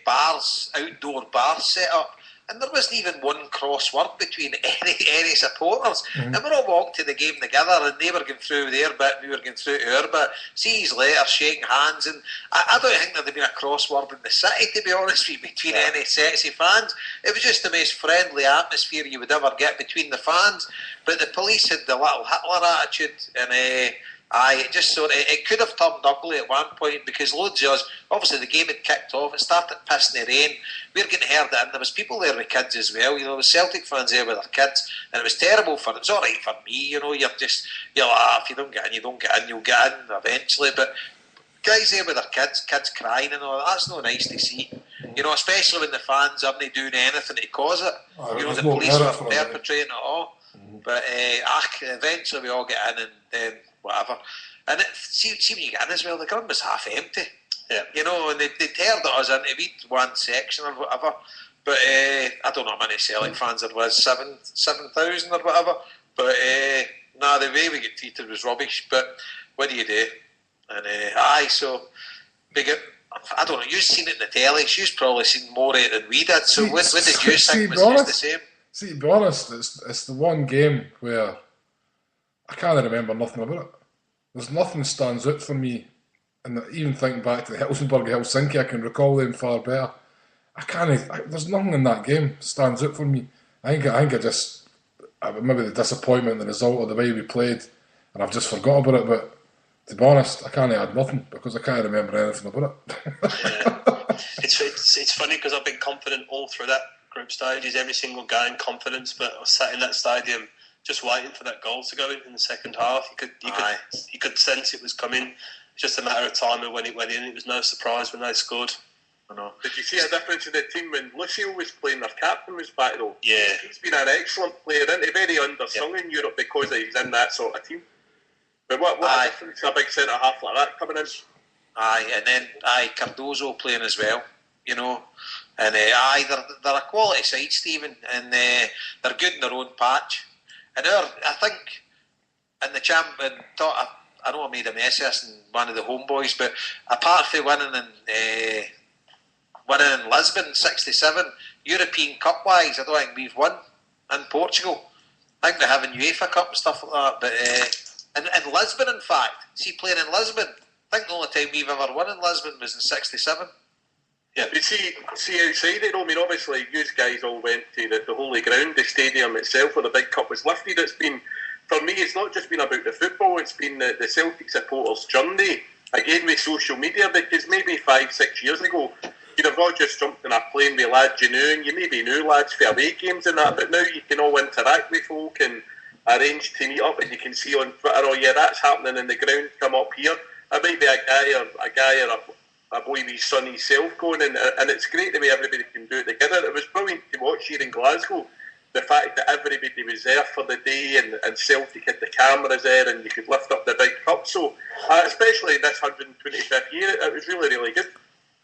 Speaker 3: bars, outdoor bars set up. And there wasn't even one cross word between any supporters. And we all walked to the game together, and they were going through their bit, and we were going through our bit. See his letter, shaking hands, and I don't think there'd been a crossword in the city, to be honest with you, between any sets of fans. It was just the most friendly atmosphere you would ever get between the fans. But the police had the little Hitler attitude, and it just it could have turned ugly at one point because loads of us, obviously the game had kicked off, it started pissing the rain, we were getting heard it, and there was people there with kids as well, there was Celtic fans there with their kids, and it was terrible for them. It's alright for me, you laugh, you don't get in, you'll get in eventually, but guys there with their kids crying and all that's not nice to see, especially when the fans aren't doing anything to cause it. The police were perpetrating it all. But eventually we all get in and then whatever. And see when you get in as well, the ground was half empty. Yeah. And they teared at us into one section or whatever. But I don't know how many Celtic fans there was, 7,000 or whatever. But the way we get treated was rubbish. But what do you do? And so we get. I don't know, you've seen it in the telly, you've probably seen more of it than we did. So what did you think was just the same?
Speaker 4: See, to be honest, it's the one game where I can't remember nothing about it. There's nothing stands out for me, and even thinking back to the Helsingborg-Helsinki, I can recall them far better. There's nothing in that game that stands out for me. I think maybe the disappointment, the result, or the way we played, and I've just forgot about it. But to be honest, I can't add nothing because I can't remember anything about it.
Speaker 5: It's funny because I've been confident all through that group stages, every single game, confidence, but I was sat in that stadium just waiting for that goal to go in the second half. You could sense it was coming. It's just a matter of time, and when it went in, it was no surprise when they scored.
Speaker 7: I know. Did you see a difference in the team when Lucio was playing? Their captain was back though.
Speaker 5: Yeah,
Speaker 7: he's been an excellent player, isn't he? Very undersung in Europe because he's in that sort of team. But what difference a big centre half like that coming in?
Speaker 3: And then Cardozo playing as well. And they're a quality side, Stephen, and they're good in their own patch. And I think in the champion, I know I made a mess of this in one of the homeboys, but apart from winning in Lisbon '67, European Cup wise, I don't think we've won in Portugal. I think they're having UEFA Cup and stuff like that, but in Lisbon, in fact, see playing in Lisbon, I think the only time we've ever won in Lisbon was in '67.
Speaker 7: Yeah, but see outside it, I mean, obviously, you guys all went to the Holy Ground, the stadium itself, where the big cup was lifted. It's been,
Speaker 8: for me, it's not just been about the football, it's been the Celtic supporters' journey, again with social media, because maybe 5-6 years ago, you'd have all just jumped in a plane with lads you knew, and you maybe knew lads for away games and that, but now you can all interact with folk and arrange to meet up, and you can see on Twitter, oh yeah, that's happening in the ground, come up here. It might be a guy or a boy with his son himself going, and it's great the way everybody can do it together. It was brilliant to watch here in Glasgow, the fact that everybody was there for the day, and Celtic had the cameras there, and you could lift up the big cup. So, especially in this 125th year, it was really, really good.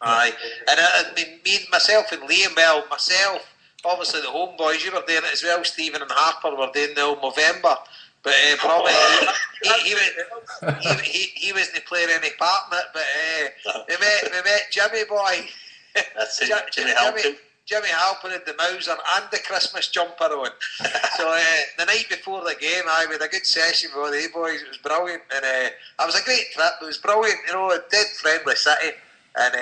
Speaker 3: Aye, and I mean, me, myself and Liam, well, myself, obviously the HomeBhoys, you were there as well, Stephen and Harper were there in the Movember, but probably he wasn't playing any part in it, but we met Jimmy boy.
Speaker 5: That's it, Jimmy Halpin.
Speaker 3: Jimmy Halpin had the Mauser and the Christmas jumper on. So the night before the game, we had a good session with all the boys. It was brilliant, and it was a great trip. It was brilliant, you know, a dead friendly city, and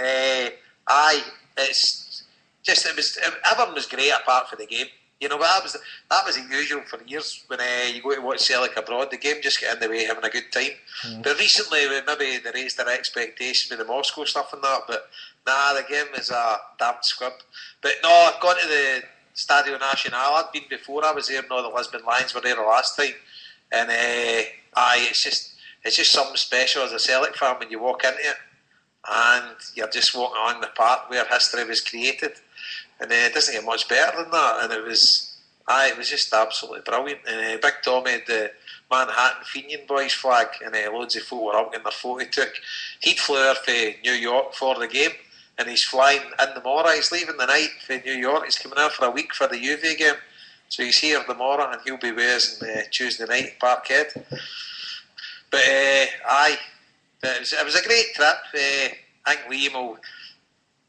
Speaker 3: it's just everything was great apart from the game. You know, but that was unusual for years when you go to watch Celtic abroad. The game just got in the way, having a good time. But recently, maybe they raised their expectations with the Moscow stuff and that. But nah, the game is a damn squib. But no, I've gone to the Stadio Nacional. I'd been before. I was there. No, the Lisbon Lions were there the last time. And it's just something special as a Celtic fan when you walk into it, and you're just walking along the park where history was created. And it doesn't get much better than that. And it was just absolutely brilliant. And Big Tommy had the Manhattan Fenian Boys flag, and loads of folk were up getting their photo took. He'd flew there for New York for the game, and he's flying in the morrow. He's leaving the night for New York. He's coming out for a week for the Juve game. So he's here tomorrow, and he'll be with us on Tuesday night at Parkhead. But it was a great trip. I think Liam will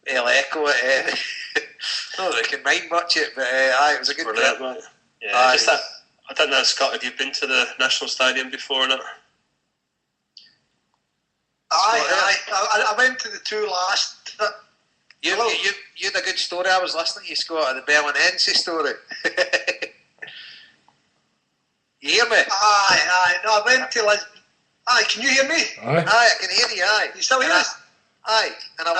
Speaker 3: echo it. Not that I can mind much it, but it was a good trip.
Speaker 5: Right. Yeah, I don't know, Scott, have you been to the National Stadium before or not?
Speaker 6: I went to the two last.
Speaker 3: You had a good story. I was listening to you, Scott, the Berlinense story. You hear me?
Speaker 6: Aye. No, I went to Lisbon. Aye, can you hear me?
Speaker 3: Aye, I can hear you. Aye,
Speaker 6: you still hear us?
Speaker 3: Aye, and I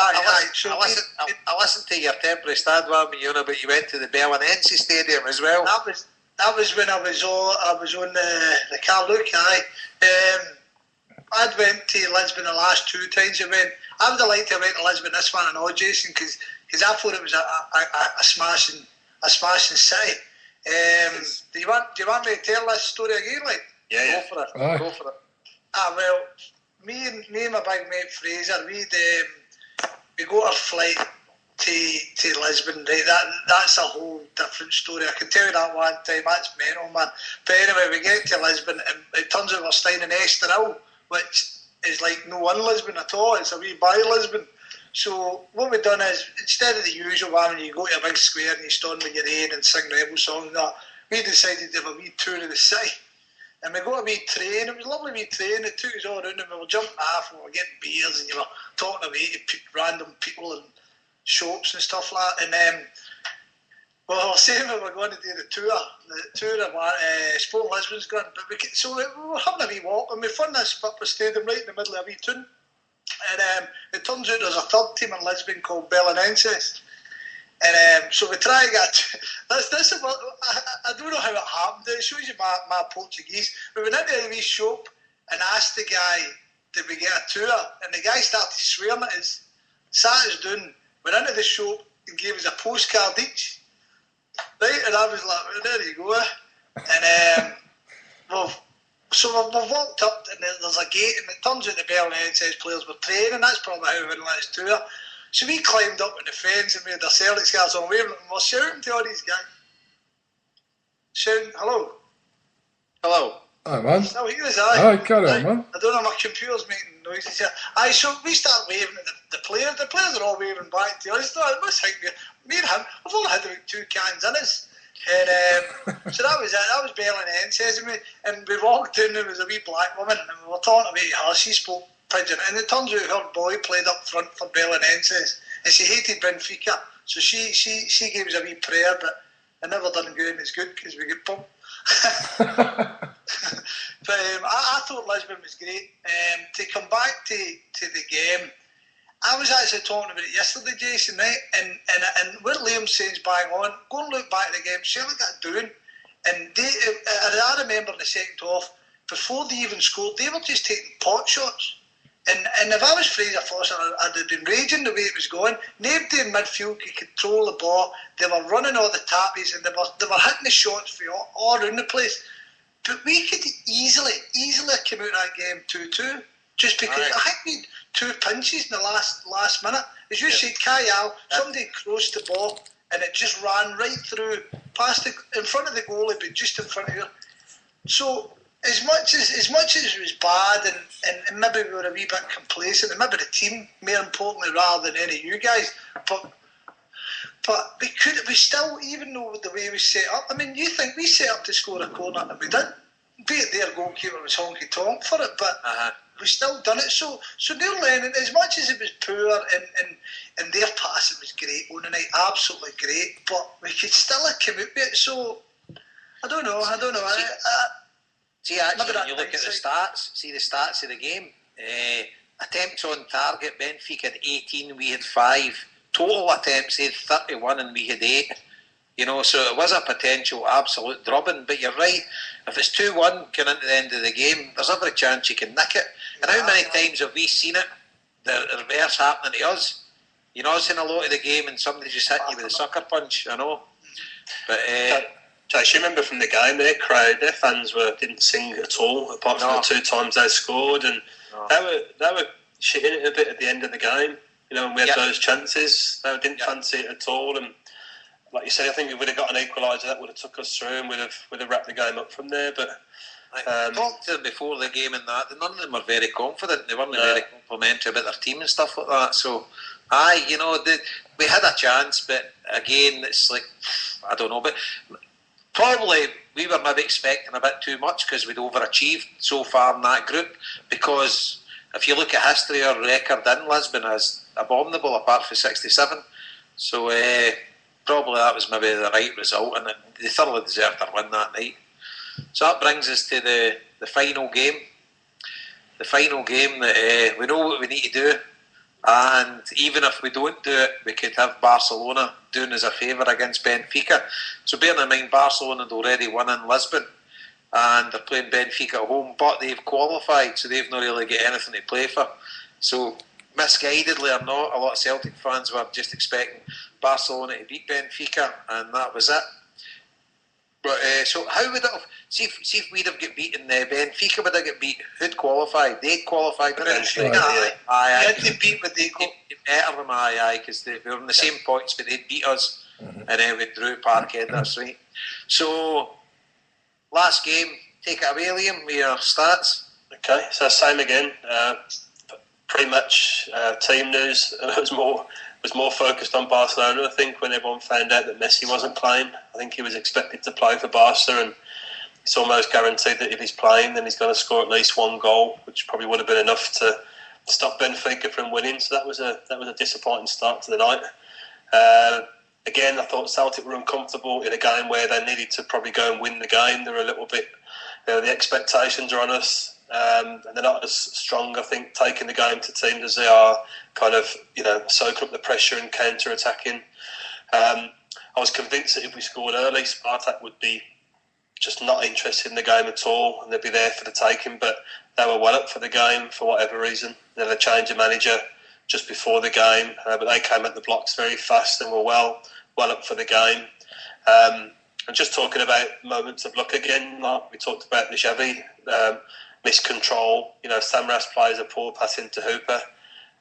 Speaker 3: listened to your temporary stand one with you, but you went to the Berlinense Stadium as well.
Speaker 6: That was when I was on the Carluke. I'd went to Lisbon the last two times. I would have liked to have went to Lisbon this one and all, Jason, because I thought it was a smashing city. Do you want me to tell this story again? Like,
Speaker 5: yeah.
Speaker 6: Go for it. Well, me and my big mate Fraser, we got our flight to Lisbon. Right? That's a whole different story. I can tell you that one time. That's mental, man. But anyway, we get to Lisbon, and it turns out we're staying in Estoril, which is like no one Lisbon at all. It's a wee by Lisbon. So what we've done is, instead of the usual one when you go to a big square and you stand with your head and sing rebel songs and that, we decided to have a wee tour of the city. And we got a wee train. It was a lovely wee train. It took us all around, and we were jumping off and we were getting beers, and you were talking away to random people and shops and stuff like that. And we were saying we were going to do the tour of Sport Lisbon's gone. But we were having a wee walk, and we found this purple stadium right in the middle of a wee town. And it turns out there's a third team in Lisbon called Belenenses. And so we try to get this. I don't know how it happened. It shows you my Portuguese. We went into a wee shop and asked the guy, did we get a tour? And the guy started swearing at us, sat us down, went into the shop and gave us a postcard each. Right? And I was like, well, there you go. And we've walked up, and there's a gate, and it turns out the Belenenses players were training. That's probably how we went on this tour. So we climbed up on the fence and we had our Celtic scarves on, waving, and we're shouting to all these guys. Shouting, hello.
Speaker 3: Hello.
Speaker 4: Hi, man.
Speaker 6: Still hear us, aye.
Speaker 4: Aye, carry on, man.
Speaker 6: I don't know, my computer's making noises here. Aye, so we start waving at the players. The players are all waving back to us. It must think me and him, I've only had about 2 cans in us. And so that was it. That was Belenenses. And we walked in, there was a wee black woman, and we were talking about her. She spoke Pigeon, and it turns out her boy played up front for Belenenses, and she hated Benfica, so she gave us a wee prayer, but it never done good, and it's good because we get pumped. thought Lisbon was great. To come back to the game, I was actually talking about it yesterday, Jason, right? And what Liam's saying is bang on. Go and look back at the game, see what they're doing. And I remember in the second half, before they even scored, they were just taking pot shots. And if I was Fraser Forster, I'd have been raging the way it was going. Nobody in midfield could control the ball. They were running all the tappies and they were hitting the shots for all around the place. But we could easily come out of that game 2-2. Just because I think we had 2 pinches in the last minute. As you said, Kyle, somebody crossed the ball and it just ran right through, in front of the goalie, but just in front of you. So as much as it was bad and maybe we were a wee bit complacent, and maybe the team, more importantly, rather than any of you guys, but we still, even though the way we set up, I mean, you think we set up to score a corner and we didn't, be it their goalkeeper was honky tonk for it, but we still done it. So Neil Lennon, as much as it was poor and their passing was great on the night, absolutely great, but we could still have come out with it. So I don't know.
Speaker 3: See, actually, when you look at the stats of the game, attempts on target, Benfica had 18, we had 5. Total attempts, they had 31 and we had 8. You know, so it was a potential absolute drubbing. But you're right, if it's 2-1 going into the end of the game, there's every chance you can nick it. And how many times have we seen it, the reverse happening to us? You know, I've seen a lot of the game and somebody just hitting you with a sucker punch, I know. But
Speaker 5: Josh, you remember from the game, their crowd, their fans didn't sing at all, apart from the 2 times they scored, and they were shitting it a bit at the end of the game. You know, and we had those chances. They didn't fancy it at all, and like you said, I think we would have got an equaliser that would have took us through, and would have wrapped the game up from there. But
Speaker 3: I talked to them before the game and that, none of them were very confident. They weren't very complimentary about their team and stuff like that. So, you know, we had a chance, but again, it's like, I don't know, but probably we were maybe expecting a bit too much because we'd overachieved so far in that group. Because if you look at history, our record in Lisbon is abominable apart from 67. So probably that was maybe the right result, and they thoroughly deserved their win that night. So that brings us to the final game. The final game that we know what we need to do, and even if we don't do it, we could have Barcelona doing us a favour against Benfica. So bearing in mind, Barcelona had already won in Lisbon, and they're playing Benfica at home, but they've qualified, so they've not really got anything to play for. So misguidedly or not, a lot of Celtic fans were just expecting Barcelona to beat Benfica, and that was it. But so how would it have? See if we'd have got beaten, Benfica would have got beat. Who'd qualified? They'd qualified.
Speaker 6: Aye. They beat what they got.
Speaker 3: Better them, because they were on the same points, but they'd beat us, and then we drew Parkhead. That's right. So last game, take it away, Liam, with your stats.
Speaker 5: Okay, so same again. Pretty much team news was more focused on Barcelona. I think when everyone found out that Messi wasn't playing, I think he was expected to play for Barca, and it's almost guaranteed that if he's playing, then he's going to score at least 1 goal, which probably would have been enough to stop Benfica from winning. So that was a disappointing start to the night. Again, I thought Celtic were uncomfortable in a game where they needed to probably go and win the game. They were a little bit, the expectations are on us. And they're not as strong, I think, taking the game to teams as they are kind of, soaking up the pressure and counter-attacking. I was convinced that if we scored early, Spartak would be just not interested in the game at all, and they'd be there for the taking, but they were well up for the game for whatever reason. They had a change of manager just before the game, but they came at the blocks very fast and were well up for the game. And just talking about moments of luck again, like we talked about the Xavi, miscontrol. Samras plays a poor pass into Hooper.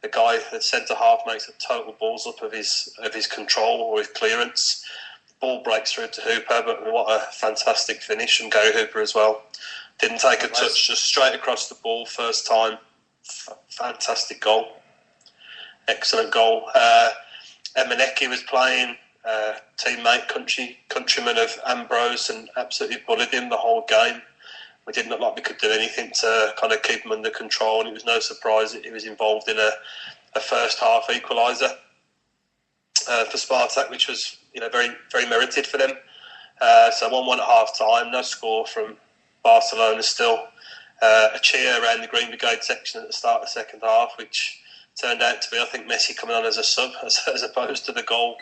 Speaker 5: The guy, the centre half, makes a total balls up of his control or his clearance. The ball breaks through to Hooper, but what a fantastic finish from Gary Hooper as well. Didn't take a touch, just straight across the ball first time. Fantastic goal. Excellent goal. Emaneki was playing, teammate, countryman of Ambrose, and absolutely bullied him the whole game. We didn't look like we could do anything to kind of keep him under control, and it was no surprise that he was involved in a first half equaliser for Spartak, which was very, very merited for them. So 1-1 at half time, no score from Barcelona still. a cheer around the Green Brigade section at the start of the second half, which turned out to be, I think, Messi coming on as a sub, as opposed to the goal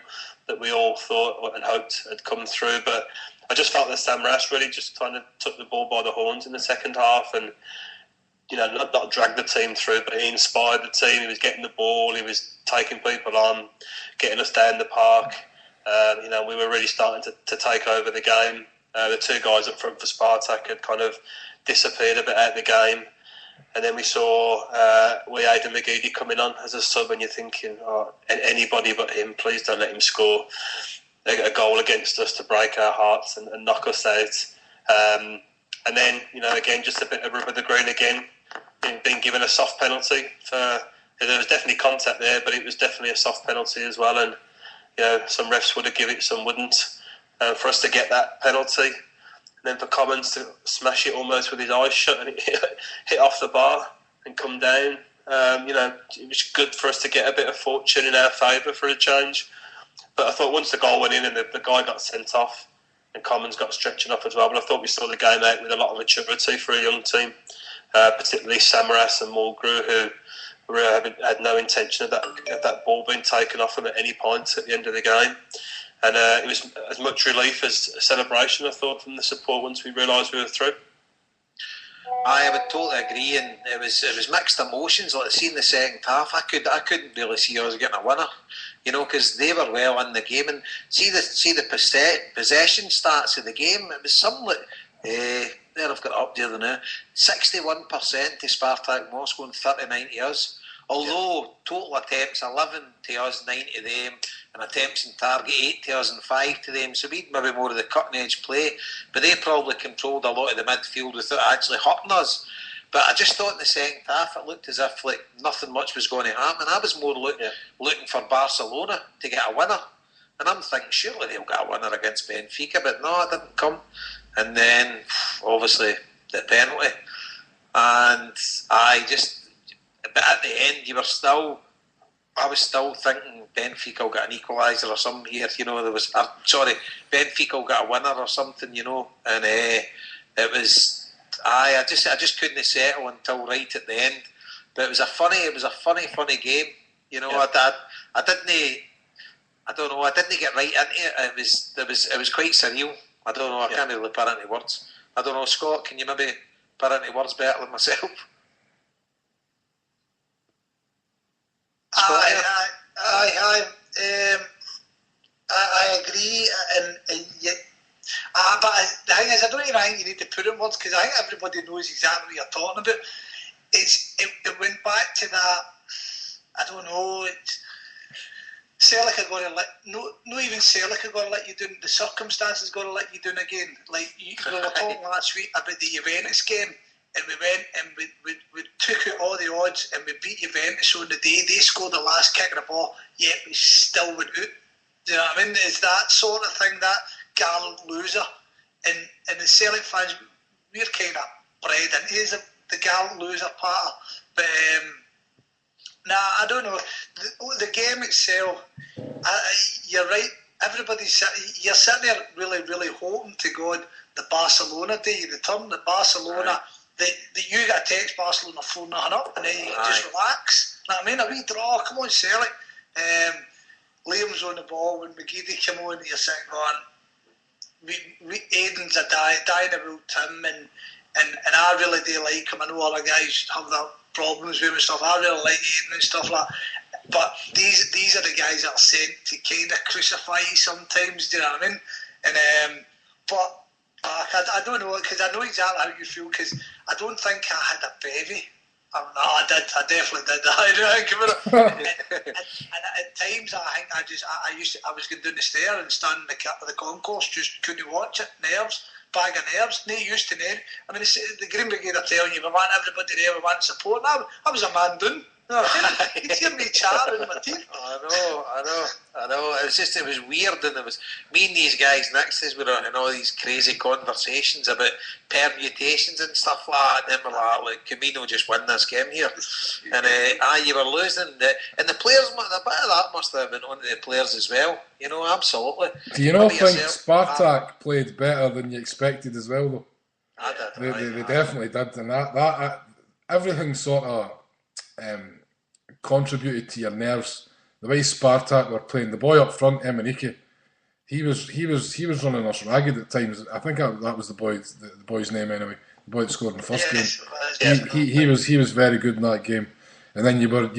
Speaker 5: that we all thought and hoped had come through. But I just felt that Sam Rash really just kind of took the ball by the horns in the second half, and not dragged the team through, but he inspired the team. He was getting the ball, he was taking people on, getting us down the park. We were really starting to take over the game. The two guys up front for Spartak had kind of disappeared a bit out of the game. And then we saw Aidan McGeady coming on as a sub, and you're thinking, anybody but him, please don't let him score a goal against us to break our hearts and knock us out. And then, again, just a bit of rub of the green again, being given a soft penalty. There was definitely contact there, but it was definitely a soft penalty as well. And, some refs would have given it, some wouldn't. For us to get that penalty, and then for Commons to smash it almost with his eyes shut and it hit off the bar and come down. It was good for us to get a bit of fortune in our favour for a change. But I thought once the goal went in and the guy got sent off and Commons got stretching off as well, but I thought we saw the game out with a lot of maturity for a young team, particularly Samaras and Mulgrew, who had no intention of that ball being taken off them at any point at the end of the game. And it was as much relief as a celebration, I thought, from the support once we realised we were through.
Speaker 3: I would totally agree, and it was mixed emotions. Like seeing the second half, I couldn't really see us getting a winner, because they were well in the game. And see the possession stats of the game. It was something like there I've got it up there now. 61% to Spartak Moscow and 39 to us. Although total attempts 11 to us, 9 to them, and attempts in target 8 to us and 5 to them. So we maybe more of the cutting edge play, but they probably controlled a lot of the midfield without actually hurting us. But I just thought in the second half it looked as if nothing much was going to happen. I was more looking for Barcelona to get a winner, and I'm thinking surely they'll get a winner against Benfica, but no, it didn't come. And then obviously the penalty, and but at the end, I was still thinking Benfica will get an equaliser or something here. Benfica will get a winner or something. And it was. I just couldn't settle until right at the end. But it was a funny game. I didn't get right into it. It was quite surreal. I don't know. I can't really put it into words. I don't know, Scott. Can you maybe put it into words better than myself?
Speaker 6: I agree, but the thing is, I don't even think you need to put it in words, because I think everybody knows exactly what you're talking about. It went back to that. I don't know. Celtic are going to not even Celtic are going to let you down. The circumstances are going to let you down again. Like we were talking last week about the Juventus game. And we went and we took out all the odds and we beat Juventus on the day. They scored the last kick of the ball, yet we still went out. Do you know what I mean? It's that sort of thing, that gallant loser. And the Celtic fans, we're kind of bred into the gallant loser part. But I don't know. The game itself, you're right. You're sitting there really, really hoping to God the Barcelona day, the turn, the Barcelona. Right. That you get a text Barcelona 4-0 up and then you can just relax. You know what I mean? A wee draw, come on Celtic. Liam's on the ball when McGeady came on, you're sitting going, Aiden's dying about him and I really do like him. I know other guys have their problems with him and stuff. I really like Aiden and stuff like that. But these are the guys that are sent to kind of crucify you sometimes, do you know what I mean? And but I don't know, because I know exactly how you feel, because I don't think I had a bevy. No, I did. I definitely did. And at times, I think I was going down the stair and stand in the concourse, just couldn't watch it. Bag of nerves. No use to nerve. I mean, the Green Brigade are telling you, we want everybody there, we want support. I was a man doing. No, you hear me chattering in my teeth. I know. It was weird, and it was me and these guys next to us were in all these crazy conversations about permutations and stuff like that. And then we're like, Camino just win this game here. And you were losing, and the players, a bit of that must have been on the players as well. Absolutely.
Speaker 4: Do you not think Spartak played better than you expected as well, though?
Speaker 3: I did.
Speaker 4: They definitely did, and that everything sort of contributed to your nerves. The way Spartak were playing, the boy up front, Emenike, he was running us ragged at times. I think that was the boy's name anyway. The boy that scored in the first game. He was very good in that game. And then you were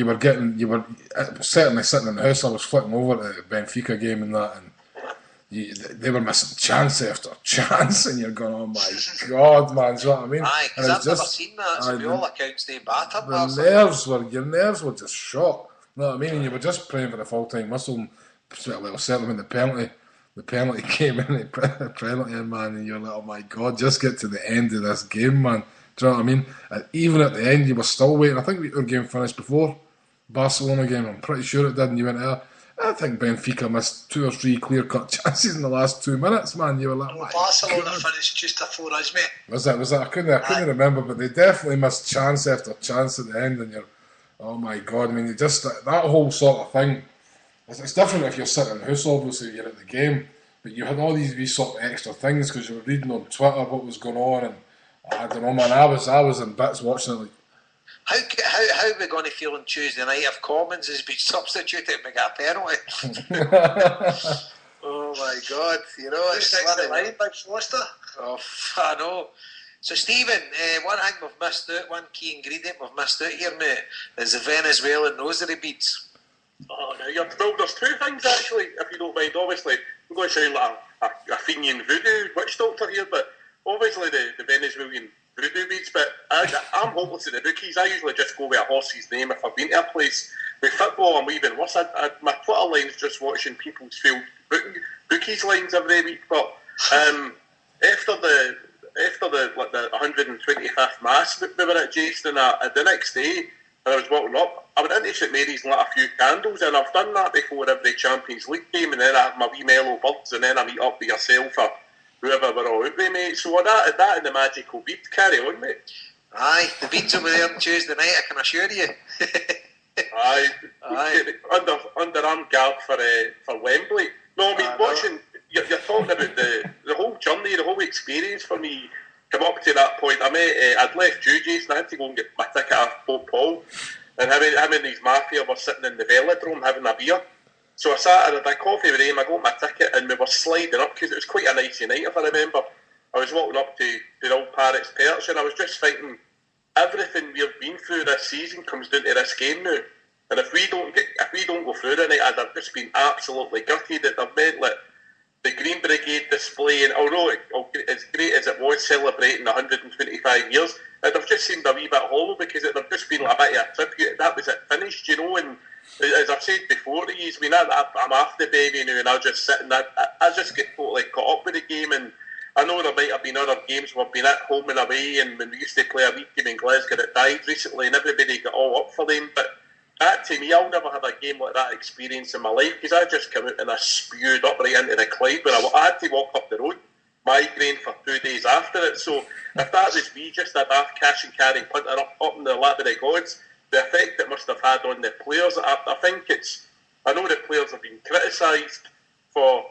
Speaker 4: certainly sitting in the house. I was flicking over to the Benfica game and that, and they were missing chance after chance, and you're going, oh my God, man, do you know what I mean?
Speaker 3: Aye, because I've never seen that, so by all accounts they battered.
Speaker 4: Your nerves were just shot, you know what I mean? And you were just praying for the full-time whistle, and certainly when the penalty came in, the penalty in, man, and you're like, oh my God, just get to the end of this game, man. Do you know what I mean? And even at the end, you were still waiting. I think our game finished before Barcelona game. I'm pretty sure it did. And you went, I think Benfica missed 2 or 3 clear-cut chances in the last 2 minutes, man. You were like, oh,
Speaker 6: Barcelona finished just before us, mate.
Speaker 4: Was that? I couldn't remember, but they definitely missed chance after chance at the end. And you're, oh my God. I mean, that whole sort of thing. It's different if you're sitting in the house, obviously, you're at the game. But you had all these wee sort of extra things because you were reading on Twitter what was going on, and I don't know, man. I was in bits watching it. Like,
Speaker 3: how are we going to feel on Tuesday night if Commons has been substituted and we get a penalty? Oh my God! You know, it's
Speaker 6: the line, Big Foster.
Speaker 3: Oh, I know. So Stephen, one thing we've missed out, one key ingredient we've missed out here, mate, is the Venezuelan rosary beads.
Speaker 8: Oh, no, well, there's 2 things actually, if you don't mind. Obviously, I'm going to sound like a Fenian voodoo witch doctor here, but obviously the Venezuelan voodoo beads, but I'm hopeless at the bookies. I usually just go with a horse's name if I've been to a place. With football, I'm even worse. My Twitter line's just watching people's field bookies lines every week, but after the 125th Mass we were at Jason, the next day, and I was walking up, I went into St Mary's and lit a few candles, and I've done that before every Champions League game, and then I have my wee mellow birds, and then I meet up with yourself or whoever we're all out with, mate. So that and the magical bead, carry on, mate.
Speaker 3: Aye, the beads will be there on Tuesday night, I can assure you.
Speaker 8: Aye. Underarm guard for Wembley. No, I mean, watching, you're talking about the whole journey, the whole experience for me, come up to that point. I'd left you, Jason, I had to go and get my ticket off Pope Paul, and him and his mafia were sitting in the velodrome having a beer. So I sat and I had coffee with him, I got my ticket, and we were sliding up, because it was quite a nice night, if I remember. I was walking up to the old Parrots Perch, and I was just thinking, everything we've been through this season comes down to this game now. And if we don't go through the night, I'd have just been absolutely gutted. That they've meant like the Green Brigade display, and although as great as it was celebrating 125 years, it'd have just seemed a wee bit hollow, because it'd have just been like a bit of a tribute. That was it finished, you know. And as I've said before to you, I'm off the baby now, and I'll just sit and I just get totally caught up with the game. And I know there might have been other games we've been at home and away, and when we used to play a week game in Glasgow that died recently, and everybody got all up for them, but that, to me, I'll never have a game like that experience in my life, because I just come out and I spewed up right into the Clyde when I had to walk up the road, migraine for 2 days after it. So if that was me, just a daft cash and carry punter up in the lap of the gods, the effect it must have had on the players, I think I know the players have been criticised for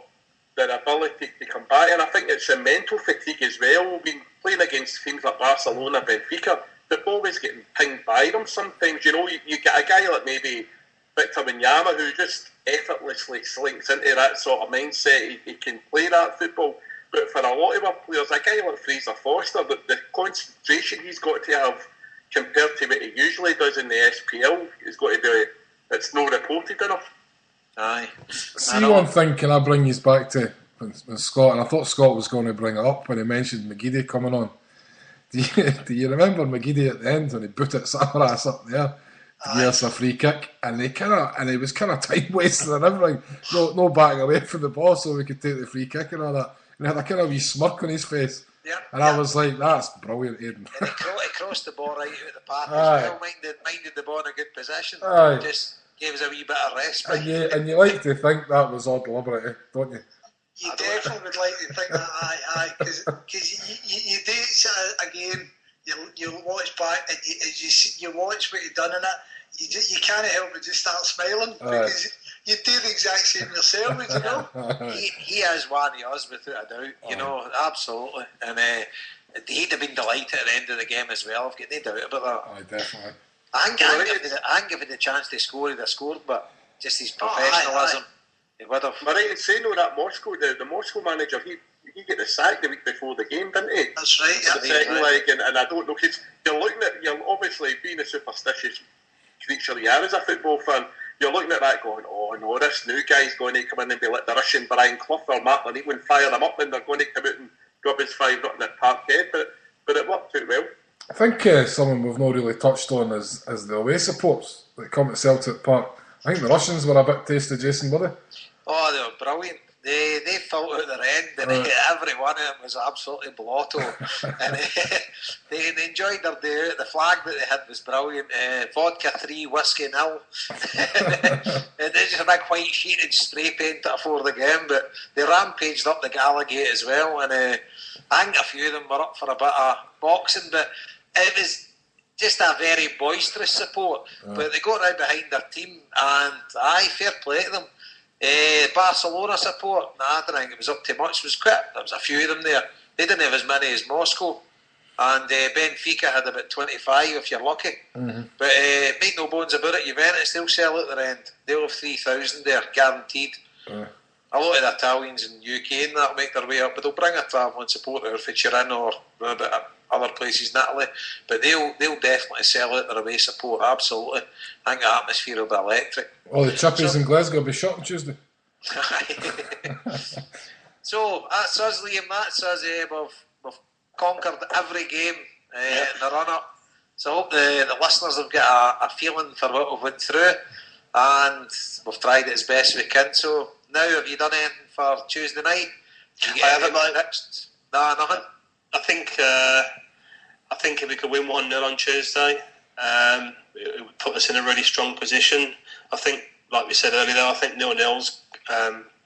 Speaker 8: their ability to come back, and I think it's a mental fatigue as well. We've been playing against teams like Barcelona, Benfica, they're always getting pinged by them sometimes. You know, you get a guy like maybe Victor Wanyama who just effortlessly slinks into that sort of mindset. He can play that football. But for a lot of our players, a guy like Fraser Foster, the concentration he's got to have compared to what he usually does in the SPL is got to be, it's not reported enough.
Speaker 3: Aye.
Speaker 4: See, one thing, can I bring you back to when Scott, and I thought Scott was going to bring it up when he mentioned McGeady coming on. Do you remember McGeady at the end when he booted Samaras up there to give us a free kick, and he was kind of time wasting and everything, no backing away from the ball so we could take the free kick and all that, and he had a kind of wee smirk on his face.
Speaker 3: Yep,
Speaker 4: and I was like, that's brilliant, Aidan.
Speaker 3: And he crossed the ball right out the path as well, minded the ball in a good position.
Speaker 4: Aye.
Speaker 3: Just gave us a wee bit of respite.
Speaker 4: And you like to think that was all deliberate, don't you?
Speaker 6: You definitely would like to think that, aye, because you do it again. You watch back and you watch what you've done in it. You can't help but just start smiling because you do the exact same yourself, you know.
Speaker 3: He is one of us without a doubt, you know, absolutely. And He'd have been delighted at the end of the game as well. I've got no doubt about that.
Speaker 4: Aye, definitely.
Speaker 3: I think if he'd a chance to score, he'd have scored, but just his professionalism, he would have.
Speaker 8: Am I right in saying that Moscow, the Moscow manager, he got the sack the week before the game, didn't he?
Speaker 6: That's right, yeah.
Speaker 8: The second leg, and I don't know, because you're obviously being a superstitious creature you are as a football fan, you're looking at that going, oh no, this new guy's going to come in and be like the Russian Brian Clough or Martin Ewan, fire them up, and they're going to come out and drop his 5 right in the parkhead, but it worked out well.
Speaker 4: I think something we've not really touched on is the away supports that come to Celtic Park. I think the Russians were a bit tasty, Jason, were they?
Speaker 3: Oh, they were brilliant. They felt out their end, and every one of them was absolutely blotto. And they enjoyed their day out. The flag that they had was brilliant. Vodka 3, whiskey 0. They just had a big white sheet and spray paint before the game, but they rampaged up the Gallagate as well. And I think a few of them were up for a bit of boxing, but it was just a very boisterous support. But they got right behind their team, and fair play to them. Barcelona support, I don't think it was up to much. There was a few of them there. They didn't have as many as Moscow, and Benfica had about 25 if you're lucky. But make no bones about it, Juventus, they'll sell out their end. They'll have 3,000 there guaranteed. A lot of the Italians in UK and that'll make their way up, but they'll bring a travelling supporter for Turin or other places in Italy, but they'll definitely sell out their away support, absolutely. I think the atmosphere will be electric.
Speaker 4: All the chippies in Glasgow will be shot on Tuesday.
Speaker 3: So that's us, Liam, that's us. We've conquered every game in the run-up, so I hope the listeners have got a feeling for what we've went through, and we've tried it as best we can. So now, have you done anything for Tuesday night?
Speaker 5: I haven't, mate.
Speaker 3: Next? No, nothing.
Speaker 5: I think if we could win 1-0 on Tuesday, it would put us in a really strong position. I think, like we said earlier, I think 0-0's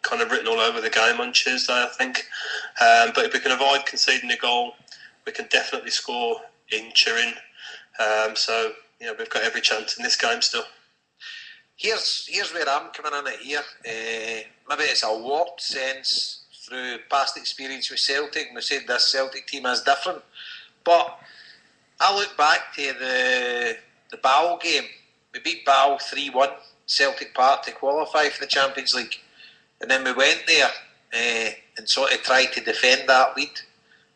Speaker 5: kind of written all over the game on Tuesday, I think. But if we can avoid conceding a goal, we can definitely score in Turin. So, we've got every chance in this game still.
Speaker 3: Here's where I'm coming in at here. Maybe it's a warped sense through past experience with Celtic, and we said this Celtic team is different. But I look back to the Ball game. We beat Ball 3-1, Celtic Park, to qualify for the Champions League. And then we went there and sort of tried to defend that lead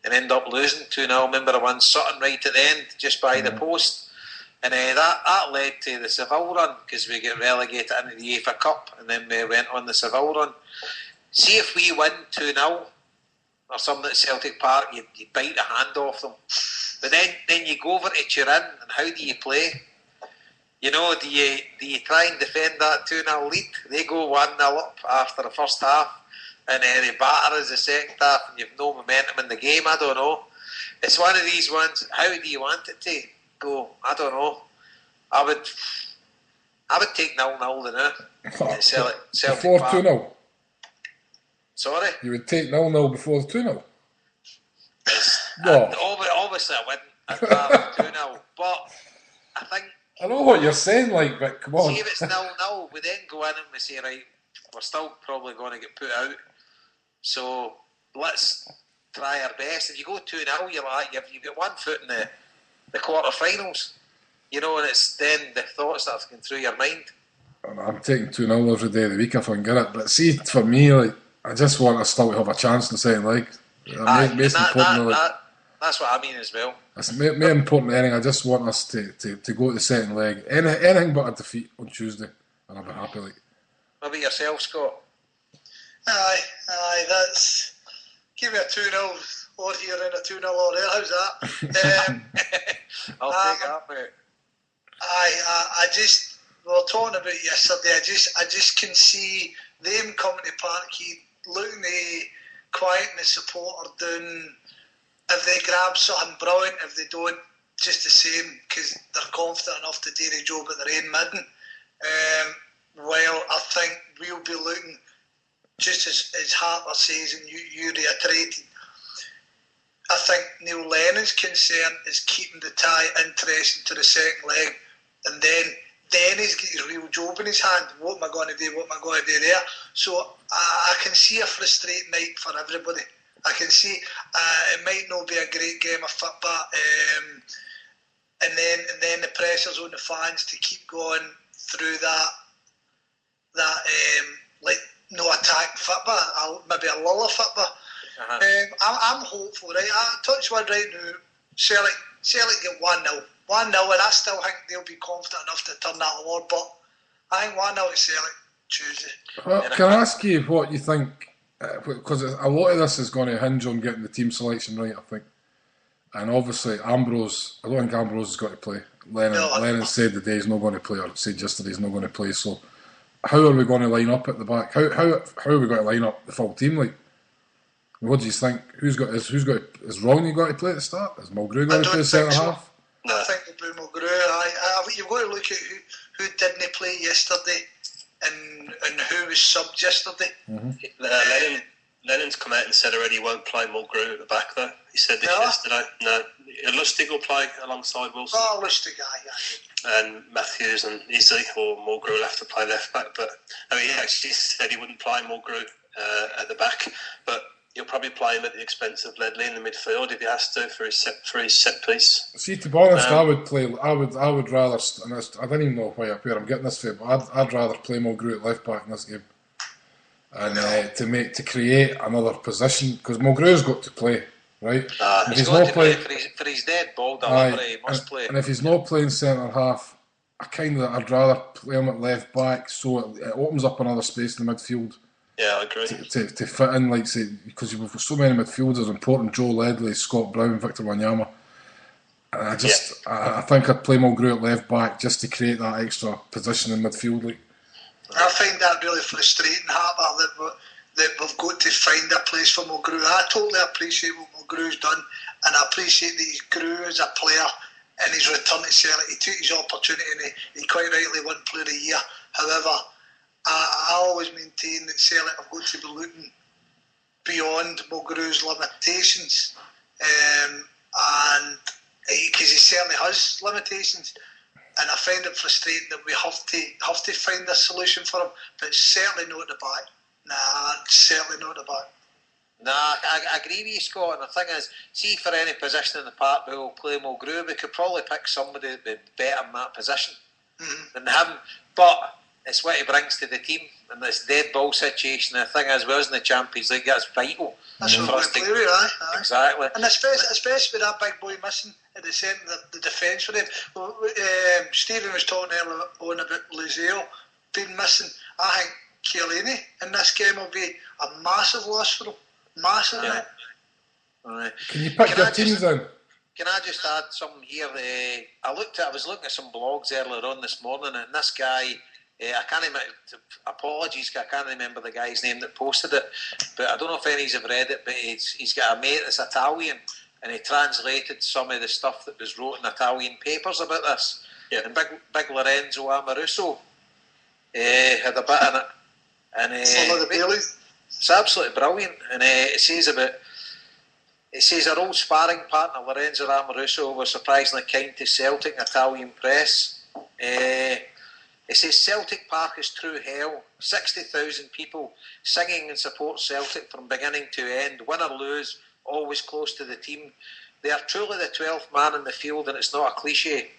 Speaker 3: and end up losing 2-0. Remember I won Sutton right at the end, just by the post. And that led to the Seville run, because we get relegated into the UEFA Cup, and then we went on the Seville run. See if we win 2-0 or something at Celtic Park, you bite the hand off them. But then you go over to Turin, and how do you play? Do you try and defend that 2-0 lead? They go 1-0 up after the first half, and they batter us the second half, and you've no momentum in the game. I don't know. It's one of these ones. How do you want it to go? I don't know. I would take 0-0 then. Celtic
Speaker 4: before 2-0.
Speaker 3: Sorry?
Speaker 4: You would take 0-0 before the 2-0?
Speaker 3: Obviously I wouldn't. I'd rather 2-0. But I think...
Speaker 4: I know what you're saying, but come on.
Speaker 3: See if it's 0-0, we then go in and we say, right, we're still probably going to get put out. So let's try our best. If you go 2-0, you've got 1 foot in the quarter-finals. And it's then the thoughts that are going through your mind.
Speaker 4: I'm taking 2-0 every day of the week if I can get it. But see, for me, I just want us still to have a chance in the second leg.
Speaker 3: That's what I mean as well.
Speaker 4: That's more important than anything. I just want us to go to the second leg. Anything but a defeat on Tuesday, and I'll be happy. What
Speaker 3: about yourself, Scott?
Speaker 6: Aye, that's... Give me a 2-0 or here and a 2-0 or there. How's that?
Speaker 3: I'll take that, mate.
Speaker 6: I just... We were talking about yesterday. I just can see them coming to Parkhead, looking to quieten the supporter down. If they grab something brilliant, if they don't, just the same, because they're confident enough to do the job at their own midden. Well, I think we'll be looking, just as Harper says and you reiterated, I think Neil Lennon's concern is keeping the tie interesting to the second leg, and then he's got his real job in his hand. What am I going to do? What am I going to do there? So I can see a frustrating night for everybody. I can see it might not be a great game of football, and then the pressure's on the fans to keep going through that like no attack football, maybe a lull of football. I'm hopeful, right? I touch one right now. Celtic get 1-0, and I still think they'll be confident enough to turn that award. But I think 1-0 to Celtic Tuesday.
Speaker 4: Well, can I ask you what you think? Because a lot of this is going to hinge on getting the team selection right, I think. And obviously, Ambrose, I don't think Ambrose has got to play. Lennon said today he's not going to play, or said yesterday he's not going to play. So, how are we going to line up at the back? How are we going to line up the full team? Like, what do you think? Is Ronnie got to play at the start? Is Mulgrew going to play centre half?
Speaker 6: No. I think it'll be Mulgrew. You've got to look at who didn't play yesterday and who was subbed yesterday.
Speaker 4: Mm-hmm.
Speaker 5: Lennon's come out and said already he won't play Mulgrew at the back though. He said this yesterday. No, Lustig will play alongside Wilson.
Speaker 6: Oh, Lustig, yeah.
Speaker 5: And Matthews and Izzy or Mulgrew will have to play left back. But he actually said he wouldn't play Mulgrew at the back. But he'll probably play him at the expense of Ledley in the midfield if he has to for his set piece.
Speaker 4: See, to be honest, I would rather. And I don't even know where I'm getting this from, but I'd rather play Mulgrew at left back in this game, and to create another position, because Mulgrew's got to play, right?
Speaker 3: He's got to play for his dead ball delivery. He must play.
Speaker 4: And if he's not playing centre half, I'd rather play him at left back, so it opens up another space in the midfield.
Speaker 5: Yeah, I agree.
Speaker 4: To fit in, like, say, because you've got so many midfielders important: Joe Ledley, Scott Brown, Victor Wanyama. And I think I'd play Mulgrew at left back just to create that extra position in midfield. Like,
Speaker 6: I find that really frustrating, Harper, that we've got to find a place for Mulgrew. I totally appreciate what Mulgrew's done, and I appreciate that he grew as a player in his return to Celtic. He took his opportunity, and he quite rightly won Player of the Year. However, I always maintain that Celtic have got to be looking beyond Mulgrew's limitations, and because he certainly has limitations, and I find it frustrating that we have to find a solution for him, but certainly not at the back. Certainly not at the back.
Speaker 3: I agree with you, Scott. And the thing is, see, for any position in the park we will play Mulgrew, we could probably pick somebody that would be better in that position than him. But it's what he brings to the team in this dead ball situation. The thing is, we was in the Champions League, that's vital.
Speaker 6: That's what we play with, aye.
Speaker 3: Exactly.
Speaker 6: And especially with that big boy missing at the centre, the defence for him. Stephen was talking earlier on about Luzio being missing. I think Chiellini in this game will be a massive loss for him. Massive.
Speaker 3: Yeah. Right.
Speaker 4: Can you pick your teams in?
Speaker 3: Can I just add something here? I was looking at some blogs earlier on this morning, and this guy, I can't remember. Apologies, I can't remember the guy's name that posted it, but I don't know if any of you have read it. But he's got a mate that's Italian, and he translated some of the stuff that was wrote in Italian papers about this. Yeah. And big Lorenzo Amoruso had a bit in it, and it's absolutely brilliant. And it says our old sparring partner Lorenzo Amoruso was surprisingly kind to Celtic and Italian press. It says Celtic Park is true hell. 60,000 people singing in support Celtic from beginning to end. Win or lose, always close to the team. They are truly the 12th man in the field, and it's not a cliche.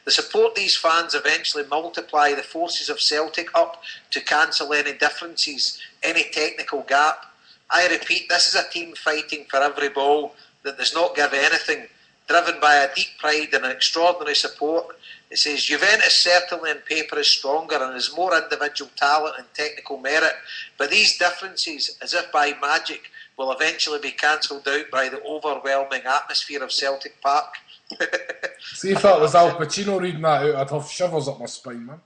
Speaker 3: The support these fans eventually multiply the forces of Celtic up to cancel any differences, any technical gap. I repeat, this is a team fighting for every ball that does not give anything, driven by a deep pride and an extraordinary support. It says Juventus certainly on paper is stronger and has more individual talent and technical merit, but these differences, as if by magic, will eventually be cancelled out by the overwhelming atmosphere of Celtic Park.
Speaker 4: See, if that was Al Pacino reading that out, I'd have shivers up my spine, man.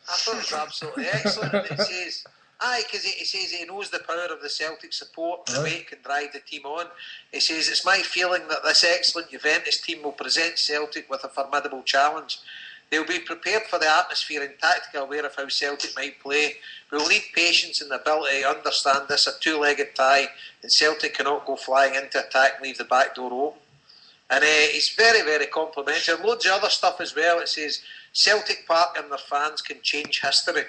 Speaker 3: I thought it was absolutely excellent. It says, because it says he knows the power of the Celtic support, the way it can drive the team on. It says, it's my feeling that this excellent Juventus team will present Celtic with a formidable challenge. They'll be prepared for the atmosphere and tactically aware of how Celtic might play. We'll need patience and the ability to understand this a two-legged tie, and Celtic cannot go flying into attack and leave the back door open. And he's very, very complimentary. And loads of other stuff as well. It says Celtic Park and their fans can change history.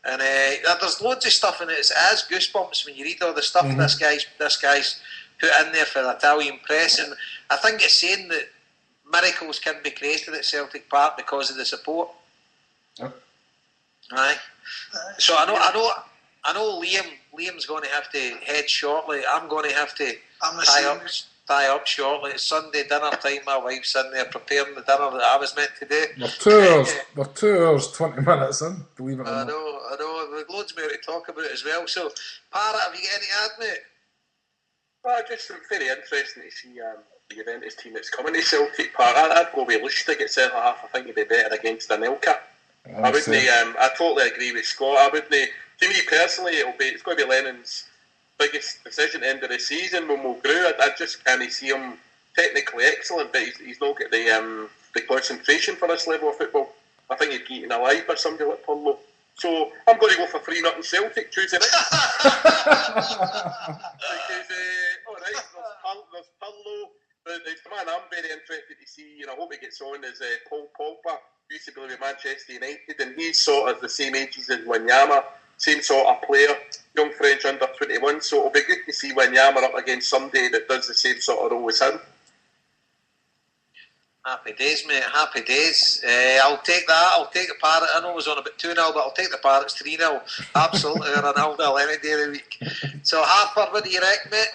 Speaker 3: And there's loads of stuff in it. It has goosebumps when you read all the stuff this guy's put in there for the Italian press. And I think it's saying that miracles can be created at Celtic Park because of the support.
Speaker 4: Yep.
Speaker 3: Aye. So I know Liam's going to have to head shortly. I'm going to have to tie up shortly. It's Sunday dinner time. My wife's in there preparing the dinner that I was meant to do.
Speaker 4: We're 2 hours 20 minutes in, believe it or not.
Speaker 3: I know. We've loads more to talk about as well. So, Parrot, have you got any to add, mate?
Speaker 8: Well, just very interesting to see the Juventus team that's coming to Celtic Park. I'd go with Lustig at centre half. I think he'd be better against Anelka. I totally agree with Scott. To me personally, it's going to be Lennon's biggest decision at the end of the season when Mulgrew. I just can't see him technically excellent, but he's not got the concentration for this level of football. I think he'd get eaten alive by somebody like Pirlo. So I'm going to go for 3-0 Celtic Tuesday night. Because, alright, there's Pirlo. There's the man I'm very interested to see, and I hope he gets on, is Paul Pogba. He used to be with Manchester United, and he's sort of the same ages as Wanyama. Same sort of player, young French under 21, so it'll be good to see Wanyama up against somebody that does the same sort of role as him.
Speaker 3: Happy days, mate, happy days. I'll take that, I'll take the Parrot. I know it was on about 2-0, but I'll take the Parrots 3-0. Absolutely, or Ronaldo any day of the week. So, Harper, what do you reckon, mate?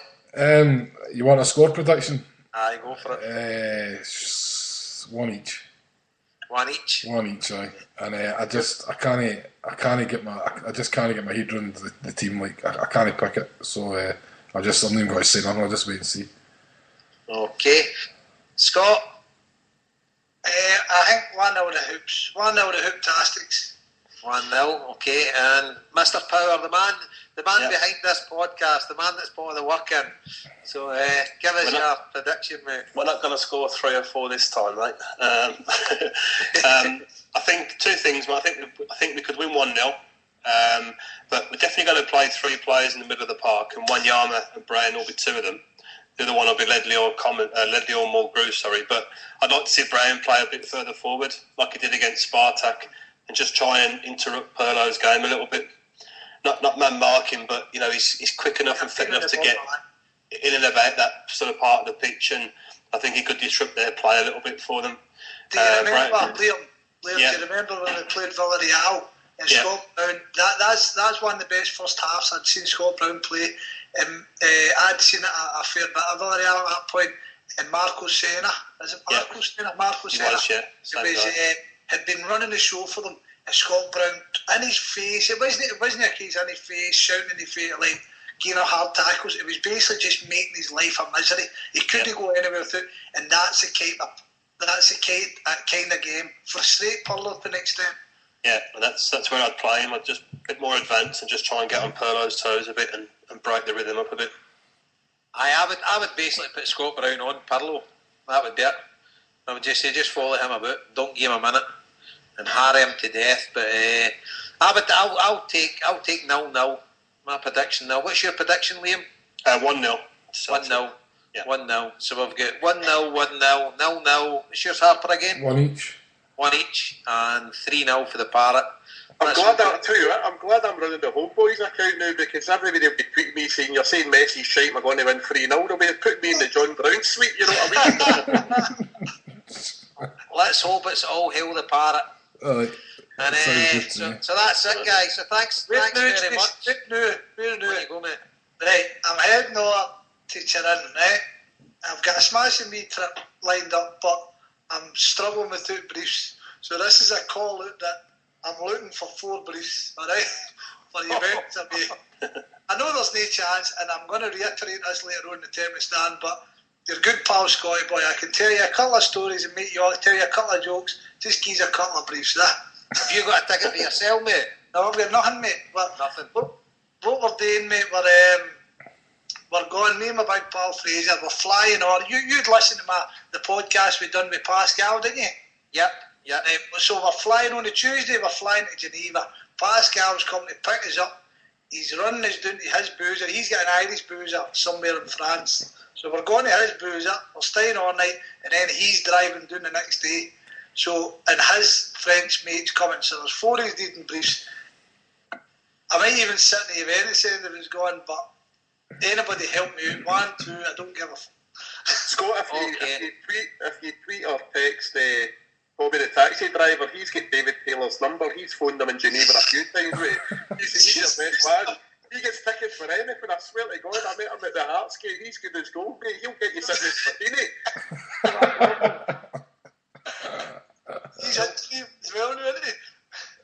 Speaker 4: You want a score prediction?
Speaker 3: Aye, go for it.
Speaker 4: 1 each.
Speaker 3: One each,
Speaker 4: aye. And I can't get my head around the team. Like I can't pick it, so I'm not even going to say nothing. I'll just wait and see.
Speaker 3: Okay, Scott.
Speaker 6: I think 1-0 the Hoops. 1-0 the Hooptastics.
Speaker 3: 1-0. Okay, and Mr. Power, the man behind this podcast, the man that's putting the work in. So give us your prediction, mate.
Speaker 5: We're not going to score 3 or 4 this time, right? I think 2 things. I think we could win 1-0, but we're definitely going to play 3 players in the middle of the park, and Wanyama and Brian will be 2 of them. The other one will be Ledley or Mulgrew, sorry. But I'd like to see Brian play a bit further forward, like he did against Spartak, and just try and interrupt Pirlo's game a little bit. Not man marking, but he's quick enough and fit enough to get in and about that sort of part of the pitch, and I think he could disrupt their play a little bit for them.
Speaker 6: Do you remember, Liam, do you remember when they played Villarreal and Scott Brown? That's one of the best first halves I'd seen Scott Brown play. I'd seen it a fair bit of Villarreal at that point, and Marco Senna. Is it Marco Senna? Marco Senna. He was, had been running the show for them. And Scott Brown, in his face, it wasn't a case in his face, shouting in his face, like, getting hard tackles. It was basically just making his life a misery. He couldn't go anywhere with it, and that's the kind of game. Frustrate Pirlo to an extent.
Speaker 5: Yeah, and that's where I'd play him. I'd just a bit more advanced and just try and get on Pirlo's toes a bit and break the rhythm up a bit.
Speaker 3: I would basically put Scott Brown on Pirlo. That would be it. I would just say, just follow him about. Don't give him a minute and harry him to death. But I'll take 0-0. My prediction now. What's your prediction, Liam?
Speaker 5: 1-0.
Speaker 3: 1-0. Yeah. 1-0. So we've got 1-0, 1-0, 0-0. What's yours, Harper, again?
Speaker 4: 1 each.
Speaker 3: 1 each, and 3-0 for the Parrot.
Speaker 8: I'm glad I'm running the HomeBhoys account now, because everybody will be tweeting me saying, you're saying Messi's shite, we're going to win 3-0. They'll be putting me in the John Brown suite, you know what I mean?
Speaker 3: Let's hope it's all hail the Parrot. And so that's it, guys. So thanks very much.
Speaker 6: Where you go, mate? Right, I'm heading over to Turin, right? I've got a smashing wee trip lined up, but I'm struggling without briefs. So this is a call out that I'm looking for 4 briefs, alright? For the event to be. I know there's no chance, and I'm going to reiterate this later on in the Tempest stand, but you're good pal, Scotty boy. I can tell you a couple of stories and make you all tell you a couple of jokes. Just give you a couple of briefs,
Speaker 3: Have you got a ticket for yourself, mate?
Speaker 6: No, I've got nothing, mate.
Speaker 3: Nothing.
Speaker 6: What we're doing, mate, we're going, me and my big pal Fraser, we're flying on. You'd listen to the podcast we done with Pascal, didn't you?
Speaker 3: Yep.
Speaker 6: So we're flying on a Tuesday, we're flying to Geneva. Pascal's coming to pick us up. He's running us down to his boozer. He's got an Irish boozer somewhere in France. So we're going to his boozer, we're staying all night, and then he's driving down the next day. So, and his French mate's coming. So there's 4 of these in briefs. I might even sit in the event and say that it was gone, but anybody help me out. 1, 2, I don't give a fuck.
Speaker 8: Scott, if you tweet or text Bobby the taxi driver, he's got David Taylor's number. He's phoned him in Geneva a few times. He's your best man. He gets tickets for anything. I swear to God, I met him at the Hearts game. He's good as gold, mate. He'll get you sitting in Martini.
Speaker 6: He's a team as well now, isn't he?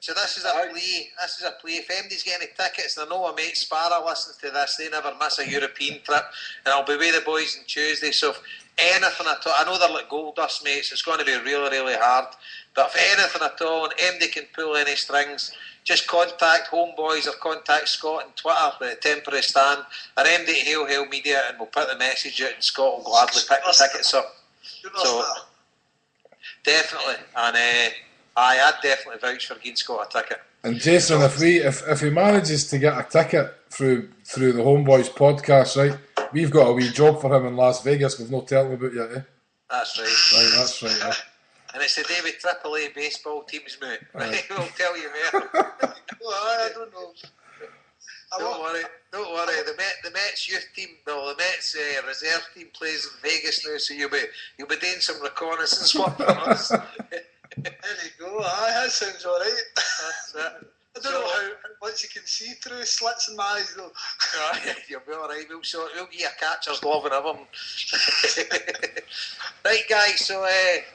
Speaker 3: So this is a plea. This is a plea. If anybody's getting any tickets, and I know my mate Sparrow listens to this, they never miss a European trip, and I'll be with the boys on Tuesday. So if anything at all, I know they're like gold dust mates. It's going to be really, really hard. But if anything at all, and MD can pull any strings, just contact HomeBhoys or contact Scott on Twitter at Temporary Stand or MD at Hail Media, and we'll put the message out, and Scott will gladly pick the tickets up. So definitely, and I'd definitely vouch for getting Scott a ticket.
Speaker 4: And Jason, if he manages to get a ticket through the HomeBhoys podcast, right, we've got a wee job for him in Las Vegas. We've not told him about yet, eh?
Speaker 3: That's right.
Speaker 4: Right, that's right. Yeah.
Speaker 3: And it's the David AAA baseball team's mate. Right, we'll tell you more.
Speaker 6: Well, I don't know.
Speaker 3: Don't worry. The Mets youth team, the Mets reserve team plays in Vegas now, so you'll be doing some reconnaissance work for us.
Speaker 6: There you go. That sounds all right.
Speaker 3: That's it.
Speaker 6: I don't know how much you can see through slits in my eyes though.
Speaker 3: You'll be all right. We'll give you a catcher's glove and everything. Right, guys. So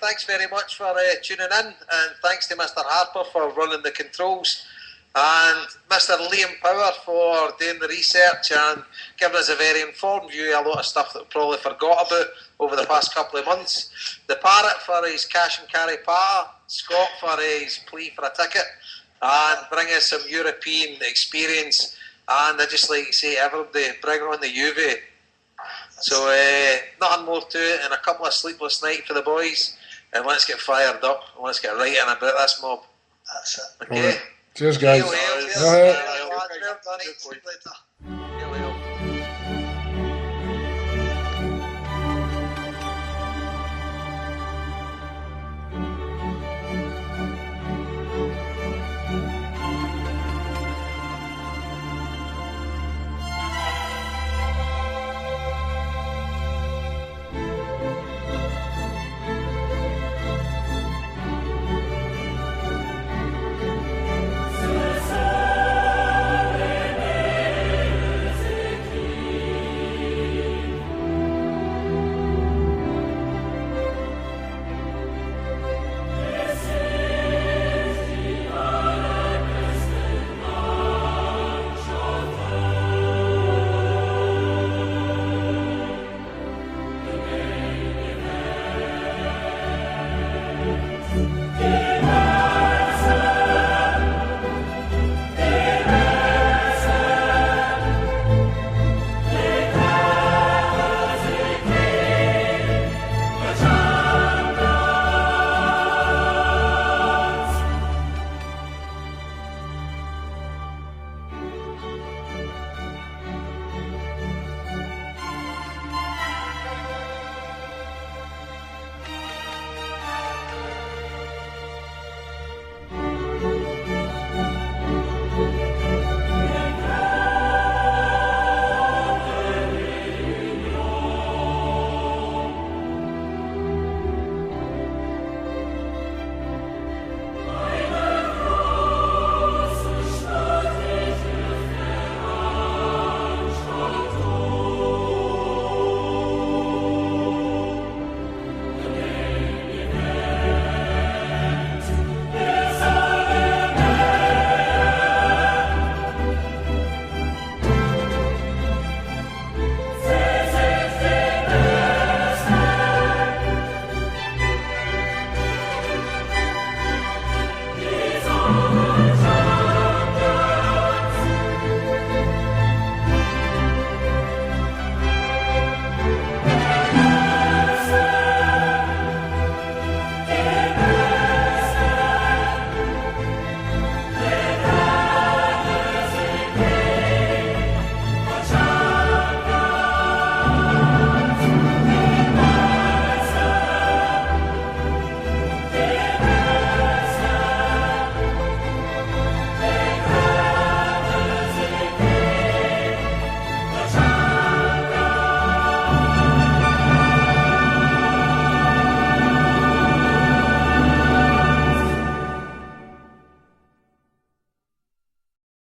Speaker 3: thanks very much for tuning in, and thanks to Mr. Harper for running the controls, and Mr. Liam Power for doing the research and giving us a very informed view of a lot of stuff that we probably forgot about over the past couple of months. The Parrot for his cash and carry party, Scott for his plea for a ticket, and bring us some European experience. And I just like to say, everybody, bring on the Juve. So nothing more to it, and a couple of sleepless nights for the boys, and let's get fired up, and let's get right in about this mob.
Speaker 6: That's it.
Speaker 3: Okay.
Speaker 4: Cheers, guys.
Speaker 3: Cheers.
Speaker 6: Well done, see you later.